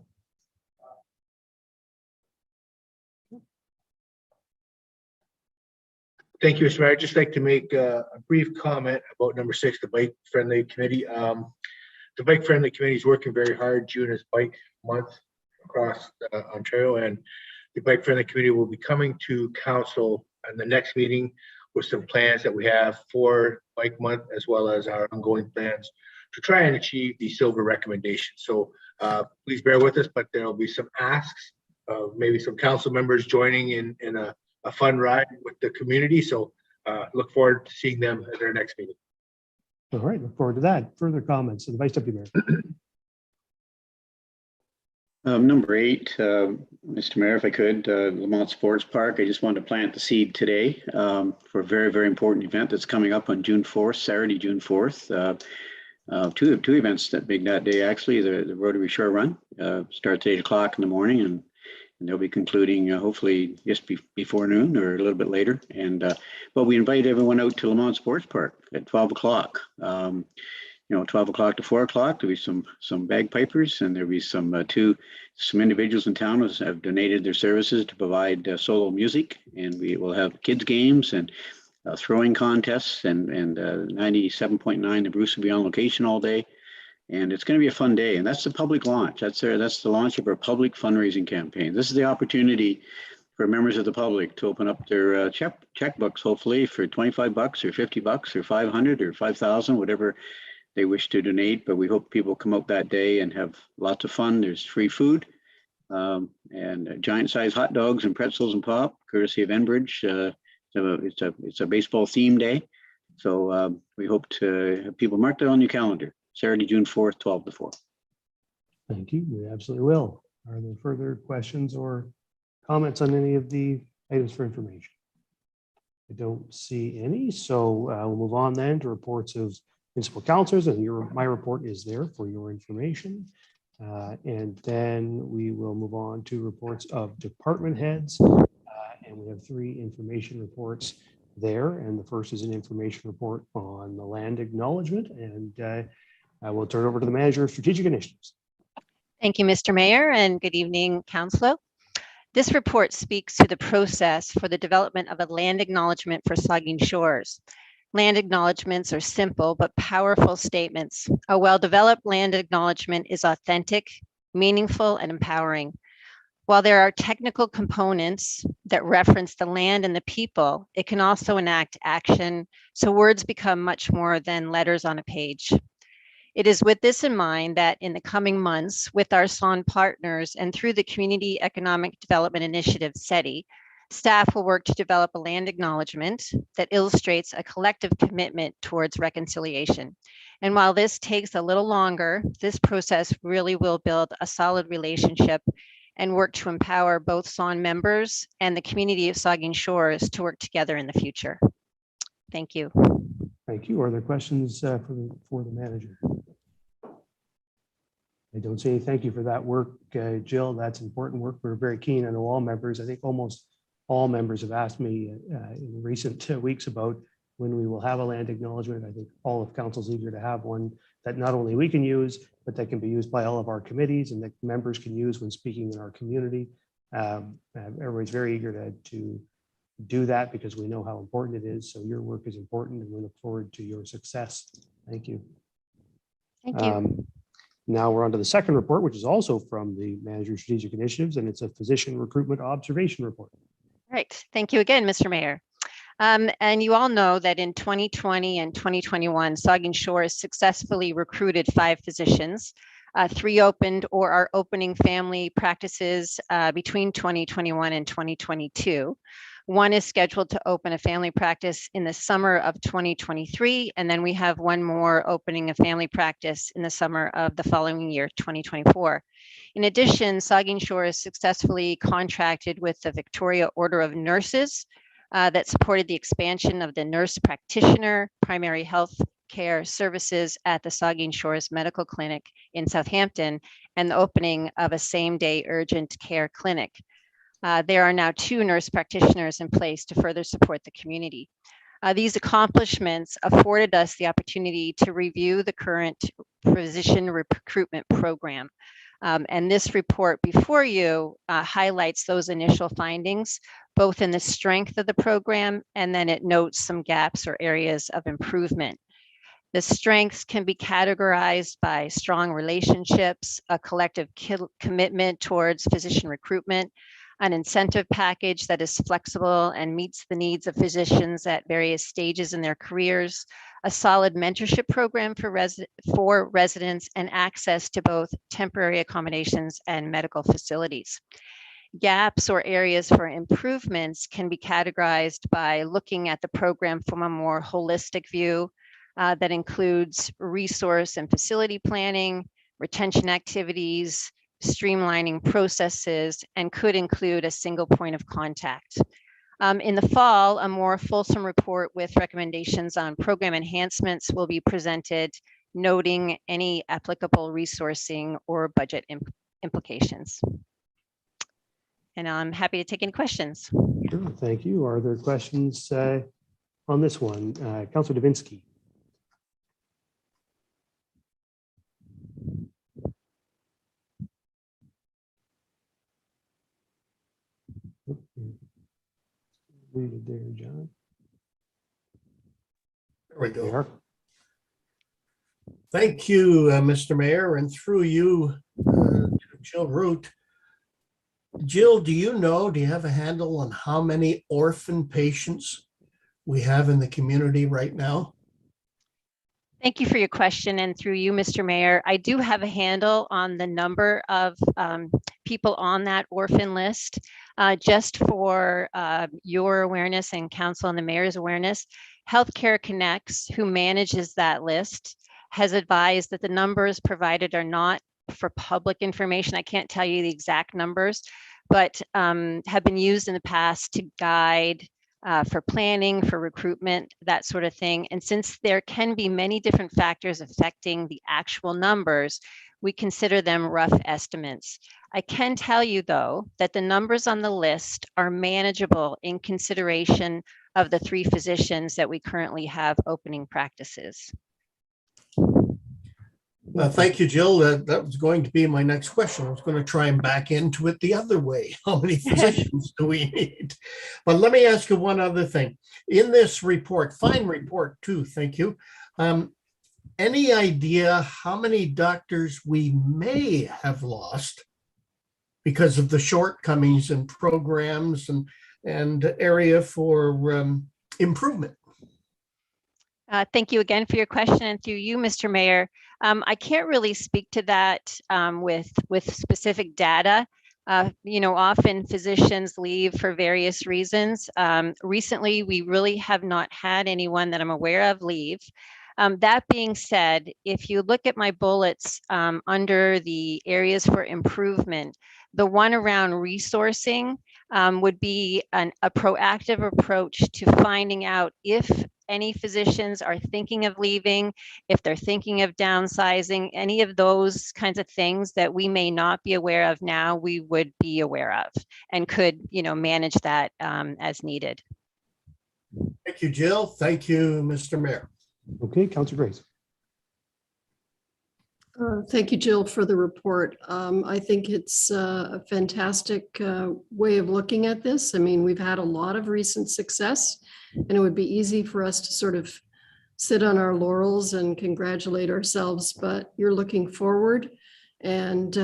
Thank you, Mr. Mayor. I'd just like to make a brief comment about number 6, the bike friendly committee. The bike friendly committee is working very hard. June is bike month across Ontario, and the bike friendly committee will be coming to council in the next meeting with some plans that we have for bike month, as well as our ongoing plans to try and achieve the silver recommendation. So please bear with us, but there will be some asks of maybe some council members joining in a fun ride with the community. So look forward to seeing them at their next meeting. All right, look forward to that. Further comments, the Vice Deputy Mayor. Number 8, Mr. Mayor, if I could, Lamont Sports Park. I just wanted to plant the seed today for a very, very important event that's coming up on June 4th, Saturday, June 4th. Two events that big that day, actually. The Rotary Shore Run starts at 8 o'clock in the morning, and they'll be concluding hopefully just before noon or a little bit later. And but we invite everyone out to Lamont Sports Park at 12 o'clock. 12 o'clock to 4 o'clock, there'll be some bagpipers, and there'll be some individuals in town who have donated their services to provide solo music, and we will have kids games and throwing contests, and 97.9 the Bruce will be on location all day, and it's going to be a fun day. And that's the public launch. That's the launch of our public fundraising campaign. This is the opportunity for members of the public to open up their checkbooks, hopefully for $25 or $50 or 500 or 5,000, whatever they wish to donate. But we hope people come out that day and have lots of fun. There's free food and giant size hot dogs and pretzels and pop, courtesy of Enbridge. It's a baseball theme day. So we hope to have people mark that on your calendar, Saturday, June 4th, 12 to 4. Thank you. We absolutely will. Are there further questions or comments on any of the items for information? I don't see any. So we'll move on then to reports of municipal councilors, and my report is there for your information. And then we will move on to reports of department heads. And we have 3 information reports there. And the first is an information report on the land acknowledgement. And I will turn over to the manager of strategic initiatives. Thank you, Mr. Mayor, and good evening, Council. This report speaks to the process for the development of a land acknowledgement for Saugeen Shores. Land acknowledgements are simple but powerful statements. A well-developed land acknowledgement is authentic, meaningful, and empowering. While there are technical components that reference the land and the people, it can also enact action, so words become much more than letters on a page. It is with this in mind that in the coming months, with our SON partners and through the Community Economic Development Initiative, SETI, staff will work to develop a land acknowledgement that illustrates a collective commitment towards reconciliation. And while this takes a little longer, this process really will build a solid relationship and work to empower both SON members and the community of Saugeen Shores to work together in the future. Thank you. Thank you. Are there questions for the manager? I don't see any. Thank you for that work, Jill. That's important work. We're very keen. I know all members, I think almost all members have asked me in recent weeks about when we will have a land acknowledgement. I think all of council's eager to have one that not only we can use, but that can be used by all of our committees and that members can use when speaking in our community. Everybody's very eager to do that because we know how important it is. So your work is important and we look forward to your success. Thank you. Thank you. Now we're on to the second report, which is also from the Manager of Strategic Initiatives, and it's a physician recruitment observation report. Right. Thank you again, Mr. Mayor. And you all know that in 2020 and 2021, Saugeen Shores successfully recruited 5 physicians. 3 opened or are opening family practices between 2021 and 2022. 1 is scheduled to open a family practice in the summer of 2023, and then we have 1 more opening a family practice in the summer of the following year, 2024. In addition, Saugeen Shores successfully contracted with the Victoria Order of Nurses that supported the expansion of the nurse practitioner primary health care services at the Saugeen Shores Medical Clinic in Southampton and the opening of a same-day urgent care clinic. There are now 2 nurse practitioners in place to further support the community. These accomplishments afforded us the opportunity to review the current physician recruitment program. And this report before you highlights those initial findings, both in the strength of the program, and then it notes some gaps or areas of improvement. The strengths can be categorized by strong relationships, a collective commitment towards physician recruitment, an incentive package that is flexible and meets the needs of physicians at various stages in their careers, a solid mentorship program for residents, and access to both temporary accommodations and medical facilities. Gaps or areas for improvements can be categorized by looking at the program from a more holistic view that includes resource and facility planning, retention activities, streamlining processes, and could include a single point of contact. In the fall, a more fulsome report with recommendations on program enhancements will be presented, noting any applicable resourcing or budget implications. And I'm happy to take any questions. Sure, thank you. Are there questions on this one? Councilor Davinsky. Read it there, John. There we go. Thank you, Mr. Mayor, and through you to Jill Root. Jill, do you have a handle on how many orphan patients we have in the community right now? Thank you for your question, and through you, Mr. Mayor, I do have a handle on the number of people on that orphan list. Just for your awareness and council and the mayor's awareness, Healthcare Connects, who manages that list, has advised that the numbers provided are not for public information. I can't tell you the exact numbers, but have been used in the past to guide for planning, for recruitment, that sort of thing. And since there can be many different factors affecting the actual numbers, we consider them rough estimates. I can tell you, though, that the numbers on the list are manageable in consideration of the 3 physicians that we currently have opening practices. Thank you, Jill. That was going to be my next question. I was going to try and back into it the other way. How many physicians do we need? But let me ask you one other thing. In this report, fine report too, thank you. Any idea how many doctors we may have lost because of the shortcomings in programs and area for improvement? Thank you again for your question, and through you, Mr. Mayor. I can't really speak to that with specific data. Often physicians leave for various reasons. Recently, we really have not had anyone that I'm aware of leave. That being said, if you look at my bullets under the areas for improvement, the one around resourcing would be a proactive approach to finding out if any physicians are thinking of leaving, if they're thinking of downsizing, any of those kinds of things that we may not be aware of now, we would be aware of and could, manage that as needed. Thank you, Jill. Thank you, Mr. Mayor. Okay, Councilor Grace. Thank you, Jill, for the report. I think it's a fantastic way of looking at this. I mean, we've had a lot of recent success, and it would be easy for us to sort of sit on our laurels and congratulate ourselves, but you're looking forward and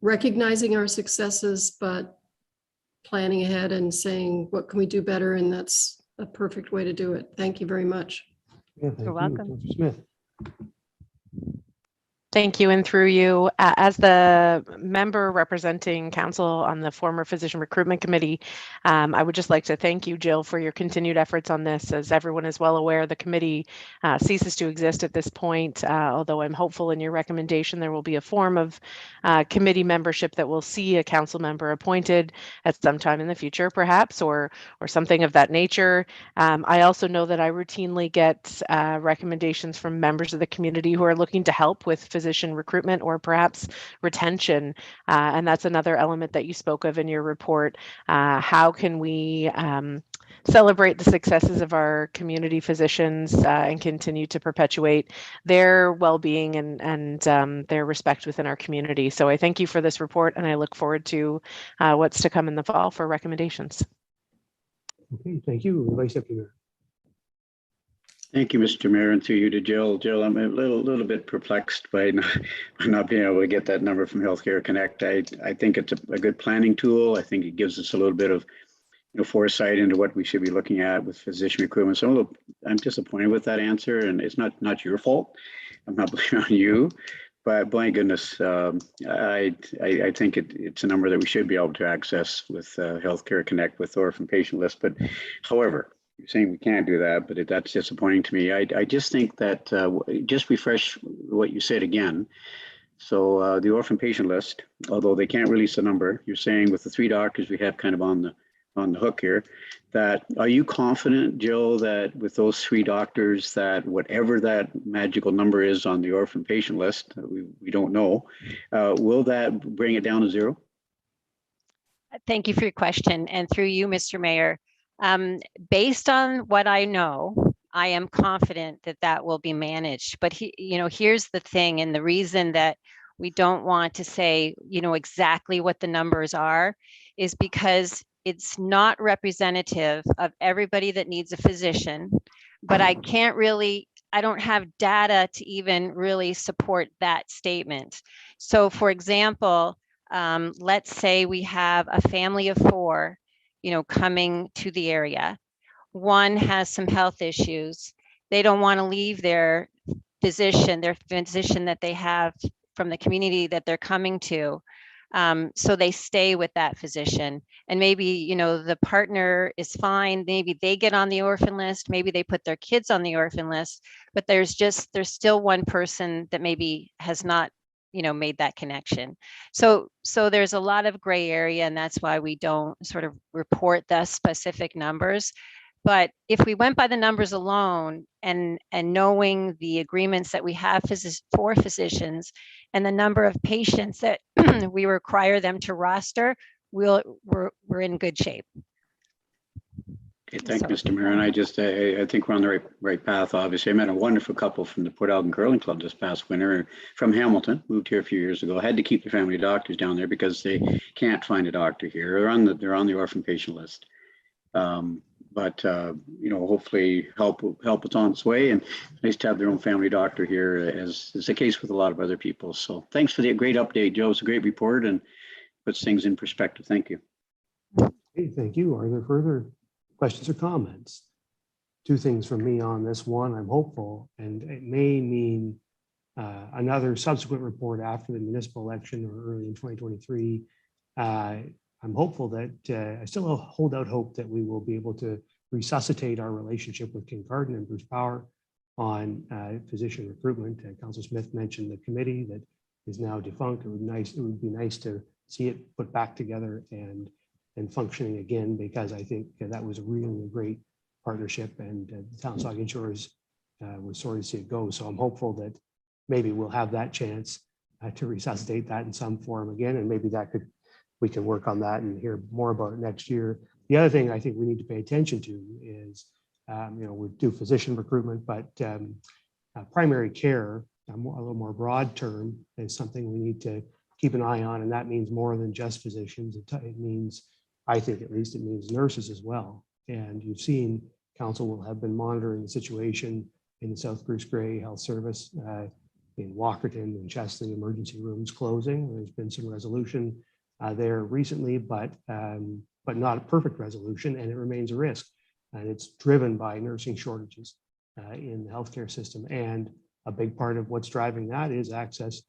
recognizing our successes, but planning ahead and saying, what can we do better? And that's a perfect way to do it. Thank you very much. Yeah, thank You're you, welcome. Councilor Smith. Thank you. And through you, as the member representing council on the former Physician Recruitment Committee, I would just like to thank you, Jill, for your continued efforts on this. As everyone is well aware, the committee ceases to exist at this point, although I'm hopeful in your recommendation there will be a form of committee membership that will see a council member appointed at some time in the future, perhaps, or something of that nature. I also know that I routinely get recommendations from members of the community who are looking to help with physician recruitment or perhaps retention. And that's another element that you spoke of in your report. How can we celebrate the successes of our community physicians and continue to perpetuate their well-being and their respect within our community? So I thank you for this report, and I look forward to what's to come in the fall for recommendations. Okay, thank you, Vice Deputy Mayor. Thank you, Mr. Mayor, and through you to Jill. Jill, I'm a little bit perplexed by not being able to get that number from Healthcare Connect. I think it's a good planning tool. I think it gives us a little bit of foresight into what we should be looking at with physician recruitment. So I'm disappointed with that answer, and it's not your fault. I'm not blaming on you, but my goodness, I think it's a number that we should be able to access with Healthcare Connect with orphan patient list. But however, you're saying we can't do that, but that's disappointing to me. I just think that just refresh what you said again. So the orphan patient list, although they can't release a number, you're saying with the 3 doctors we have kind of on the hook here, that are you confident, Jill, that with those 3 doctors, that whatever that magical number is on the orphan patient list, we don't know, will that bring it down to 0? Thank you for your question. And through you, Mr. Mayor, based on what I know, I am confident that that will be managed. But here's the thing, and the reason that we don't want to say, exactly what the numbers are, is because it's not representative of everybody that needs a physician. But I don't have data to even really support that statement. So, for example, let's say we have a family of 4 coming to the area. One has some health issues. They don't want to leave their physician that they have from the community that they're coming to. So they stay with that physician. And maybe, the partner is fine. Maybe they get on the orphan list. Maybe they put their kids on the orphan list. But there's still one person that maybe has not made that connection. So there's a lot of gray area, and that's why we don't sort of report the specific numbers. But if we went by the numbers alone and knowing the agreements that we have for physicians and the number of patients that we require them to roster, we're in good shape. Okay, thank you, Mr. Mayor. And I think we're on the right path, obviously. I met a wonderful couple from the Port Elgin Curling Club this past winter from Hamilton, moved here a few years ago, had to keep their family doctors down there because they can't find a doctor here. They're on the orphan patient list. But hopefully help is on its way, and it's nice to have their own family doctor here, as is the case with a lot of other people. So thanks for the great update, Joe. It's a great report and puts things in perspective. Thank you. Okay, thank you. Are there further questions or comments? 2 things from me on this one. I'm hopeful, and it may mean another subsequent report after the municipal election or early in 2023. I'm hopeful that I still hold out hope that we will be able to resuscitate our relationship with Kincardine and Bruce Power on physician recruitment. Councilor Smith mentioned the committee that is now defunct. It would be nice to see it put back together and functioning again, because I think that was really a great partnership, and the town of Saugeen Shores was sorry to see it go. So I'm hopeful that maybe we'll have that chance to resuscitate that in some form again, and maybe we can work on that and hear more about it next year. The other thing I think we need to pay attention to is, we do physician recruitment, but primary care, a little more broad term, is something we need to keep an eye on, and that means more than just physicians. It means, I think at least, it means nurses as well. And you've seen council will have been monitoring the situation in the South Bruce Grey Health Service, in Walkerton and Chesley emergency rooms closing. There's been some resolution there recently, but not a perfect resolution, and it remains a risk. And it's driven by nursing shortages in the healthcare system. And a big part of what's driving that is access.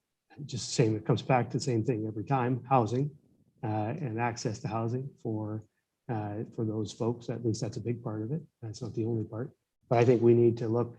Just saying, it comes back to the same thing every time: housing and access to housing for those folks. At least that's a big part of it. That's not the only part. But I think we need to look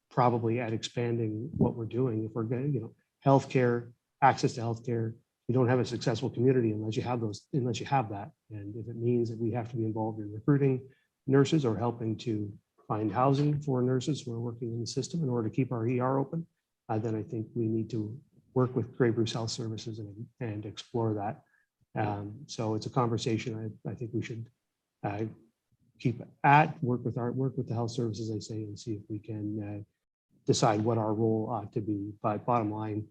probably at expanding what we're doing. If we're going to, healthcare, access to healthcare, you don't have a successful community unless you have that. And if it means that we have to be involved in recruiting nurses or helping to find housing for nurses who are working in the system in order to keep our ER open, then I think we need to work with Grey Bruce Health Services and explore that. So it's a conversation I think we should keep work with the health services, I say, and see if we can decide what our role ought to be. But bottom line,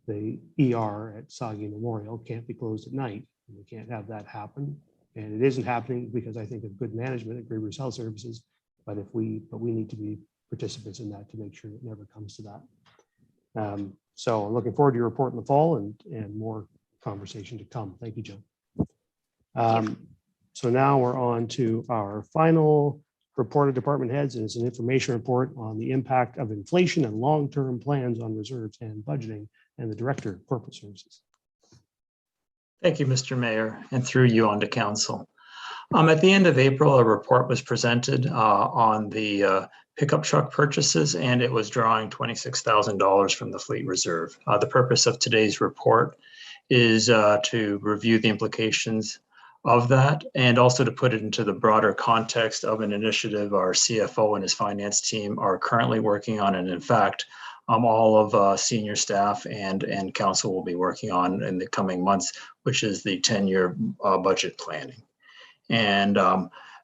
the ER at Soggy Memorial can't be closed at night. We can't have that happen. And it isn't happening because I think of good management at Grey Bruce Health Services, but we need to be participants in that to make sure it never comes to that. So I'm looking forward to your report in the fall and more conversation to come. Thank you, Joan. So now we're on to our final report of department heads, and it's an information report on the impact of inflation and long-term plans on reserves and budgeting, and the Director of Corporate Services. Thank you, Mr. Mayor, and through you on to council. At the end of April, a report was presented on the pickup truck purchases, and it was drawing $26,000 from the fleet reserve. The purpose of today's report is to review the implications of that, and also to put it into the broader context of an initiative our CFO and his finance team are currently working on, and in fact, all of senior staff and council will be working on in the coming months, which is the 10-year budget planning. And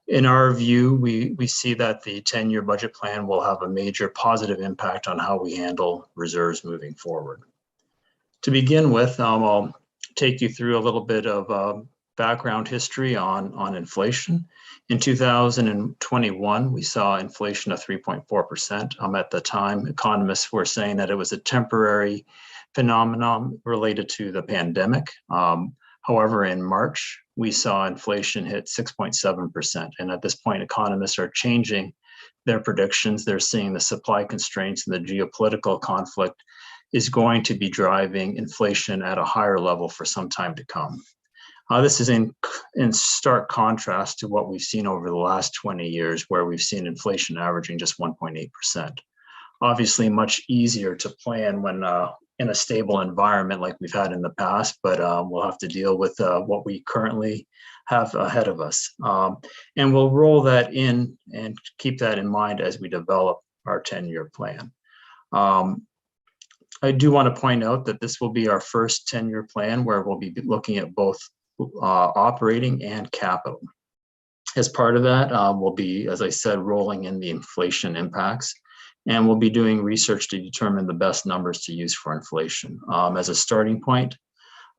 in our view, we see that the 10-year budget plan will have a major positive impact on how we handle reserves moving forward. To begin with, I'll take you through a little bit of background history on inflation. In 2021, we saw inflation of 3.4%. At the time, economists were saying that it was a temporary phenomenon related to the pandemic. However, in March, we saw inflation hit 6.7%. And at this point, economists are changing their predictions. They're seeing the supply constraints and the geopolitical conflict is going to be driving inflation at a higher level for some time to come. This is in stark contrast to what we've seen over the last 20 years, where we've seen inflation averaging just 1.8%. Obviously, much easier to plan when in a stable environment like we've had in the past, but we'll have to deal with what we currently have ahead of us. And we'll roll that in and keep that in mind as we develop our 10-year plan. I do want to point out that this will be our first 10-year plan where we'll be looking at both operating and capital. As part of that, we'll be, as I said, rolling in the inflation impacts, and we'll be doing research to determine the best numbers to use for inflation. As a starting point,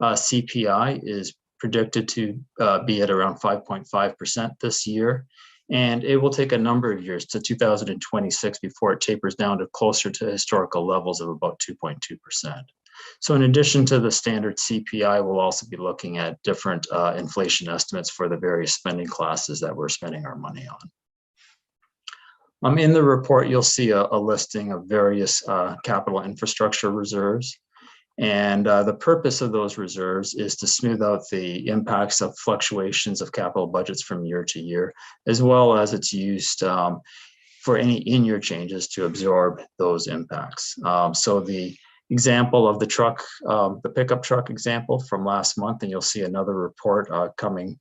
CPI is predicted to be at around 5.5% this year, and it will take a number of years to 2026 before it tapers down to closer to historical levels of about 2.2%. So in addition to the standard CPI, we'll also be looking at different inflation estimates for the various spending classes that we're spending our money on. In the report, you'll see a listing of various capital infrastructure reserves. And the purpose of those reserves is to smooth out the impacts of fluctuations of capital budgets from year to year, as well as it's used for any in-year changes to absorb those impacts. So the example of the truck, the pickup truck example from last month, and you'll see another report coming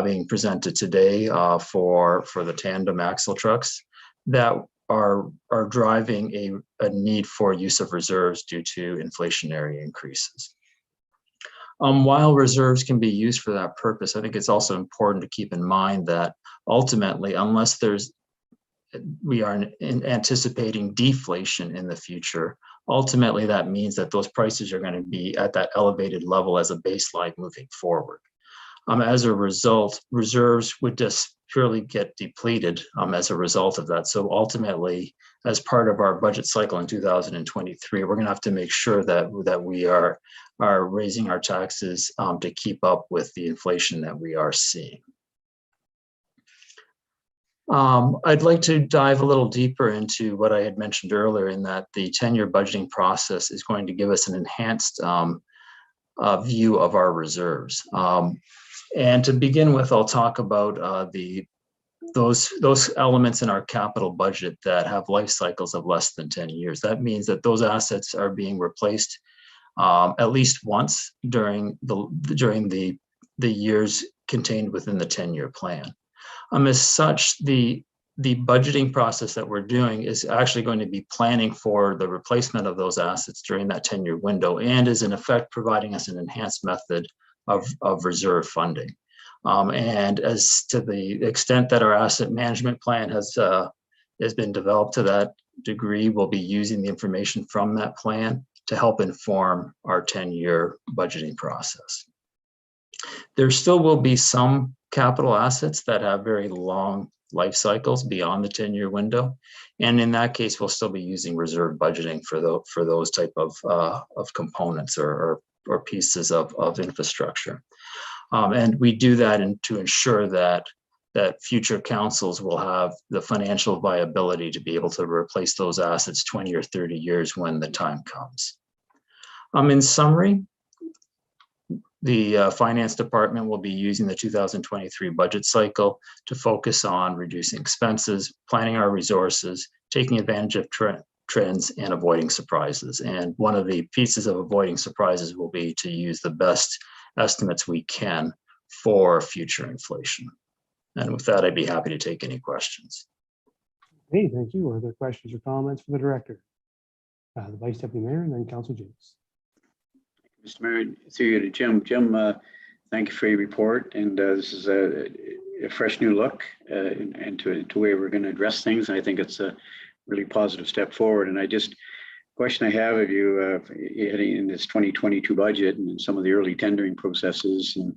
being presented today for the tandem axle trucks that are driving a need for use of reserves due to inflationary increases. While reserves can be used for that purpose, I think it's also important to keep in mind that ultimately, unless we are anticipating deflation in the future, ultimately that means that those prices are going to be at that elevated level as a baseline moving forward. As a result, reserves would just purely get depleted as a result of that. So ultimately, as part of our budget cycle in 2023, we're going to have to make sure that we are raising our taxes to keep up with the inflation that we are seeing. I'd like to dive a little deeper into what I had mentioned earlier, in that the 10-year budgeting process is going to give us an enhanced view of our reserves. And to begin with, I'll talk about those elements in our capital budget that have life cycles of less than 10 years. That means that those assets are being replaced at least once during the years contained within the 10-year plan. As such, the budgeting process that we're doing is actually going to be planning for the replacement of those assets during that 10-year window, and is in effect providing us an enhanced method of reserve funding. And as to the extent that our asset management plan has been developed to that degree, we'll be using the information from that plan to help inform our 10-year budgeting process. There still will be some capital assets that have very long life cycles beyond the 10-year window. And in that case, we'll still be using reserve budgeting for those type of components or pieces of infrastructure. And we do that to ensure that future councils will have the financial viability to be able to replace those assets 20 or 30 years when the time comes. In summary, the finance department will be using the 2023 budget cycle to focus on reducing expenses, planning our resources, taking advantage of trends, and avoiding surprises. And one of the pieces of avoiding surprises will be to use the best estimates we can for future inflation. And with that, I'd be happy to take any questions. Hey, thank you. Are there questions or comments for the director? The Vice Deputy Mayor and then Councilor James. Mr. Mayor, through you to Jim. Jim, thank you for your report. And this is a fresh new look into the way we're going to address things. And I think it's a really positive step forward. And question I have of you heading in this 2022 budget and some of the early tendering processes, and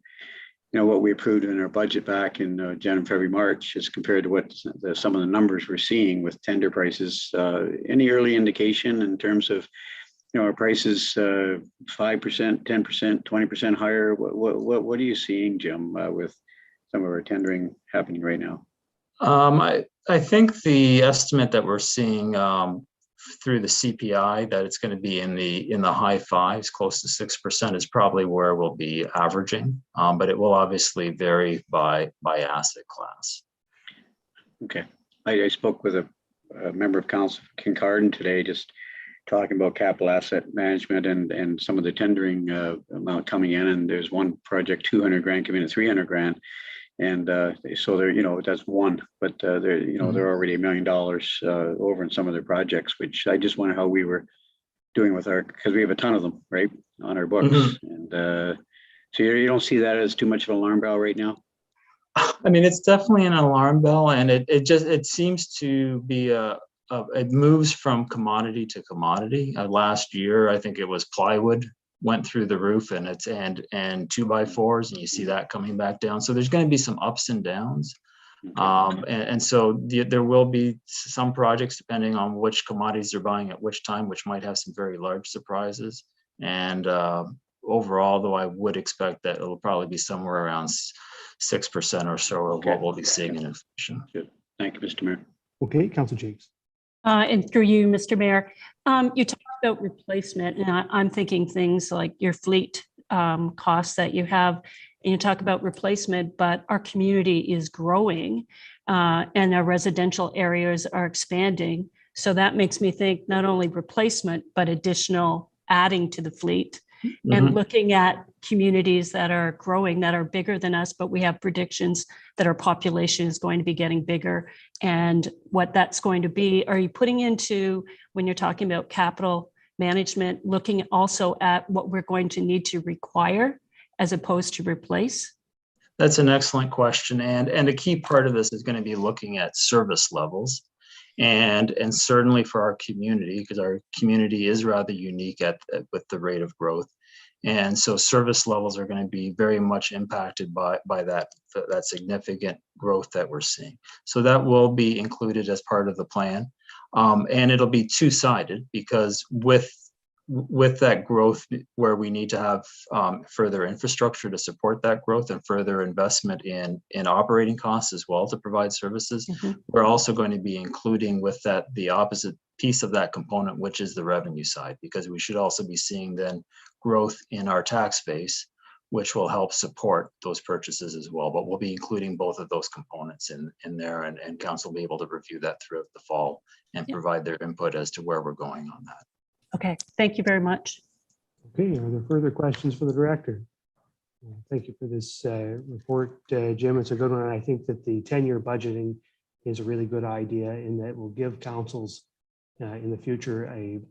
what we approved in our budget back in January, February, March, as compared to what some of the numbers we're seeing with tender prices. Any early indication in terms of our prices 5%, 10%, 20% higher? What are you seeing, Jim, with some of our tendering happening right now? I think the estimate that we're seeing through the CPI, that it's going to be in the high fives, close to 6%, is probably where we'll be averaging. But it will obviously vary by asset class. Okay, I spoke with a member of council, Kincardine, today, just talking about capital asset management and some of the tendering amount coming in. And there's one project, 200 grand, coming in at 300 grand. And so they're, that's one, but they're already $1 million over in some of their projects, which I just wonder how we were doing with because we have a ton of them, right, on our books. And so you don't see that as too much of an alarm bell right now? I mean, it's definitely an alarm bell, and it seems to be it moves from commodity to commodity. Last year, I think it was plywood went through the roof, and 2x4s, and you see that coming back down. So there's going to be some ups and downs. And so there will be some projects, depending on which commodities they're buying at which time, which might have some very large surprises. And overall, though, I would expect that it'll probably be somewhere around 6% or so of what we'll be seeing in inflation. Good. Thank you, Mr. Mayor. Okay, Councilor James. And through you, Mr. Mayor, you talked about replacement, and I'm thinking things like your fleet costs that you have, and you talk about replacement, but our community is growing and our residential areas are expanding. So that makes me think not only replacement, but additional adding to the fleet. and Mhm. looking at communities that are growing, that are bigger than us, but we have predictions that our population is going to be getting bigger and what that's going to be. Are you putting into, when you're talking about capital management, looking also at what we're going to need to require as opposed to replace? That's an excellent question. And a key part of this is going to be looking at service levels. And certainly for our community, because our community is rather unique with the rate of growth. And so service levels are going to be very much impacted by that significant growth that we're seeing. So that will be included as part of the plan. And it'll be two-sided, because with that growth, where we need to have further infrastructure to support that growth and further investment in operating costs as well to provide services, we're also going to be including with that the opposite piece of that component, which is the revenue side, because we should also be seeing then growth in our tax base, which will help support those purchases as well. But we'll be including both of those components in there, and council will be able to review that throughout the fall and provide their input as to where we're going on that. Okay, thank you very much. Okay, are there further questions for the director? Thank you for this report, Jim. It's a good one. And I think that the 10-year budgeting is a really good idea, in that will give councils in the future a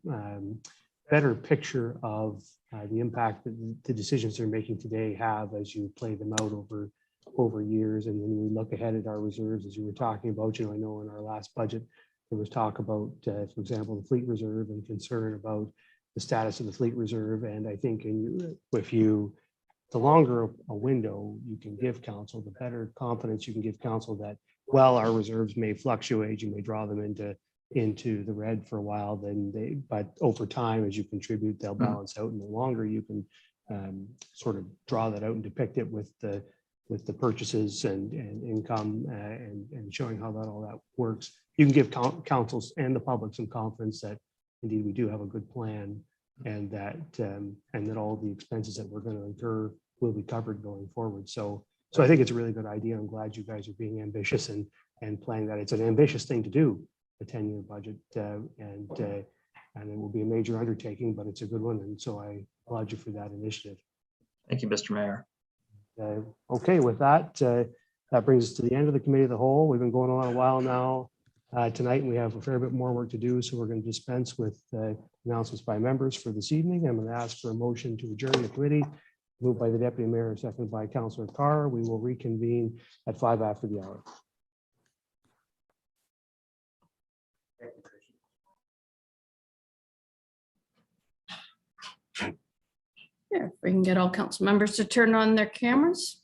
better picture of the impact that the decisions they're making today have as you play them out over years. And when we look ahead at our reserves, as you were talking about, I know in our last budget, there was talk about, for example, the fleet reserve and concern about the status of the fleet reserve. And I think the longer a window you can give council, the better confidence you can give council that, while our reserves may fluctuate, you may draw them into the red for a while, but over time, as you contribute, they'll balance out. And the longer you can sort of draw that out and depict it with the purchases and income and showing how all that works, you can give councils and the public some confidence that indeed we do have a good plan, and that all the expenses that we're going to incur will be covered going forward. So I think it's a really good idea. I'm glad you guys are being ambitious and planning that. It's an ambitious thing to do, a 10-year budget, and it will be a major undertaking, but it's a good one. And so I applaud you for that initiative. Thank you, Mr. Mayor. Okay, with that, that brings us to the end of the committee of the whole. We've been going on a while now. Tonight, and we have a fair bit more work to do, so we're going to dispense with announcements by members for this evening. I'm going to ask for a motion to adjourn the committee, moved by the deputy mayor, seconded by Councillor Carr. We will reconvene at 5 after the hour. Yeah, if we can get all council members to turn on their cameras.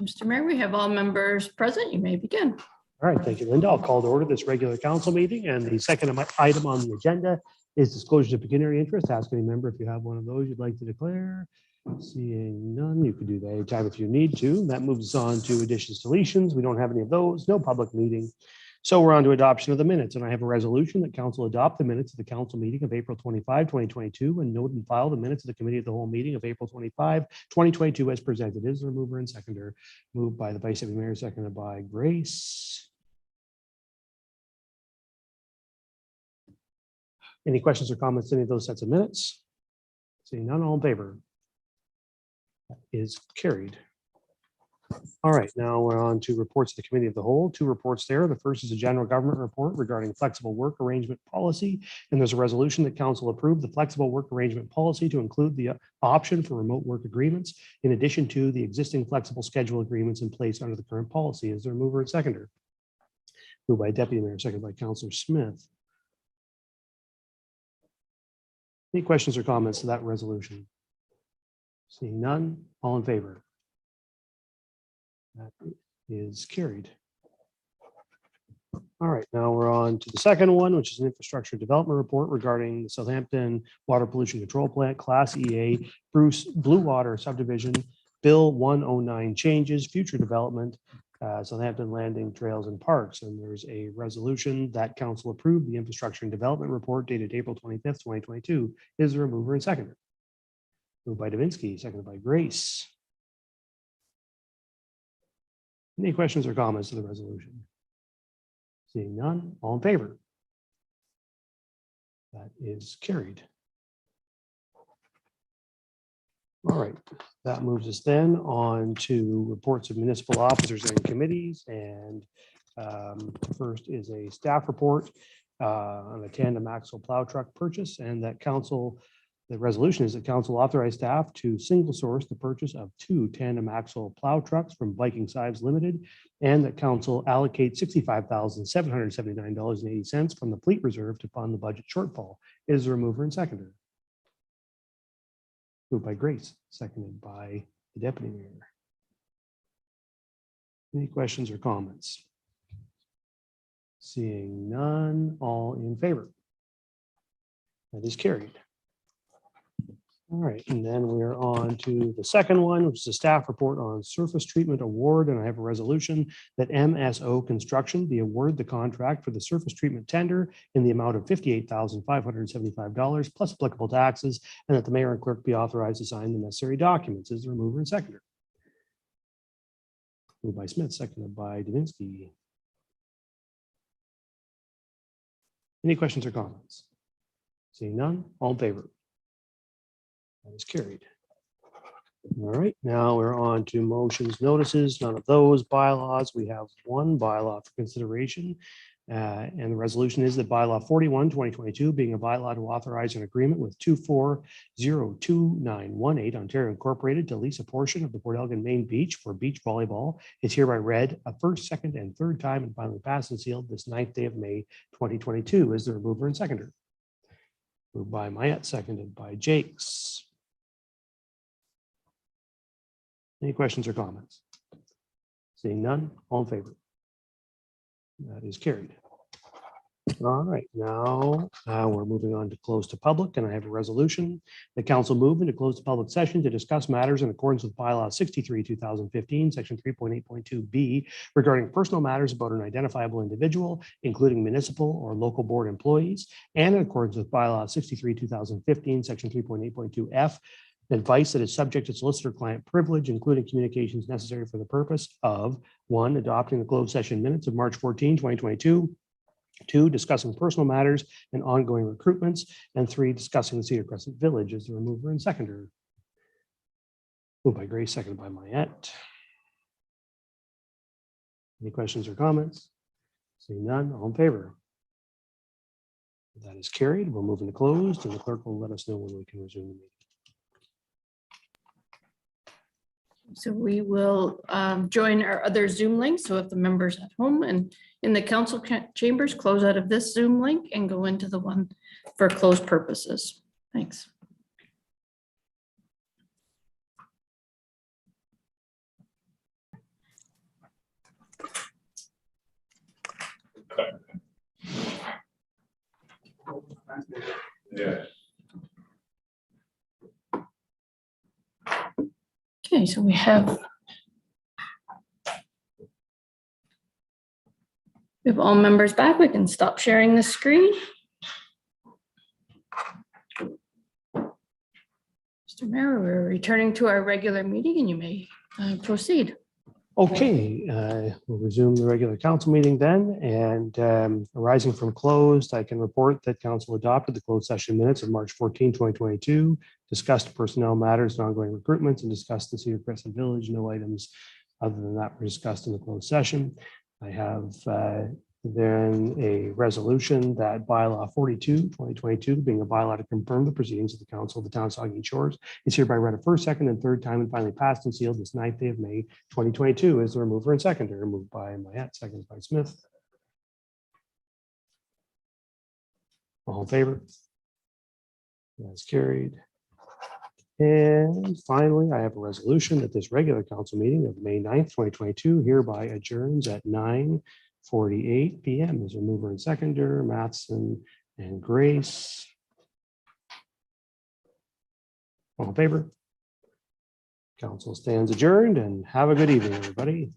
Mr. Mayor, we have all members present. You may begin. All right, thank you, Linda. I'll call to order this regular council meeting, and the second item on the agenda is disclosure of pecuniary interest. Ask any member if you have one of those you'd like to declare. Seeing none, you can do that anytime if you need to. That moves us on to additions, deletions. We don't have any of those, no public meeting. So we're on to adoption of the minutes, and I have a resolution that council adopt the minutes of the council meeting of April 25, 2022, and note and file the minutes of the committee of the whole meeting of April 25, 2022 as presented. Is there a mover and seconder? Moved by the vice deputy mayor, seconded by Grace. Any questions or comments to any of those sets of minutes? Seeing none, all in favor? That is carried. All right, now we're on to reports of the committee of the whole. Two reports there. The first is a general government report regarding flexible work arrangement policy. And there's a resolution that council approved the flexible work arrangement policy to include the option for remote work agreements, in addition to the existing flexible schedule agreements in place under the current policy. Is there a mover and seconder? Moved by deputy mayor, seconded by Councillor Smith. Any questions or comments to that resolution? Seeing none, all in favor? That is carried. All right, now we're on to the second one, which is an infrastructure development report regarding the Southampton Water Pollution Control Plant Class EA Blue Water Subdivision Bill 109 changes, future development, Southampton Landing Trails and Parks. And there's a resolution that council approved the infrastructure and development report dated April 25th, 2022. Is there a mover and seconder? Moved by Davinsky, seconded by Grace. Any questions or comments to the resolution? Seeing none, all in favor? That is carried. All right, that moves us then on to reports of municipal officers and committees. And first is a staff report on a tandem axle plow truck purchase, and that council, the resolution is that council authorized staff to single source the purchase of 2 tandem axle plow trucks from Viking Sives Limited, and that council allocate $65,779.80 from the fleet reserve to fund the budget shortfall. Is there a mover and seconder? Moved by Grace, seconded by the deputy mayor. Any questions or comments? Seeing none, all in favor? That is carried. All right, and then we're on to the second one, which is a staff report on surface treatment award. And I have a resolution that MSO Construction be awarded the contract for the surface treatment tender in the amount of $58,575 plus applicable taxes, and that the mayor and clerk be authorized to sign the necessary documents. Is there a mover and seconder? Moved by Smith, seconded by Davinsky. Any questions or comments? Seeing none, all in favor? That is carried. All right, now we're on to motions, notices, none of those bylaws. We have one bylaw for consideration. And the resolution is that bylaw 41, 2022, being a bylaw to authorize an agreement with 24022918 Ontario Incorporated to lease a portion of the Port Elgin Main Beach for beach volleyball is hereby read a first, second, and third time and finally passed and sealed this 9th day of May, 2022. Is there a mover and seconder? Moved by Mayette, seconded by Jakes. Any questions or comments? Seeing none, all in favor? That is carried. All right, now we're moving on to close to public, and I have a resolution. The council move into closed public session to discuss matters in accordance with bylaw 63, 2015, section 3.8.2B regarding personal matters about an identifiable individual, including municipal or local board employees, and in accordance with bylaw 63, 2015, section 3.8.2F, advice that is subject to solicitor-client privilege, including communications necessary for the purpose of 1, adopting the closed session minutes of March 14, 2022, 2, discussing personal matters and ongoing recruitments, and 3, discussing the Cedar Crescent Village. Is there a mover and seconder? Moved by Grace, seconded by Mayette. Any questions or comments? Seeing none, all in favor? That is carried. We'll move into closed, and the clerk will let us know when we can resume the meeting. So we will join our other Zoom link. So if the members at home and in the council chambers, close out of this Zoom link and go into the one for closed purposes. Thanks. Yeah. Okay, so we have all members back. We can stop sharing the screen. Mr. Mayor, we're returning to our regular meeting and you may proceed. Okay, we'll resume the regular council meeting then, and arising from closed, I can report that council adopted the closed session minutes of March 14, 2022, discussed personnel matters and ongoing recruitments, and discussed the Cedar Crescent Village. No items other than that were discussed in the closed session. I have then a resolution that bylaw 42, 2022, being a bylaw to confirm the proceedings of the council of the town of Saugeen Shores, is hereby read a first, second, and third time and finally passed and sealed this 9th day of May, 2022. Is there a mover and seconder? Moved by Mayette, seconded by Smith. All in favor? That's carried. And finally, I have a resolution that this regular council meeting of May 9th, 2022 hereby adjourns at 9:48 p.m. Is a mover and seconder, Mattson and Grace. All in favor? Council stands adjourned, and have a good evening, everybody.